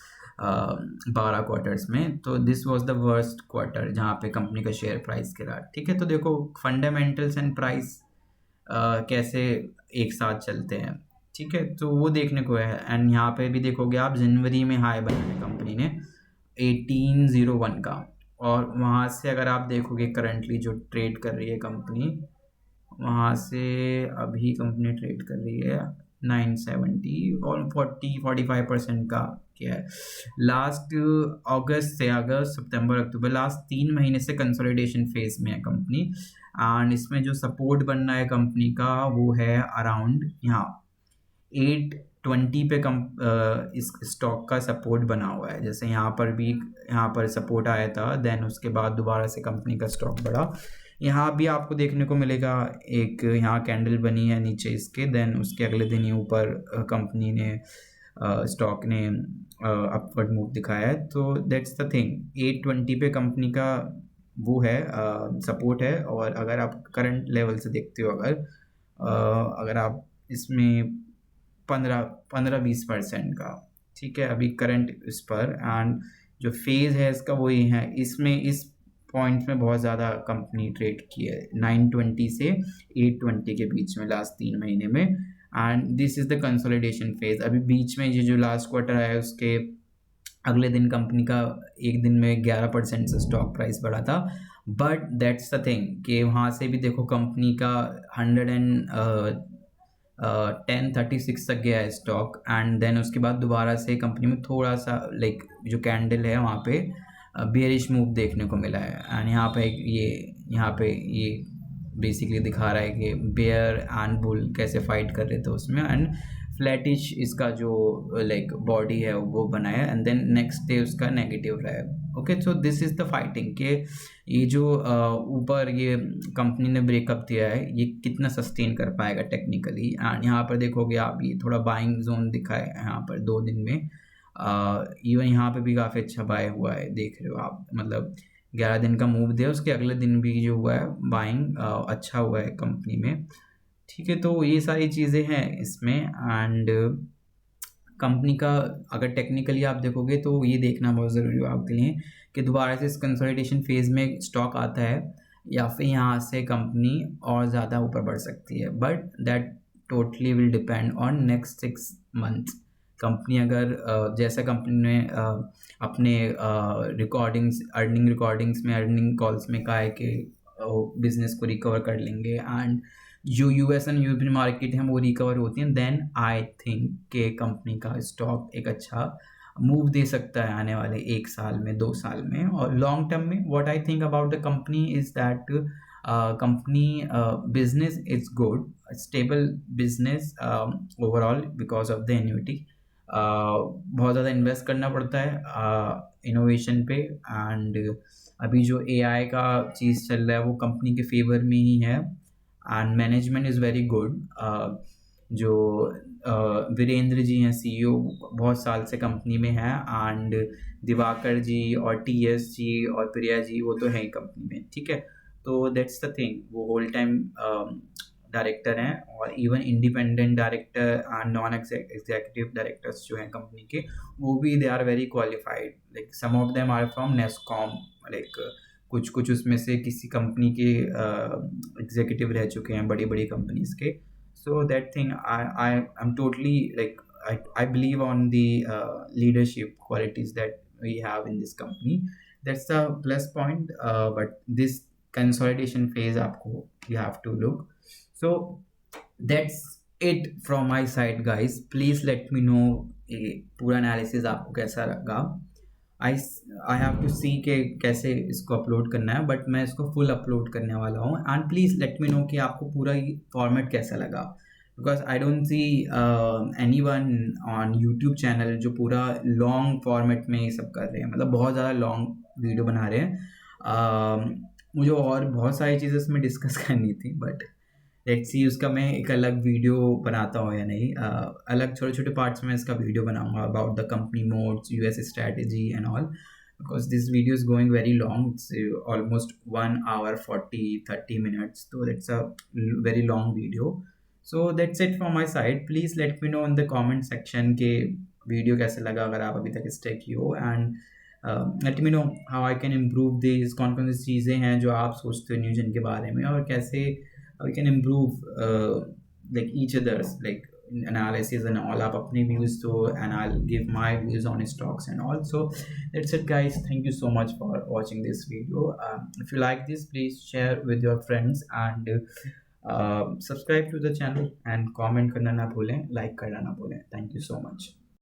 12 क्वार्टर्स में, तो this was the worst quarter जहाँ पे कंपनी का शेयर प्राइस गिरा, ठीक है। तो देखो फंडामेंटल्स एंड प्राइस कैसे एक साथ चलते हैं, ठीक है, तो वो देखने को है। एंड यहाँ पे भी देखोगे आप जनवरी में हाई बनाया कंपनी ने 1801 का, और वहाँ से अगर आप देखोगे करंटली जो ट्रेड कर रही है कंपनी, वहाँ से अभी कंपनी ट्रेड कर रही है 970 और 40-45% का क्या है। लास्ट अगस्त से, अगस्त सितंबर अक्टूबर, लास्ट 3 महीने से कंसोलिडेशन फेज में है कंपनी, एंड इसमें जो सपोर्ट बनना है कंपनी का वो है अराउंड यहाँ 820 पे इस स्टॉक का सपोर्ट बना हुआ है। जैसे यहाँ पर भी, यहाँ पर सपोर्ट आया था, देन उसके बाद दोबारा से कंपनी का स्टॉक बढ़ा। यहाँ भी आपको देखने को मिलेगा एक यहाँ कैंडल बनी है नीचे इसके, देन उसके अगले दिन ही ऊपर कंपनी ने स्टॉक ने अपवर्ड मूव दिखाया है। तो दैट्स द थिंग, 820 पे कंपनी का वो है सपोर्ट है, और अगर आप करंट लेवल से देखते हो, अगर आप इसमें 15-20% का, ठीक है, अभी करंट इस पर, एंड जो फेज़ है इसका वही है, इसमें इस पॉइंट में बहुत ज़्यादा कंपनी ट्रेड की है 920 से 820 के बीच में लास्ट 3 महीने में, and this is the consolidation phase. अभी बीच में ये जो लास्ट क्वार्टर आया उसके अगले दिन कंपनी का एक दिन में 11% से स्टॉक प्राइस बढ़ा था। बट दैट्स द थिंग कि वहाँ से भी देखो कंपनी का 1036 तक गया है स्टॉक, एंड देन उसके बाद दोबारा से कंपनी में थोड़ा सा लाइक जो कैंडल है वहाँ पे बेयरिश मूव देखने को मिला है। एंड यहाँ पे ये बेसिकली दिखा रहा है कि बेयर एंड बुल कैसे फाइट कर रहे थे उसमें, एंड फ्लैटिश इसका जो लाइक बॉडी है वो बनाया, एंड देन नेक्स्ट डे उसका नेगेटिव रहा है। Okay, so this is the fighting के ये जो ऊपर ये कंपनी ने ब्रेकअप दिया है ये कितना सस्टेन कर पाएगा टेक्निकली। एंड यहाँ पर देखोगे आप ये थोड़ा बाइंग जोन दिखा है यहाँ पर 2 दिन में, इवन यहाँ पे भी काफ़ी अच्छा बाय हुआ है, देख रहे हो आप, मतलब 11 दिन का मूव दिया, उसके अगले दिन भी जो हुआ है बाइंग अच्छा हुआ है कंपनी में, ठीक है। तो ये सारी चीज़ें हैं इसमें, एंड कंपनी का अगर टेक्निकली आप देखोगे तो ये देखना बहुत ज़रूरी है आपके लिए कि दोबारा से इस कंसोलिडेशन फेज़ में स्टॉक आता है या फिर यहाँ से कंपनी और ज़्यादा ऊपर बढ़ सकती है, but that totally will depend on next 6 months. Company अगर जैसा कंपनी ने अपने अर्निंग कॉल्स में कहा है कि बिजनेस को रिकवर कर लेंगे, एंड जो यूएस एंड यूरोपियन मार्केट हैं वो रिकवर होती हैं, देन आई थिंक के कंपनी का स्टॉक एक अच्छा मूव दे सकता है आने वाले 1 साल में, 2 साल में। और लॉन्ग टर्म में what I think about the company is that company business is good, stable business overall because of the annuity. बहुत ज़्यादा इन्वेस्ट करना पड़ता है इनोवेशन पे, एंड अभी जो एआई का चीज़ चल रहा है वो कंपनी के फेवर में ही है, and management is very good. जो वीरेंद्र जी हैं सीईओ, बहुत साल से कंपनी में हैं, एंड दिवाकर जी और टीएस जी और प्रिया जी वो तो हैं ही कंपनी में, ठीक है। तो दैट्स द थिंग, वो होल टाइम डायरेक्टर हैं, और even independent director and non executive directors जो हैं कंपनी के, वो भी they are very qualified, like some of them are from NASSCOM, like कुछ कुछ उसमें से किसी कंपनी के एग्जीक्यूटिव रह चुके हैं, बड़ी बड़ी कंपनीज के। So that thing, I'm totally like, I believe on the leadership qualities that we have in this company. That's the plus point. But this consolidation phase, आपको you have to look. So that's it from my side, guys. Please let me know पूरा analysis आपको कैसा लगा। आई आई हैव टू सी के कैसे इसको अपलोड करना है, बट मैं इसको फुल अपलोड करने वाला हूँ। And please let me know कि आपको पूरा फॉर्मेट कैसा लगा, because I don't see any one on YouTube channel जो पूरा लॉन्ग फॉर्मेट में ये सब कर रहे हैं, मतलब बहुत ज़्यादा लॉन्ग वीडियो बना रहे हैं। मुझे और बहुत सारी चीज़ें इसमें डिस्कस करनी थी, बट लेट्स सी उसका मैं एक अलग वीडियो बनाता हूँ या नहीं। अलग छोटे छोटे पार्ट्स में इसका वीडियो बनाऊंगा about the company modes, US strategy and all, because this video is going very long, it's almost 1 hour 40-30 minutes, तो that's a very long video. So that's it from my side. Please let me know in the comment section के वीडियो कैसे लगा, अगर आप अभी तक स्टे की हो, and let me know how I can improve this, कौन कौन सी चीज़ें हैं जो आप सोचते हो न्यूज के बारे में, और कैसे we can improve like each other's like analysis and all, आप अपने views दो and I'll give my views on stocks and all. So that's it, guys. Thank you so much for watching this video. If you like this, please share with your friends, and subscribe to the channel, and comment करना ना भूलें, like करना ना भूलें. Thank you so much.